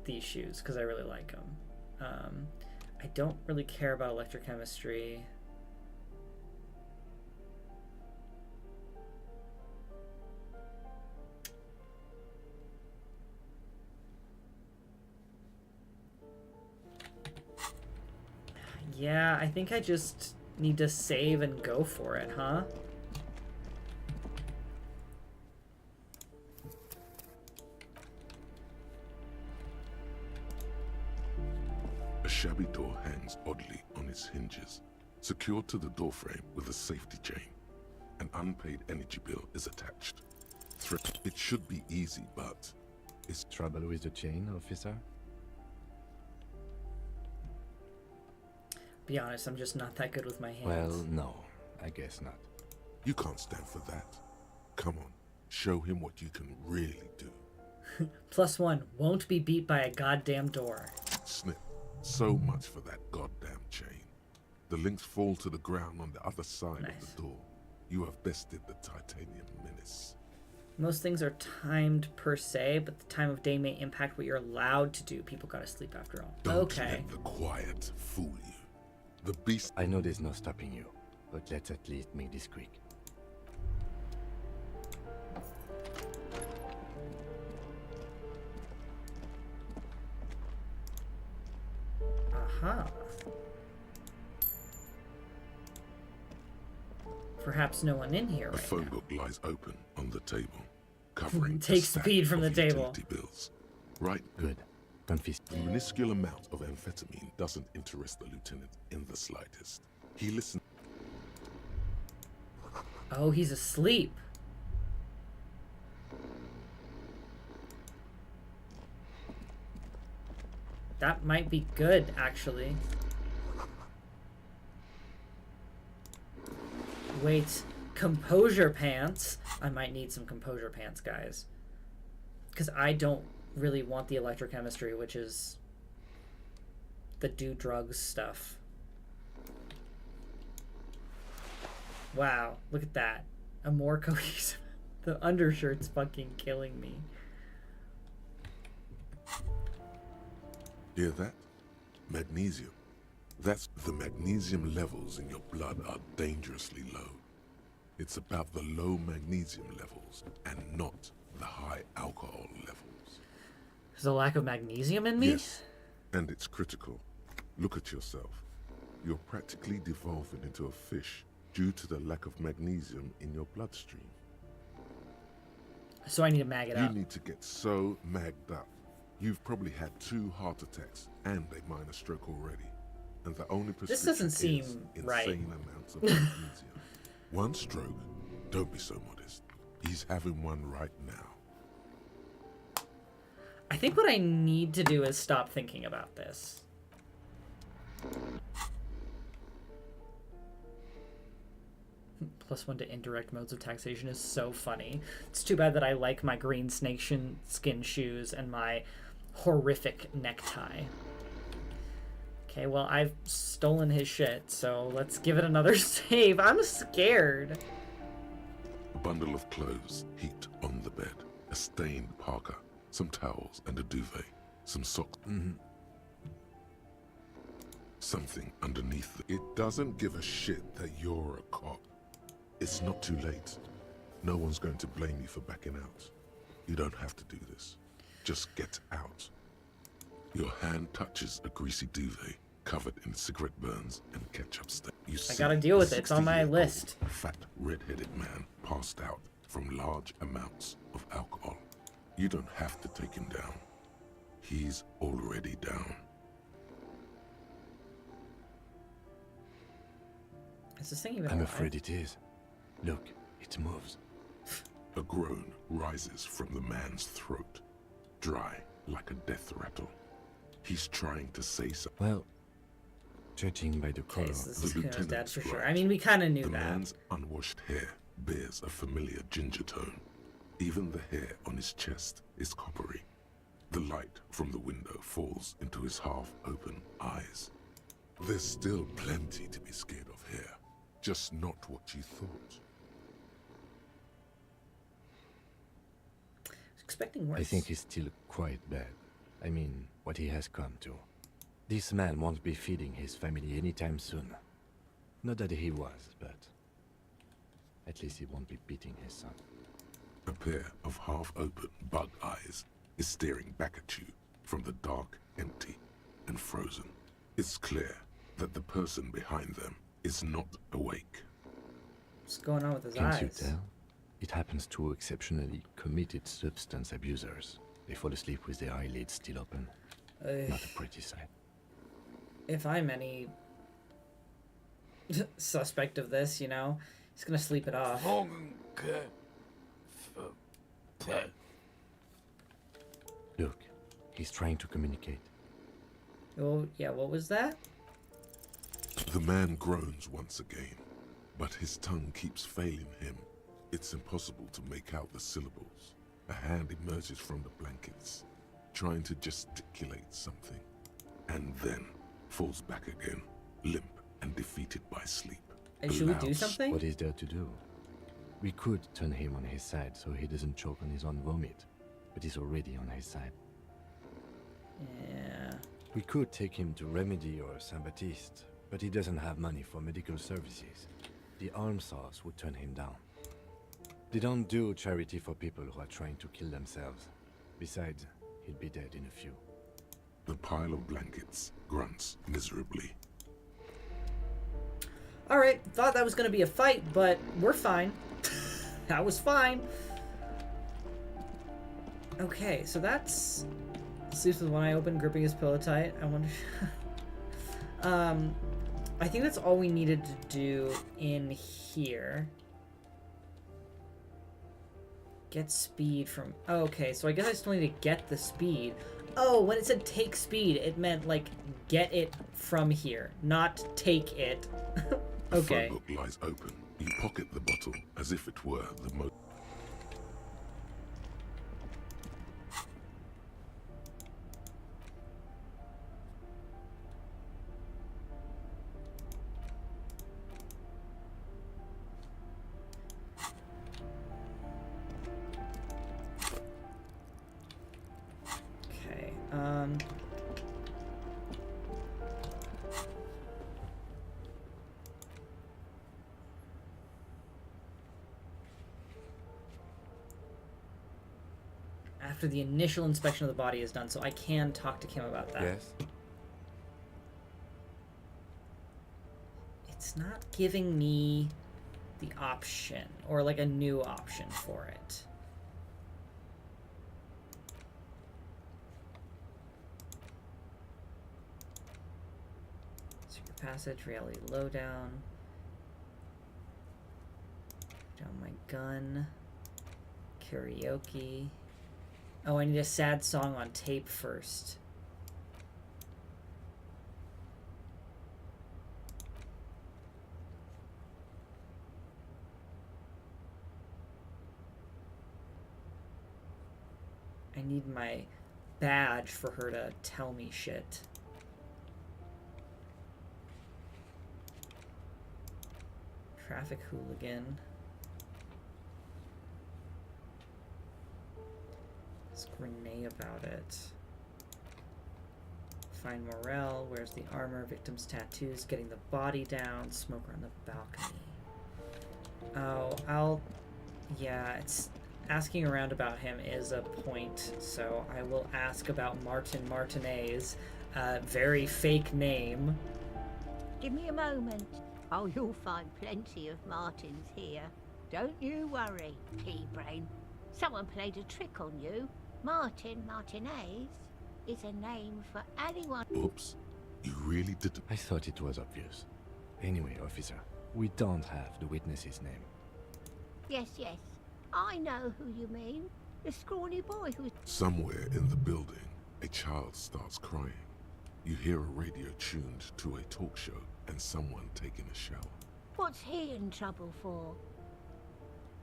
S1: these shoes because I really like them. I don't really care about electrochemistry. Yeah, I think I just need to save and go for it, huh?
S2: A shabby door hangs oddly on its hinges, secured to the doorframe with a safety chain. An unpaid energy bill is attached. It should be easy, but...
S3: Is trouble with the chain, officer?
S1: Be honest, I'm just not that good with my hands.
S3: Well, no, I guess not.
S2: You can't stand for that. Come on, show him what you can really do.
S1: +1, won't be beat by a goddamn door.
S2: Snip. So much for that goddamn chain. The links fall to the ground on the other side of the door. You have bested the titanium menace.
S1: Most things are timed per se, but the time of day may impact what you're allowed to do. People gotta sleep after all.
S2: Don't let the quiet fool you. The beast...
S3: I know there's no stopping you, but let's at least make this quick.
S1: Aha. Perhaps no one in here
S2: A
S1: right
S2: phone
S1: now.
S2: book lies open on the table, covering
S1: Take
S2: a stack
S1: speed from
S2: of
S1: the table.
S2: utility bills. Right?
S3: Good. Confiscate.
S2: The minuscule amount of amphetamine doesn't interest the lieutenant in the slightest. He listens.
S1: Oh, he's asleep. That might be good, actually. Wait, composure pants? I might need some composure pants, guys. Because I don't really want the electrochemistry, which is the do drugs stuff. Wow, look at that. A more cohesive... The undershirt's fucking killing me.
S2: Hear that? Magnesium. That's the magnesium levels in your blood are dangerously low. It's about the low magnesium levels and not the high alcohol levels.
S1: There's a lack of magnesium in me?
S2: Yes, and it's critical. Look at yourself. You're practically devolving into a fish due to the lack of magnesium in your bloodstream.
S1: So I need to mag it up.
S2: You need to get so magged up. You've probably had 2 heart attacks and a minor stroke already. And the only prescription
S1: This doesn't seem
S2: is
S1: right.
S2: insane amounts of magnesium. 1 stroke? Don't be so modest. He's having one right now.
S1: I think what I need to do is stop thinking about this. +1 to indirect modes of taxation is so funny. It's too bad that I like my green snakeskin shoes and my horrific necktie. Okay, well, I've stolen his shit, so let's give it another save. I'm scared.
S2: A bundle of clothes heaped on the bed. A stained parka, some towels and a duvet. Some socks. Something underneath. It doesn't give a shit that you're a cop. It's not too late. No one's going to blame you for backing out. You don't have to do this. Just get out. Your hand touches a greasy duvet covered in cigarette burns and ketchup stains. You
S1: I gotta deal with it. It's on my
S2: 60-year-old
S1: list.
S2: Fat, red-headed man passed out from large amounts of alcohol. You don't have to take him down. He's already down.
S1: Is this thing even
S3: I'm
S1: alive?
S3: afraid it is. Look, it moves.
S2: A groan rises from the man's throat, dry like a death rattle. He's trying to say something.
S3: Well, judging by the color,
S1: Okay, so this is
S2: The
S1: Kuno's dad
S2: lieutenant's
S1: for sure.
S2: right.
S1: I mean, we kind of knew
S2: The
S1: that.
S2: man's unwashed hair bears a familiar ginger tone. Even the hair on his chest is coppery. The light from the window falls into his half-open eyes. There's still plenty to be scared of here. Just not what you thought.
S1: Expecting worse.
S3: I think he's still quite bad. I mean, what he has come to. This man won't be feeding his family anytime soon. Not that he was, but at least he won't be beating his son.
S2: A pair of half-open bug eyes is staring back at you from the dark, empty, and frozen. It's clear that the person behind them is not awake.
S1: What's going on with his
S3: Can't
S1: eyes?
S3: you tell? It happens to exceptionally committed substance abusers. They fall asleep with their eyelids still open. Not a pretty sight.
S1: If I'm any suspect of this, you know, he's gonna sleep it off.
S3: Look, he's trying to communicate.
S1: Oh, yeah, what was that?
S2: The man groans once again, but his tongue keeps failing him. It's impossible to make out the syllables. A hand emerges from the blankets, trying to gesticulate something, and then falls back again, limp and defeated by sleep.
S1: Hey, should we do
S2: Allows-
S1: something?
S3: What is there to do? We could turn him on his side so he doesn't choke on his own vomit, but he's already on his side.
S1: Yeah.
S3: We could take him to Remedy or Saint Baptiste, but he doesn't have money for medical services. The Almshouse would turn him down. They don't do charity for people who are trying to kill themselves. Besides, he'll be dead in a few.
S2: The pile of blankets grunts miserably.
S1: Alright, thought that was gonna be a fight, but we're fine. That was fine. Okay, so that's... Sleeps with one eye open, gripping his pillow tight. I wonder... I think that's all we needed to do in here. Get speed from... Oh, okay, so I guess I still need to get the speed. Oh, when it said take speed, it meant, like, get it from here, not take it. Okay.
S2: The phone book lies open. You pocket the bottle as if it were the most...
S1: Okay, after the initial inspection of the body is done, so I can talk to Kim about that.
S3: Yes?
S1: It's not giving me the option, or like a new option for it. Secret passage, reality lowdown. Down my gun. Karaoke. Oh, I need a sad song on tape first. I need my badge for her to tell me shit. Traffic hooligan. Ask Renee about it. Find Morel. Where's the armor? Victim's tattoos. Getting the body down. Smoker on the balcony. Oh, yeah, it's... Asking around about him is a point, so I will ask about Martin Martinez. Very fake name.
S14: Give me a moment. Oh, you'll find plenty of Martins here. Don't you worry, pea-brain. Someone played a trick on you. Martinez is a name for anyone.
S2: Oops. You really didn't.
S3: I thought it was obvious. Anyway, officer, we don't have the witness's name.
S14: Yes, I know who you mean. The scrawny boy who...
S2: Somewhere in the building, a child starts crying. You hear a radio tuned to a talk show and someone taking a shower.
S14: What's he in trouble for?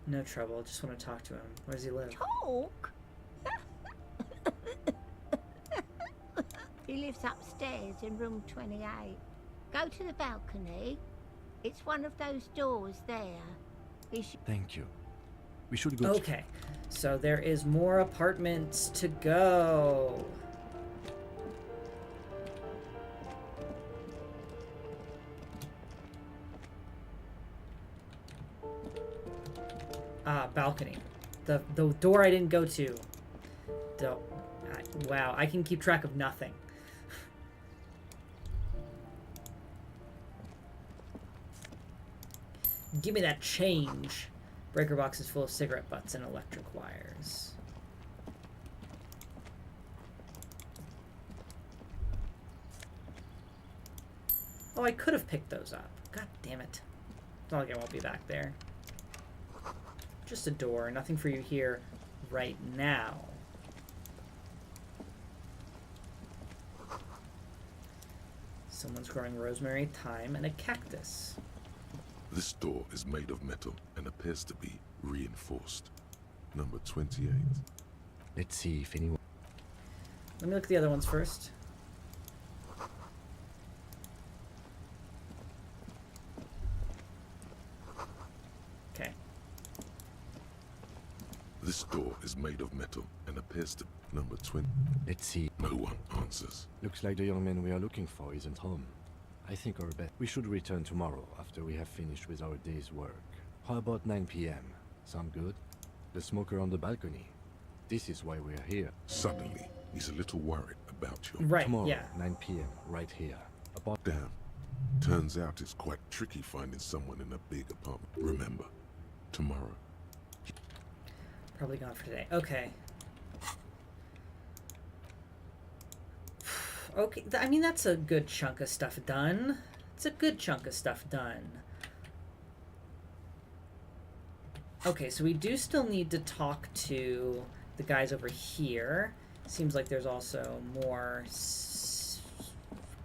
S1: No trouble, just want to talk to him. Where does he live?
S14: Talk? He lives upstairs in room 28. Go to the balcony. It's one of those doors there.
S3: Thank you. We should go.
S1: Okay, so there is more apartments to go. Balcony. The door I didn't go to. Wow, I can keep track of nothing. Give me that change. Breaker box is full of cigarette butts and electric wires. Oh, I could have picked those up. God damn it. It's not like I won't be back there. Just a door. Nothing for you here right now. Someone's growing rosemary, thyme, and a cactus.
S2: This door is made of metal and appears to be reinforced. Number 28.
S3: Let's see if anyone...
S1: Let me look at the other ones first. Okay.
S2: This door is made of metal and appears to... Number 20.
S3: Let's see.
S2: No one answers.
S3: Looks like the young man we are looking for isn't home. I think our bet. We should return tomorrow after we have finished with our day's work. How about 9 p.m.? Sound good? The smoker on the balcony. This is why we're here.
S2: Suddenly, he's a little worried about you.
S1: Right,
S3: tomorrow,
S1: yeah.
S3: 9 p.m. right here.
S2: Damn. Turns out it's quite tricky finding someone in a big apartment. Remember, tomorrow.
S1: Probably gone for today. Okay. Okay, I mean, that's a good chunk of stuff done. It's a good chunk of stuff done. Okay, so we do still need to talk to the guys over here. Seems like there's also more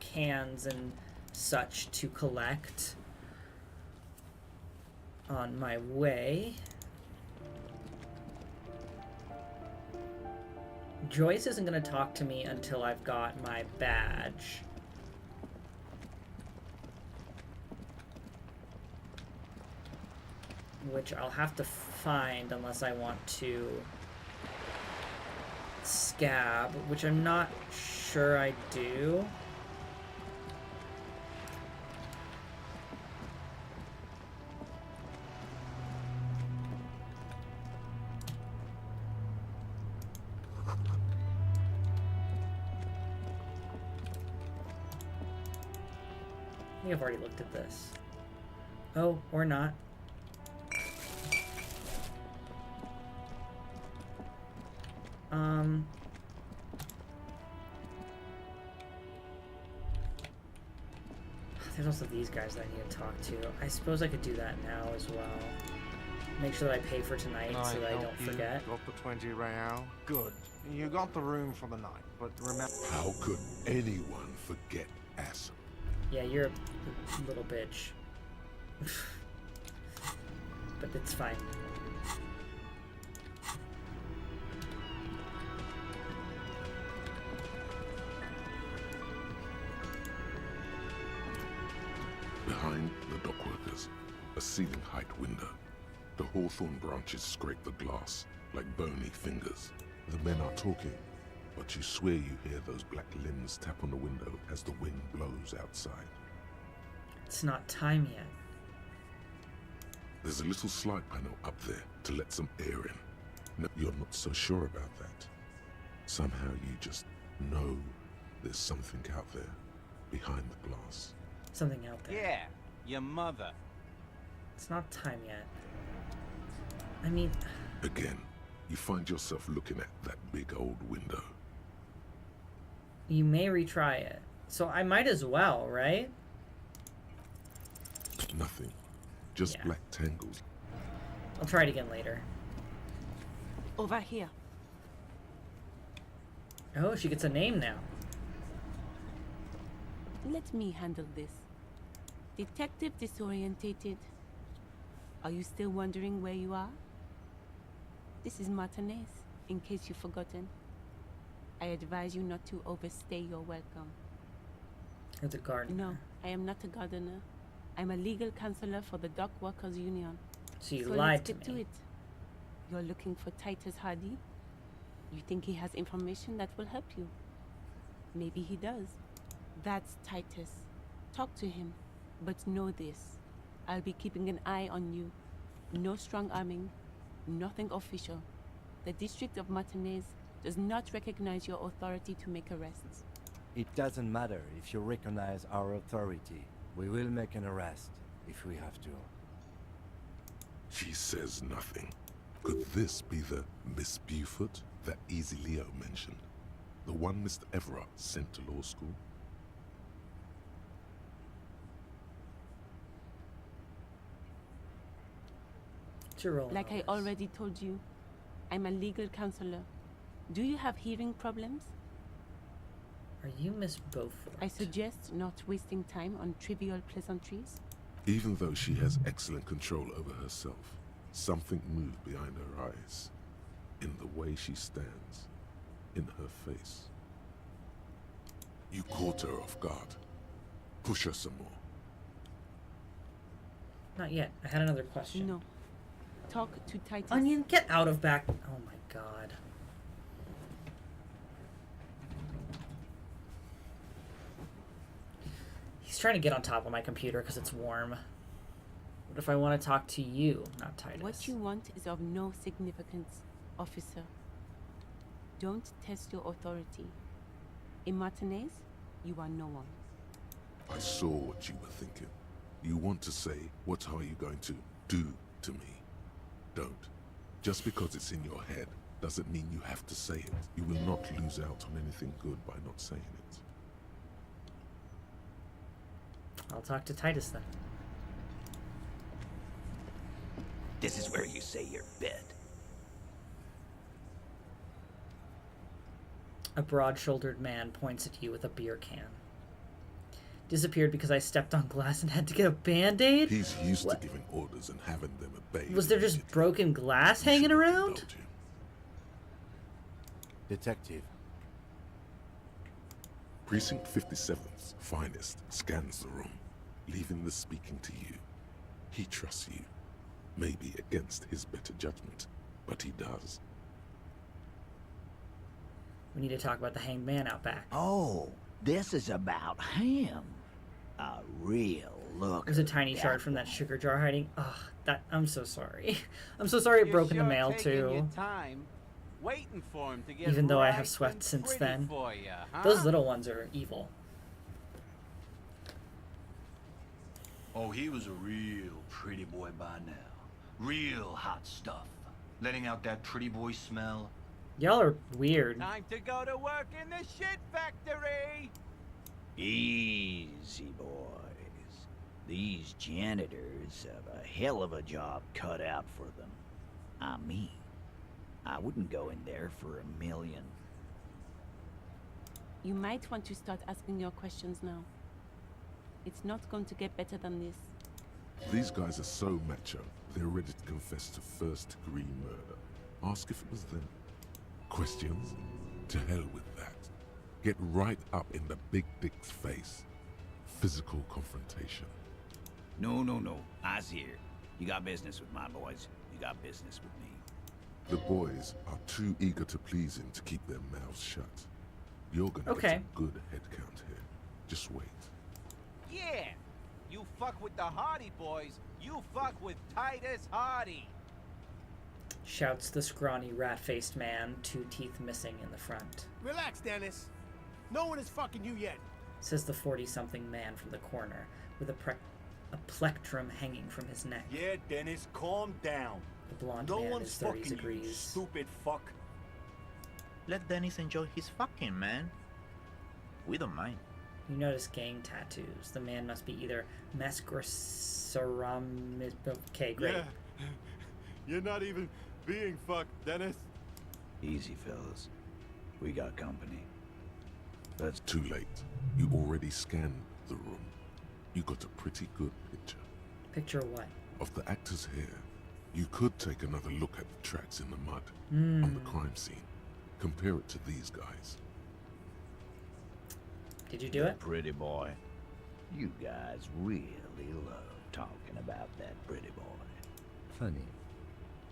S1: cans and such to collect on my way. Joyce isn't going to talk to me until I've got my badge. Which I'll have to find unless I want to scab, which I'm not sure I do. I think I've already looked at this. Oh, or not. There's also these guys that I need to talk to. I suppose I could do that now as well. Make sure that I pay for tonight so that I don't forget.
S5: Got the 20 real. Good. You got the room for the night, but remember...
S2: How could anyone forget Asa?
S1: Yeah, you're a little bitch. But it's fine.
S2: Behind the dockworkers, a ceiling height window. The hawthorn branches scrape the glass like bony fingers. The men are talking, but you swear you hear those black limbs tap on the window as the wind blows outside.
S1: It's not time yet.
S2: There's a little slide panel up there to let some air in. No, you're not so sure about that. Somehow you just know there's something out there behind the glass.
S1: Something out there.
S19: Yeah, your mother.
S1: It's not time yet. I mean...
S2: Again, you find yourself looking at that big old window.
S1: You may retry it. So I might as well, right?
S2: Nothing. Just black tangles.
S1: I'll try it again later.
S11: Over here.
S1: Oh, she gets a name now.
S11: Let me handle this. Detective Disorientated. Are you still wondering where you are? This is Martinez, in case you've forgotten. I advise you not to overstay your welcome.
S1: You're the gardener.
S11: No, I am not a gardener. I'm a legal counselor for the Dock Workers Union.
S1: So you
S11: let's
S1: lied to
S11: get to
S1: me.
S11: it. You're looking for Titus Hardy? You think he has information that will help you? Maybe he does. That's Titus. Talk to him. But know this. I'll be keeping an eye on you. No strong arming. Nothing official. The District of Martinez does not recognize your authority to make arrests.
S3: It doesn't matter if you recognize our authority. We will make an arrest if we have to.
S2: She says nothing. Could this be the Miss Buford that Easy Leo mentioned? The one Mr. Everett sent to law school?
S11: Like I already told you, I'm a legal counselor. Do you have hearing problems?
S1: Are you Miss Beaufort?
S11: I suggest not wasting time on trivial pleasantries.
S2: Even though she has excellent control over herself, something moved behind her eyes. In the way she stands. In her face. You caught her off guard. Push her some more.
S1: Not yet. I had another question.
S11: No. Talk to Titus.
S1: Onion, get out of back. Oh my god. He's trying to get on top of my computer because it's warm. What if I want to talk to you, not Titus?
S11: What you want is of no significance, officer. Don't test your authority. In Martinez, you are no one.
S2: I saw what you were thinking. You want to say, what are you going to do to me? Don't. Just because it's in your head doesn't mean you have to say it. You will not lose out on anything good by not saying it.
S1: I'll talk to Titus then.
S19: This is where you say your bit.
S1: A broad-shouldered man points at you with a beer can. Disappeared because I stepped on glass and had to get a Band-Aid?
S2: He's used to giving orders and having them obeyed.
S1: Was there just broken glass hanging around?
S3: Detective.
S2: Precinct 57's finest scans the room, leaving the speaking to you. He trusts you. Maybe against his better judgment, but he does.
S1: We need to talk about the hanged man out back.
S19: Oh, this is about him. A real look.
S1: There's a tiny shard from that sugar jar hiding. Ugh, I'm so sorry. I'm so sorry it broke in the mail too.
S20: Time waiting for him to get
S1: Even though I
S20: right
S1: have swept since
S20: pretty
S1: then.
S20: for you, huh?
S1: Those little ones are evil.
S21: Oh, he was a real pretty boy by now. Real hot stuff. Letting out that pretty boy smell.
S1: Y'all are weird.
S20: Time to go to work in the shit factory.
S19: Easy, boys. These janitors have a hell of a job cut out for them. I mean, I wouldn't go in there for $1 million.
S11: You might want to start asking your questions now. It's not going to get better than this.
S2: These guys are so macho, they're ready to confess to first-degree murder. Ask if it was them. Questions? To hell with that. Get right up in the big dick's face. Physical confrontation.
S19: No. I's here. You got business with my boys. You got business with me.
S2: The boys are too eager to please him to keep their mouths shut. You're gonna get some good head count here. Just wait.
S20: Yeah, you fuck with the Hardy boys, you fuck with Titus Hardy.
S1: Shouts the scrawny, rat-faced man, 2 teeth missing in the front.
S22: Relax, Dennis. No one is fucking you yet.
S1: Says the 40-something man from the corner, with a plectrum hanging from his neck.
S22: Yeah, Dennis, calm down.
S1: The blonde
S22: No
S1: man in
S22: one's
S1: his 30s
S22: fucking you,
S1: agrees.
S22: stupid fuck.
S4: Let Dennis enjoy his fucking, man. We don't mind.
S1: You notice gang tattoos. The man must be either Mesk or Ceram... Okay, great.
S7: Yeah. You're not even being fucked, Dennis.
S19: Easy, fellas. We got company. That's
S2: Too late. You already scanned the room. You got a pretty good picture.
S1: Picture what?
S2: Of the actor's hair. You could take another look at the tracks in the mud on the crime scene. Compare it to these guys.
S1: Did you do it?
S19: Pretty boy. You guys really love talking about that pretty boy.
S3: Funny.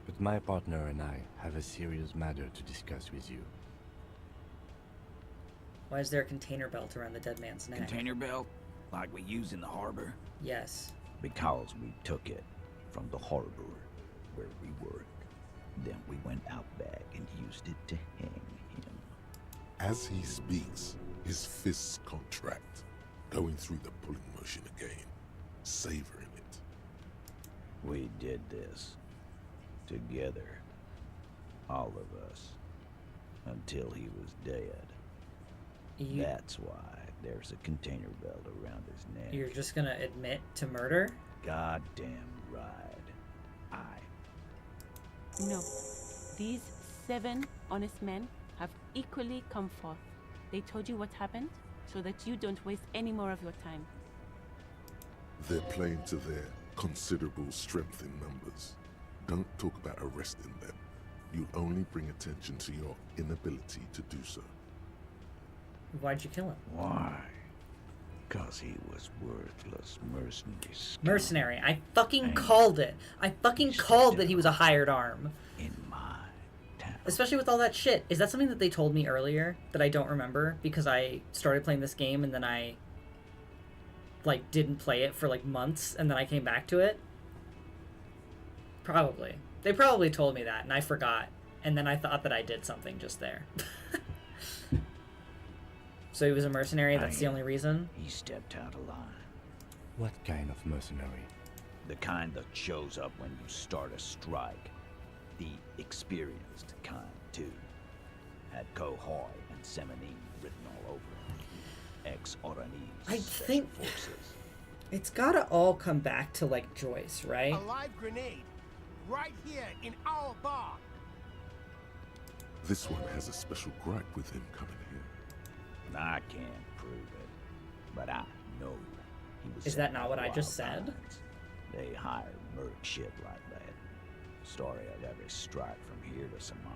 S3: But my partner and I have a serious matter to discuss with you.
S1: Why is there a container belt around the dead man's neck?
S19: Container belt? Like we use in the harbor?
S1: Yes.
S19: Because we took it from the harbor where we work. Then we went out back and used it to hang him.
S2: As he speaks, his fists contract, going through the pulling motion again, savoring it.
S19: We did this together, all of us, until he was dead. That's why there's a container belt around his neck.
S1: You're just gonna admit to murder?
S19: Goddamn right.
S11: No. These 7 honest men have equally come forth. They told you what happened so that you don't waste any more of your time.
S2: They're playing to their considerable strength in numbers. Don't talk about arresting them. You'll only bring attention to your inability to do so.
S1: Why'd you kill him?
S19: Why? Because he was worthless mercenary scum.
S1: Mercenary. I fucking called it. I fucking called that he was a hired arm.
S19: In my town.
S1: Especially with all that shit. Is that something that they told me earlier that I don't remember because I started playing this game and then I like didn't play it for like months and then I came back to it? Probably. They probably told me that and I forgot. And then I thought that I did something just there. So he was a mercenary, that's the only reason?
S19: He stepped out of line.
S3: What kind of mercenary?
S19: The kind that shows up when you start a strike. The experienced kind, too. Had Cohoy and Seminine written all over him. Ex-Oranese
S1: I
S19: special
S1: think
S19: forces.
S1: it's gotta all come back to like Joyce, right?
S22: A live grenade. Right here in our bar.
S2: This one has a special gripe with him coming here.
S19: I can't prove it, but I know he was.
S1: Is that not what I just said?
S19: They hired merc shit like that. Story of every strike from here to Samara.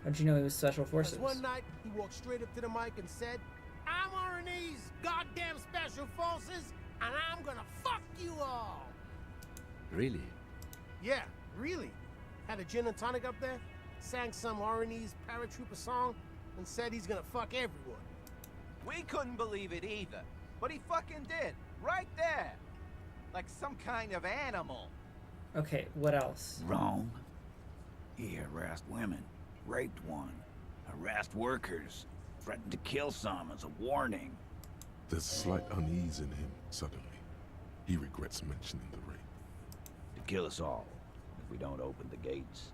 S1: How'd you know he was special forces?
S22: One night, he walked straight up to the mic and said, "I'm Oranese goddamn special forces, and I'm gonna fuck you all."
S3: Really?
S22: Yeah, really. Had a gin and tonic up there, sang some Oranese paratrooper song, and said he's gonna fuck everyone.
S20: We couldn't believe it either, but he fucking did, right there. Like some kind of animal.
S1: Okay, what else?
S19: Wrong. He harassed women, raped one, harassed workers, threatened to kill some as a warning.
S2: There's slight unease in him suddenly. He regrets mentioning the rape.
S19: To kill us all, if we don't open the gates,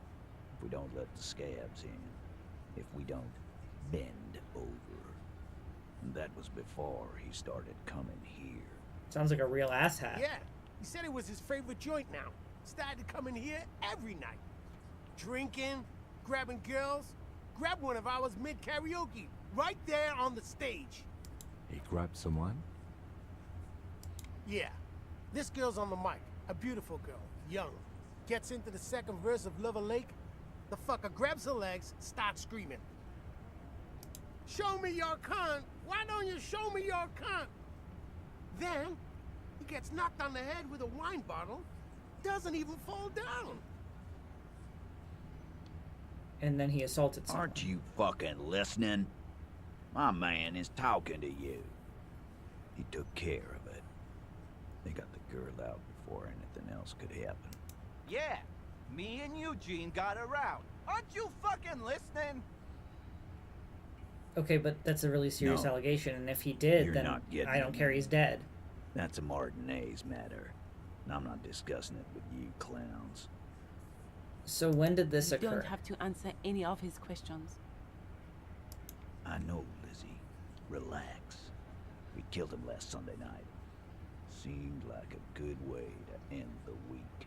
S19: if we don't let the scabs in, if we don't bend over. And that was before he started coming here.
S1: Sounds like a real asshat.
S22: Yeah, he said it was his favorite joint now. Started coming here every night. Drinking, grabbing girls. Grabbed one of ours mid-karaoke, right there on the stage.
S3: He grabbed someone?
S22: Yeah, this girl's on the mic. A beautiful girl, young. Gets into the second verse of Lover Lake. The fucker grabs her legs, starts screaming. "Show me your cunt! Why don't you show me your cunt?" Then, he gets knocked on the head with a wine bottle. Doesn't even fall down.
S1: And then he assaulted someone.
S19: Aren't you fucking listening? My man is talking to you. He took care of it. They got the girl out before anything else could happen.
S20: Yeah, me and Eugene got her out. Aren't you fucking listening?
S1: Okay, but that's a really serious
S19: No.
S1: allegation, and if he did,
S19: You're
S1: then
S19: not getting
S1: I don't
S19: it.
S1: care, he's dead.
S19: That's a Martinez matter. And I'm not discussing it with you clowns.
S1: So when did this
S11: You
S1: occur?
S11: don't have to answer any of his questions.
S19: I know, Lizzie. Relax. We killed him last Sunday night. Seemed like a good way to end the week.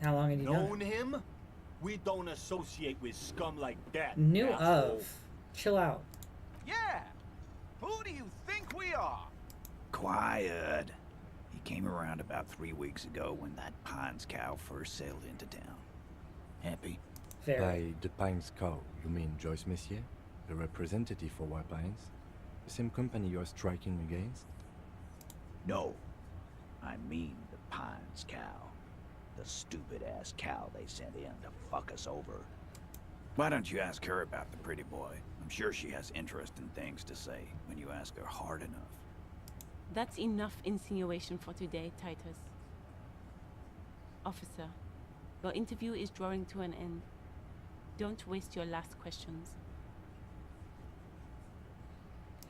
S1: How long had you known?
S8: Known him? We don't associate with scum like that.
S1: Knew
S8: asshole.
S1: of. Chill out.
S20: Yeah! Who do you think we are?
S19: Quiet. He came around about 3 weeks ago when that Pines cow first sailed into town. Happy?
S3: By the Pines cow, you mean Joyce Messier? The representative for White Pines? The same company you're striking against?
S19: No. I mean the Pines cow. The stupid-ass cow they sent in to fuck us over. Why don't you ask her about the pretty boy? I'm sure she has interesting things to say when you ask her hard enough.
S11: That's enough insinuation for today, Titus. Officer, your interview is drawing to an end. Don't waste your last questions.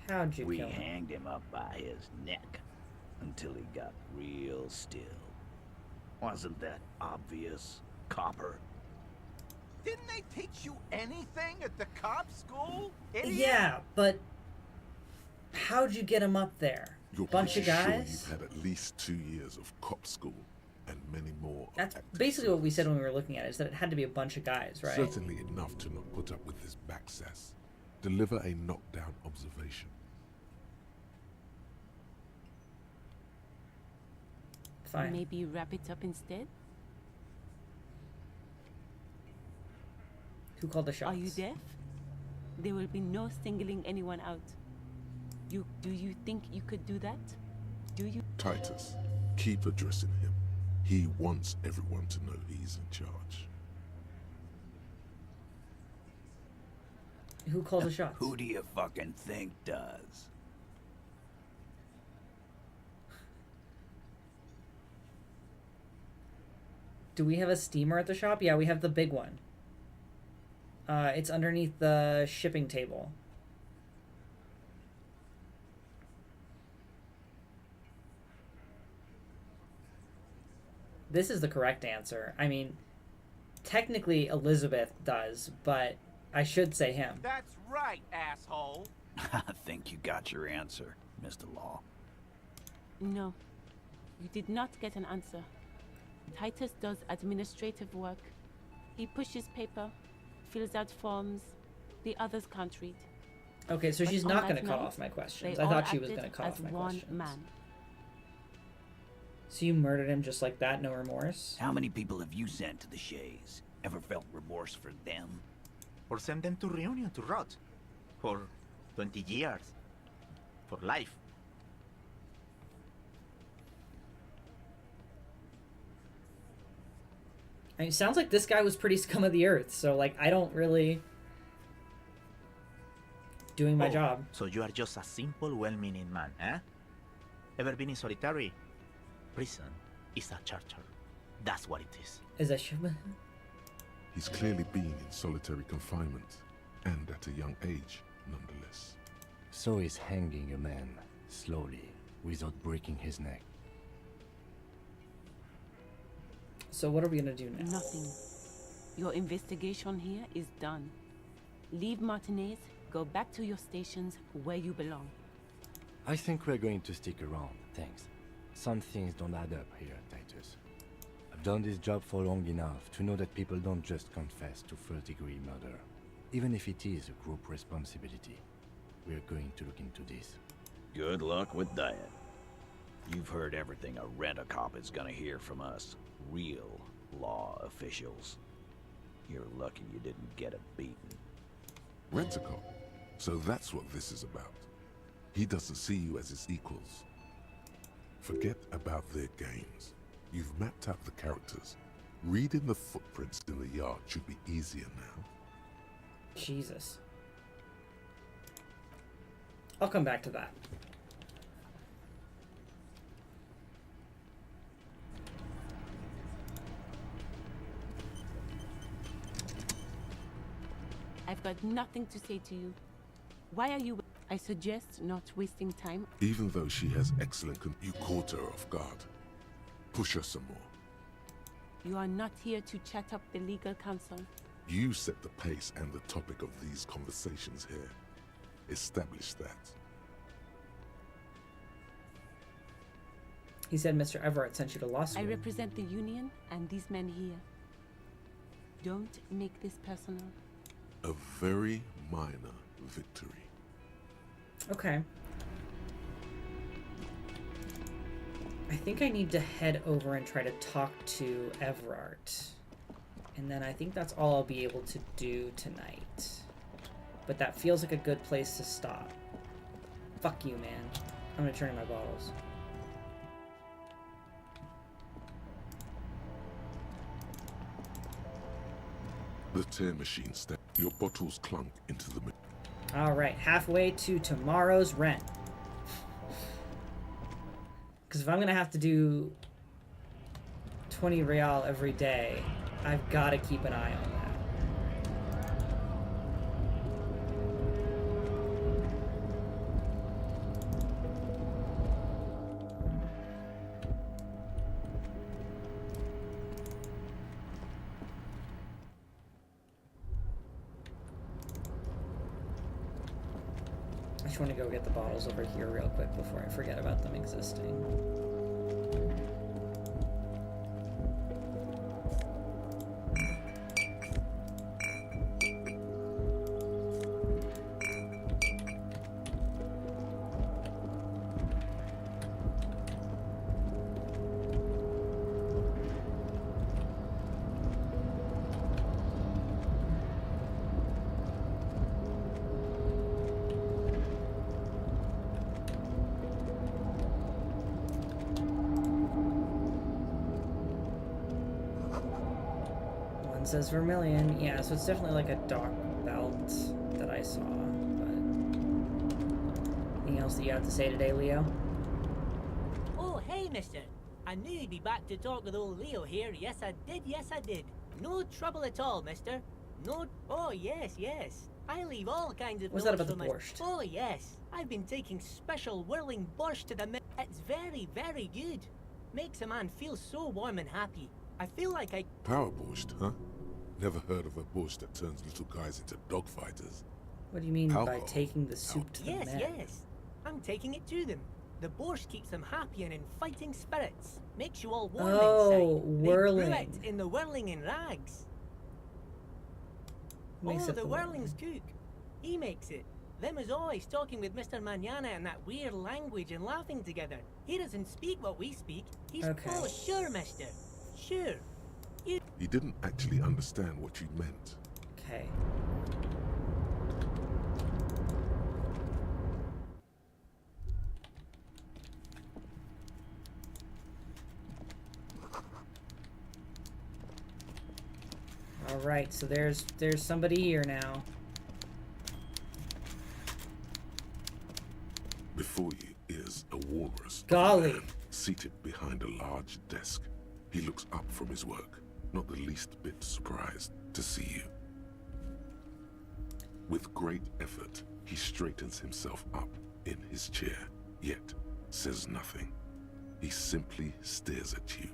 S1: How'd you
S19: We
S1: kill him?
S19: hanged him up by his neck until he got real still. Wasn't that obvious, copper?
S20: Didn't they teach you anything at the cop school? Idiot?
S1: Yeah, but how'd you get him up there?
S2: You're
S1: Bunch of
S2: pretty sure
S1: guys?
S2: you've had at least 2 years of cop school and many more. of
S1: That's
S2: active
S1: basically what we
S2: service.
S1: said when we were looking at it, is that it had to be a bunch of guys, right?
S2: Certainly enough to not put up with this back sass. Deliver a knockdown observation.
S1: Fine.
S11: Maybe wrap it up instead?
S1: Who called the shots?
S11: Are you deaf? There will be no singling anyone out. Do you think you could do that? Do you?
S2: Titus, keep addressing him. He wants everyone to know he's in charge.
S1: Who called the shots?
S19: Who do you fucking think does?
S1: Do we have a steamer at the shop? Yeah, we have the big one. It's underneath the shipping table. This is the correct answer. I mean, technically Elizabeth does, but I should say him.
S20: That's right, asshole.
S19: I think you got your answer, Mr. Law.
S11: No. You did not get an answer. Titus does administrative work. He pushes paper, fills out forms. The others can't read.
S1: Okay, so
S11: But
S1: she's
S11: on
S1: not
S11: that
S1: going to cut
S11: night,
S1: off my questions.
S11: they
S1: I
S11: all
S1: thought she was
S11: acted
S1: going to cut
S11: as
S1: off my
S11: one
S1: questions.
S11: man.
S1: So you murdered him just like that, no remorse?
S19: How many people have you sent to the Shays? Ever felt remorse for them?
S4: Or send them to Reunion to rot. For 20 years. For life.
S1: I mean, it sounds like this guy was pretty scum of the earth, so like I don't really doing my job.
S4: So you are just a simple, well-meaning man, eh? Ever been in solitary? Prison is a charter. That's what it is.
S1: Is that
S2: He's clearly been in solitary confinement, and at a young age, nonetheless.
S3: So he's hanging a man, slowly, without breaking his neck.
S1: So what are we gonna do now?
S11: Nothing. Your investigation here is done. Leave Martinez, go back to your stations where you belong.
S3: I think we're going to stick around, thanks. Some things don't add up here, Titus. I've done this job for long enough to know that people don't just confess to first-degree murder, even if it is a group responsibility. We're going to look into this.
S19: Good luck with that. You've heard everything a rent-a-cop is gonna hear from us. Real law officials. You're lucky you didn't get a beating.
S2: Rent-a-cop? So that's what this is about. He doesn't see you as his equals. Forget about their games. You've mapped out the characters. Reading the footprints in the yard should be easier now.
S1: Jesus. I'll come back to that.
S11: I've got nothing to say to you. Why are you... I suggest not wasting time.
S2: Even though she has excellent you caught her off guard. Push her some more.
S11: You are not here to chat up the legal counsel.
S2: You set the pace and the topic of these conversations here. Establish that.
S1: He said Mr. Everett sent you to law school.
S11: I represent the union and these men here. Don't make this personal.
S2: A very minor victory.
S1: Okay. I think I need to head over and try to talk to Everett. And then I think that's all I'll be able to do tonight. But that feels like a good place to stop. Fuck you, man. I'm gonna turn in my bottles.
S2: The tear machine step. Your bottles clunk into the...
S1: Alright, halfway to tomorrow's rent. Because if I'm gonna have to do 20 real every day, I've got to keep an eye on that. I just want to go get the bottles over here real quick before I forget about them existing. Says Vermilion. Yeah, so it's definitely like a dock belt that I saw. But anything else that you have to say today, Leo?
S9: Oh, hey, mister. I knew you'd be back to talk with old Leo here. Yes, I did. Yes, I did. No trouble at all, mister. No... Oh, yes, yes. I leave all kinds of...
S1: What's that about the borscht?
S9: Oh, yes. I've been taking special whirling borscht to the... It's very, very good. Makes a man feel so warm and happy. I feel like I...
S2: Power borscht, huh? Never heard of a borscht that turns little guys into dogfighters.
S1: What do you mean by taking the soup to the men?
S9: Yes, yes. I'm taking it to them. The borscht keeps them happy and in fighting spirits. Makes you all warm inside.
S1: Whirling.
S9: They brew it in the whirling in rags. The whirling's cook. He makes it. Them is always talking with Mr. Manana in that weird language and laughing together. He doesn't speak what we speak. He's oh, sure, mister. Sure.
S2: He didn't actually understand what you meant.
S1: Okay. All right, so there's somebody here now.
S2: Before you is a walrus.
S1: Golly.
S2: Seated behind a large desk. He looks up from his work. Not the least bit surprised to see you. With great effort, he straightens himself up in his chair, yet says nothing. He simply stares at you.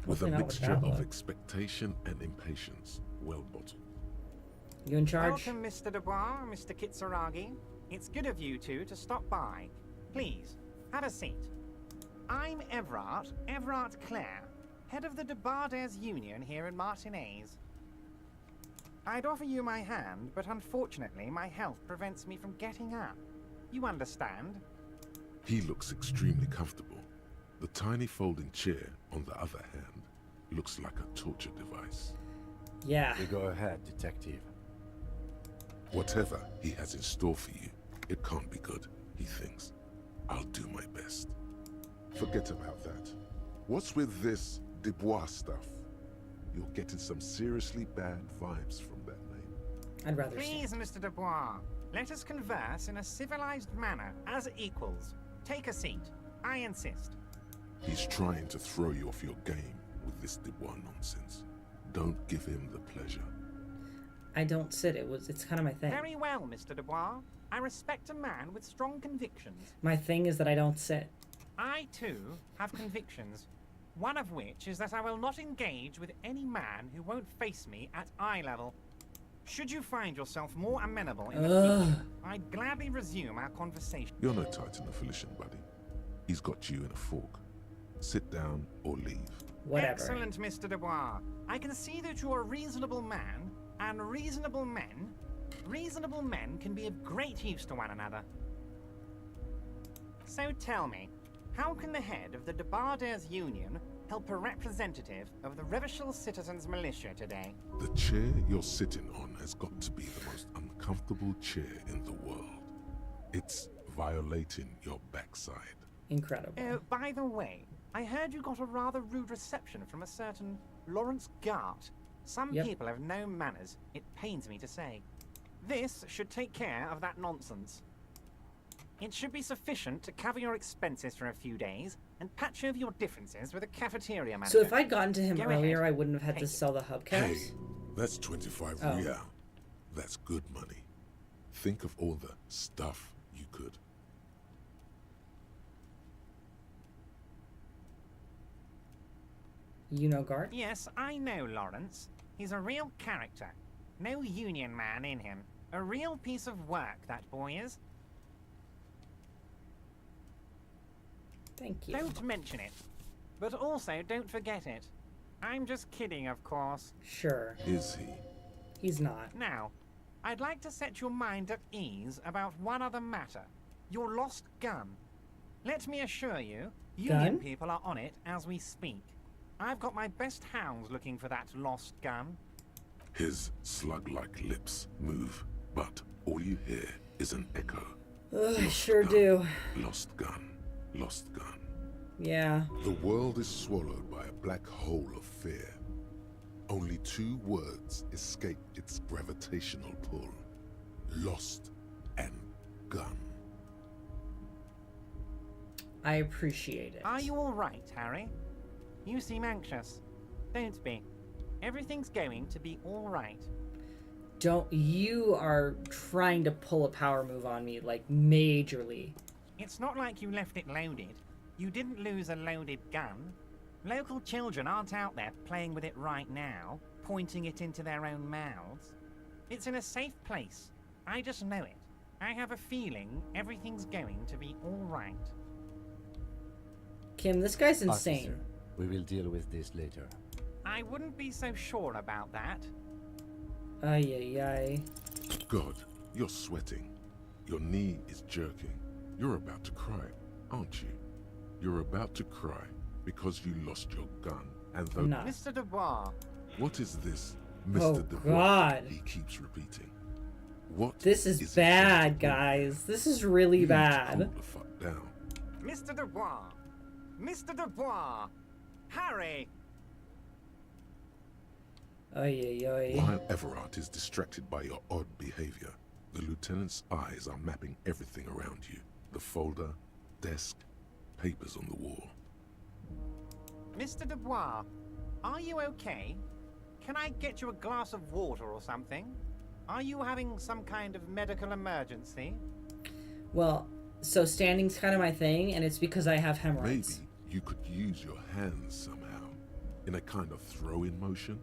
S2: With a mixture of expectation and impatience, well bottled.
S1: You in charge?
S12: Welcome, Mr. Dubois, Mr. Kitsuragi. It's good of you two to stop by. Please, have a seat. I'm Everard Clare, head of the Debarders Union here in Martinez. I'd offer you my hand, but unfortunately my health prevents me from getting up. You understand?
S2: He looks extremely comfortable. The tiny folding chair, on the other hand, looks like a torture device.
S1: Yeah.
S3: You go ahead, detective.
S2: Whatever he has in store for you, it can't be good, he thinks. I'll do my best. Forget about that. What's with this Dubois stuff? You're getting some seriously bad vibes from that name.
S1: I'd rather
S12: Please, Mr. Dubois, let us converse in a civilized manner, as equals. Take a seat. I insist.
S2: He's trying to throw you off your game with this Dubois nonsense. Don't give him the pleasure.
S1: I don't sit. It's kind of my thing.
S12: Very well, Mr. Dubois. I respect a man with strong convictions.
S1: My thing is that I don't sit.
S12: I, too, have convictions. One of which is that I will not engage with any man who won't face me at eye level. Should you find yourself more amenable in the future, I'd gladly resume our conversation.
S2: You're no Titan affiliation, buddy. He's got you in a fork. Sit down or leave.
S1: Whatever.
S12: Excellent, Mr. Dubois. I can see that you're a reasonable man, and reasonable men can be of great use to one another. So tell me, how can the head of the Debarders Union help a representative of the Revachol Citizens Militia today?
S2: The chair you're sitting on has got to be the most uncomfortable chair in the world. It's violating your backside.
S1: Incredible.
S12: By the way, I heard you got a rather rude reception from a certain Lawrence Gart. Some people have no manners, it pains me to say. This should take care of that nonsense. It should be sufficient to cover your expenses for a few days and patch over your differences with a cafeteria manager.
S1: So if I'd gotten to him earlier, I wouldn't have had to sell the hubcaps?
S2: Hey, that's 25 real. That's good money. Think of all the stuff you could.
S1: You know Gart?
S12: Yes, I know Lawrence. He's a real character. No union man in him. A real piece of work, that boy is.
S1: Thank you.
S12: Don't mention it. But also, don't forget it. I'm just kidding, of course.
S1: Sure.
S2: Is he?
S1: He's not.
S12: Now, I'd like to set your mind at ease about one other matter. Your lost gun. Let me assure you, union people are on it as we speak. I've got my best hounds looking for that lost gun.
S2: His slug-like lips move, but all you hear is an echo.
S1: I sure do.
S2: Lost gun. Lost gun.
S1: Yeah.
S2: The world is swallowed by a black hole of fear. Only 2 words escape its gravitational pull. Lost and gun.
S1: I appreciate it.
S12: Are you all right, Harry? You seem anxious. Don't be. Everything's going to be all right.
S1: You are trying to pull a power move on me, like, majorly.
S12: It's not like you left it loaded. You didn't lose a loaded gun. Local children aren't out there playing with it right now, pointing it into their own mouths. It's in a safe place. I just know it. I have a feeling everything's going to be all right.
S1: Kim, this guy's insane.
S3: Officer, we will deal with this later.
S12: I wouldn't be so sure about that.
S1: Ay.
S2: God, you're sweating. Your knee is jerking. You're about to cry, aren't you? You're about to cry because you lost your gun and though...
S1: No.
S12: Mr. Dubois.
S2: What is this, Mr. Dubois?
S1: God.
S2: He keeps repeating. What
S1: This is bad, guys. This is really bad.
S2: Cool the fuck down.
S12: Mr. Dubois. Mr. Dubois. Harry.
S1: Ay.
S2: While Everard is distracted by your odd behavior, the lieutenant's eyes are mapping everything around you. The folder, desk, papers on the wall.
S12: Mr. Dubois, are you okay? Can I get you a glass of water or something? Are you having some kind of medical emergency?
S1: Well, so standing's kind of my thing, and it's because I have hemorrhoids.
S2: Maybe you could use your hands somehow, in a kind of throw-in motion,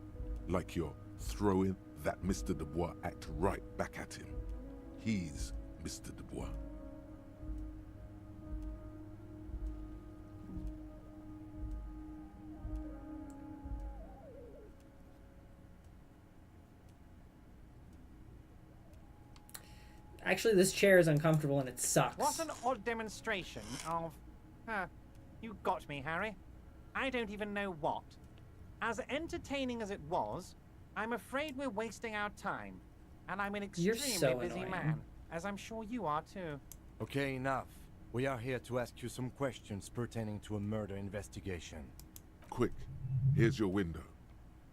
S2: like you're throwing that Mr. Dubois act right back at him. He's Mr. Dubois.
S1: Actually, this chair is uncomfortable and it sucks.
S12: What an odd demonstration of... you got me, Harry. I don't even know what. As entertaining as it was, I'm afraid we're wasting our time. And I'm an extremely busy man, as I'm sure you are too.
S3: Okay, enough. We are here to ask you some questions pertaining to a murder investigation.
S2: Quick, here's your window.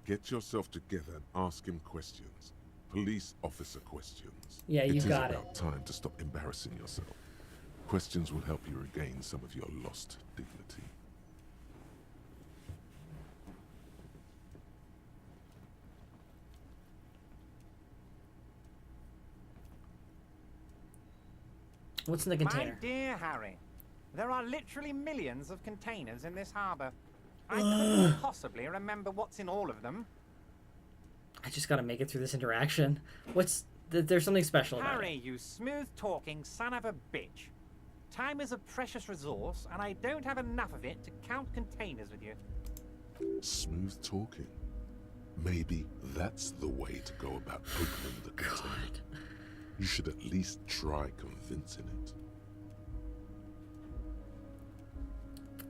S2: Get yourself together and ask him questions. Police officer questions.
S1: Yeah, you got it.
S2: It is about time to stop embarrassing yourself. Questions will help you regain some of your lost dignity.
S1: What's in the container?
S12: My dear Harry, there are literally millions of containers in this harbor. I couldn't possibly remember what's in all of them.
S1: I just gotta make it through this interaction. There's something special about
S12: Harry,
S1: it.
S12: you smooth-talking son of a bitch. Time is a precious resource, and I don't have enough of it to count containers with you.
S2: Smooth talking. Maybe that's the way to go about opening the container. You should at least try convincing it.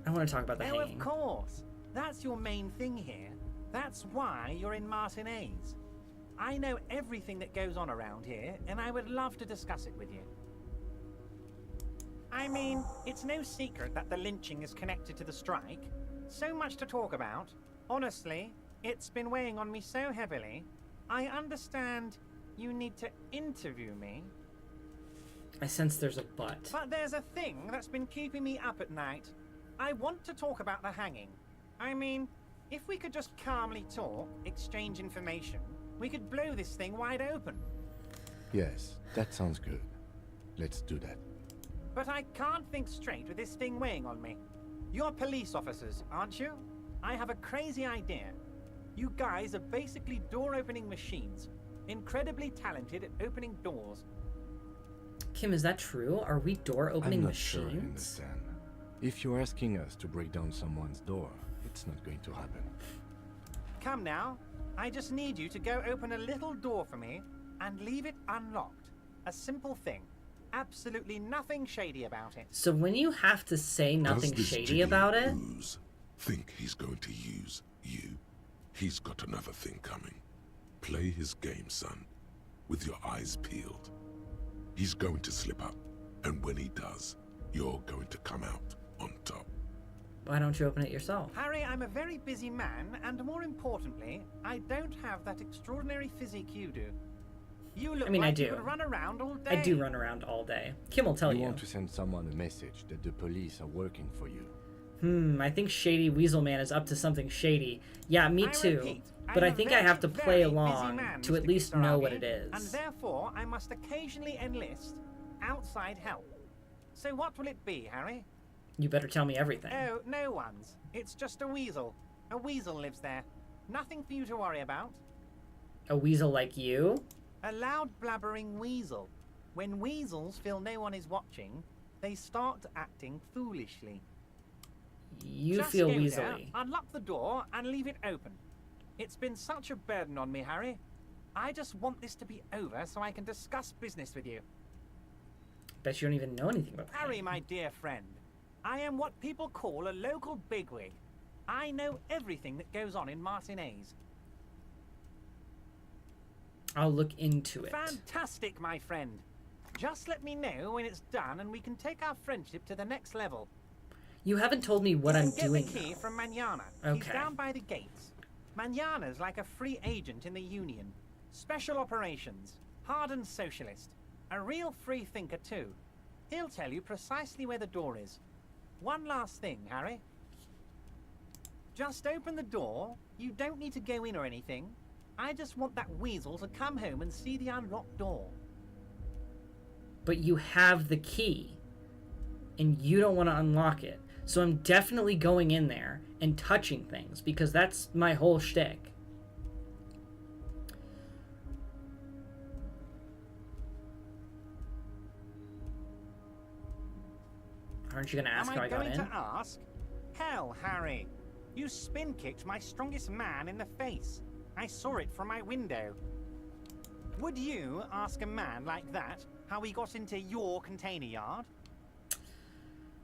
S1: I want to talk about the
S12: Oh,
S1: hanging.
S12: of course. That's your main thing here. That's why you're in Martinez. I know everything that goes on around here, and I would love to discuss it with you. I mean, it's no secret that the lynching is connected to the strike. So much to talk about. Honestly, it's been weighing on me so heavily. I understand you need to interview me.
S1: I sense there's a but.
S12: But there's a thing that's been keeping me up at night. I want to talk about the hanging. I mean, if we could just calmly talk, exchange information, we could blow this thing wide open.
S3: Yes, that sounds good. Let's do that.
S12: But I can't think straight with this thing weighing on me. You're police officers, aren't you? I have a crazy idea. You guys are basically door-opening machines. Incredibly talented at opening doors.
S1: Kim, is that true? Are we door-opening
S3: I'm not
S1: machines?
S3: sure I understand. If you're asking us to break down someone's door, it's not going to happen.
S12: Come now. I just need you to go open a little door for me and leave it unlocked. A simple thing. Absolutely nothing shady about it.
S1: So when you have to say nothing
S2: Does this
S1: shady
S2: jiggy
S1: about it,
S2: ooze think he's going to use you? He's got another thing coming. Play his game, son, with your eyes peeled. He's going to slip up, and when he does, you're going to come out on top.
S1: why don't you open it yourself?
S12: Harry, I'm a very busy man, and more importantly, I don't have that extraordinary physique you do. You look
S1: I mean, I
S12: like
S1: do.
S12: you could run around all day.
S1: I do run around all day. Kim will tell you.
S3: You want to send someone a message that the police are working for you.
S1: I think Shady Weasel Man is up to something shady. Yeah, me too.
S12: repeat,
S1: But
S12: I'm
S1: I think
S12: a
S1: I have to
S12: very,
S1: play
S12: very busy
S1: along
S12: man,
S1: to at
S12: Mr.
S1: least know what
S12: Kisaragi,
S1: it is.
S12: And therefore, I must occasionally enlist outside help. So what will it be, Harry?
S1: You better tell me everything.
S12: Oh, no one's. It's just a weasel. A weasel lives there. Nothing for you to worry about.
S1: A weasel like you?
S12: A loud blabbering weasel. When weasels feel no one is watching, they start acting foolishly.
S1: You
S12: Just
S1: feel
S12: go there,
S1: weaselly.
S12: unlock the door and leave it open. It's been such a burden on me, Harry. I just want this to be over so I can discuss business with you.
S1: Bet you don't even know anything about that.
S12: Harry, my dear friend, I am what people call a local bigwig. I know everything that goes on in Martinez.
S1: I'll look into it.
S12: Fantastic, my friend. Just let me know when it's done and we can take our friendship to the next level.
S1: You haven't told me what I'm
S12: Get
S1: doing.
S12: the key from Manana. He's
S1: Okay.
S12: down by the gates. Manana's like a free agent in the Union. Special operations. Hardened socialist. A real free thinker, too. He'll tell you precisely where the door is. One last thing, Harry. Just open the door. You don't need to go in or anything. I just want that weasel to come home and see the unlocked door.
S1: But you have the key. And you don't want to unlock it. So I'm definitely going in there and touching things because that's my whole shtick. Aren't you going to ask how I got in?
S12: Am I going to ask? Hell, Harry. You spin-kicked my strongest man in the face. I saw it from my window. Would you ask a man like that how he got into your container yard?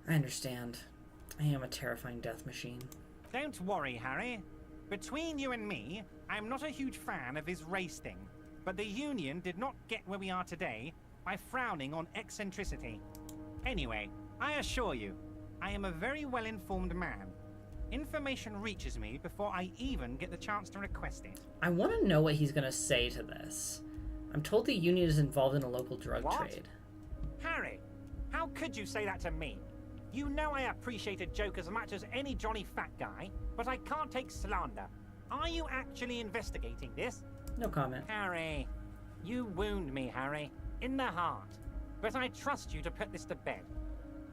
S1: I understand. I am a terrifying death machine.
S12: Don't worry, Harry. Between you and me, I'm not a huge fan of his race thing. But the Union did not get where we are today by frowning on eccentricity. Anyway, I assure you, I am a very well-informed man. Information reaches me before I even get the chance to request it.
S1: I want to know what he's going to say to this. I'm told the Union is involved in a local drug
S12: What?
S1: trade.
S12: Harry, how could you say that to me? You know I appreciate a joke as much as any Johnny Fat guy, but I can't take slander. Are you actually investigating this?
S1: No comment.
S12: Harry, you wound me, Harry, in the heart. But I trust you to put this to bed.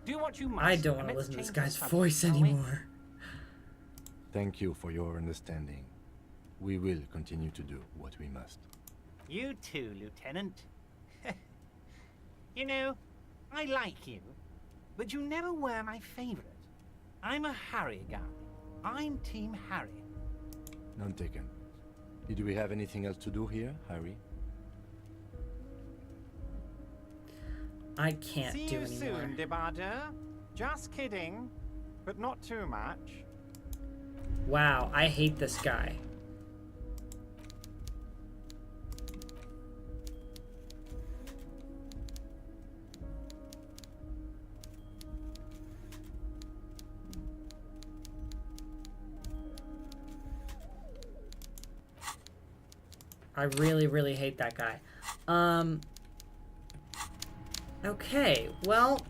S12: Do what you must.
S1: I don't want
S12: and
S1: to
S12: let's
S1: listen to this
S12: change the
S1: guy's
S12: subject,
S1: voice
S12: shall we?
S1: anymore.
S3: Thank you for your understanding. We will continue to do what we must.
S12: You too, Lieutenant. You know, I like you, but you never were my favorite. I'm a Harry guy. I'm Team Harry.
S3: None taken. Did we have anything else to do here, Harry?
S1: I can't
S12: See
S1: do
S12: you
S1: anymore.
S12: soon, Debardeur. Just kidding, but not too much.
S1: Wow, I hate this guy. I really, really hate that guy. Okay, well,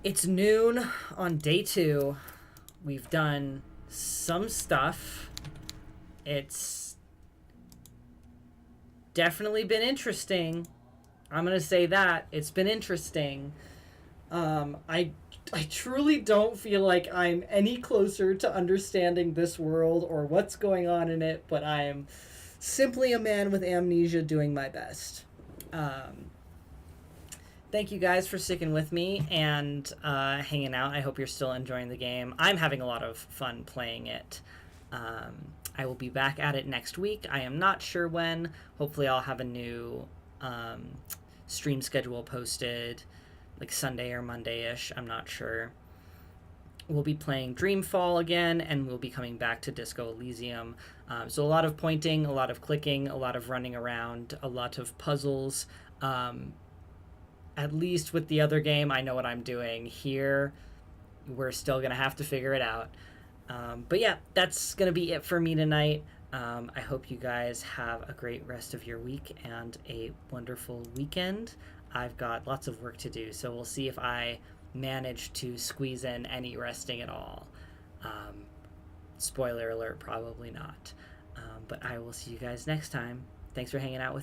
S1: it's noon on day 2. We've done some stuff. It's definitely been interesting. I'm gonna say that. It's been interesting. I truly don't feel like I'm any closer to understanding this world or what's going on in it, but I am simply a man with amnesia doing my best. Thank you guys for sticking with me and hanging out. I hope you're still enjoying the game. I'm having a lot of fun playing it. I will be back at it next week. I am not sure when. Hopefully I'll have a new stream schedule posted, like Sunday or Monday-ish. I'm not sure. We'll be playing Dreamfall again, and we'll be coming back to Disco Elysium. So a lot of pointing, a lot of clicking, a lot of running around, a lot of puzzles. At least with the other game, I know what I'm doing. Here, we're still going to have to figure it out. But yeah, that's going to be it for me tonight. I hope you guys have a great rest of your week and a wonderful weekend. I've got lots of work to do, so we'll see if I manage to squeeze in any resting at all. Spoiler alert, probably not. But I will see you guys next time. Thanks for hanging out with me.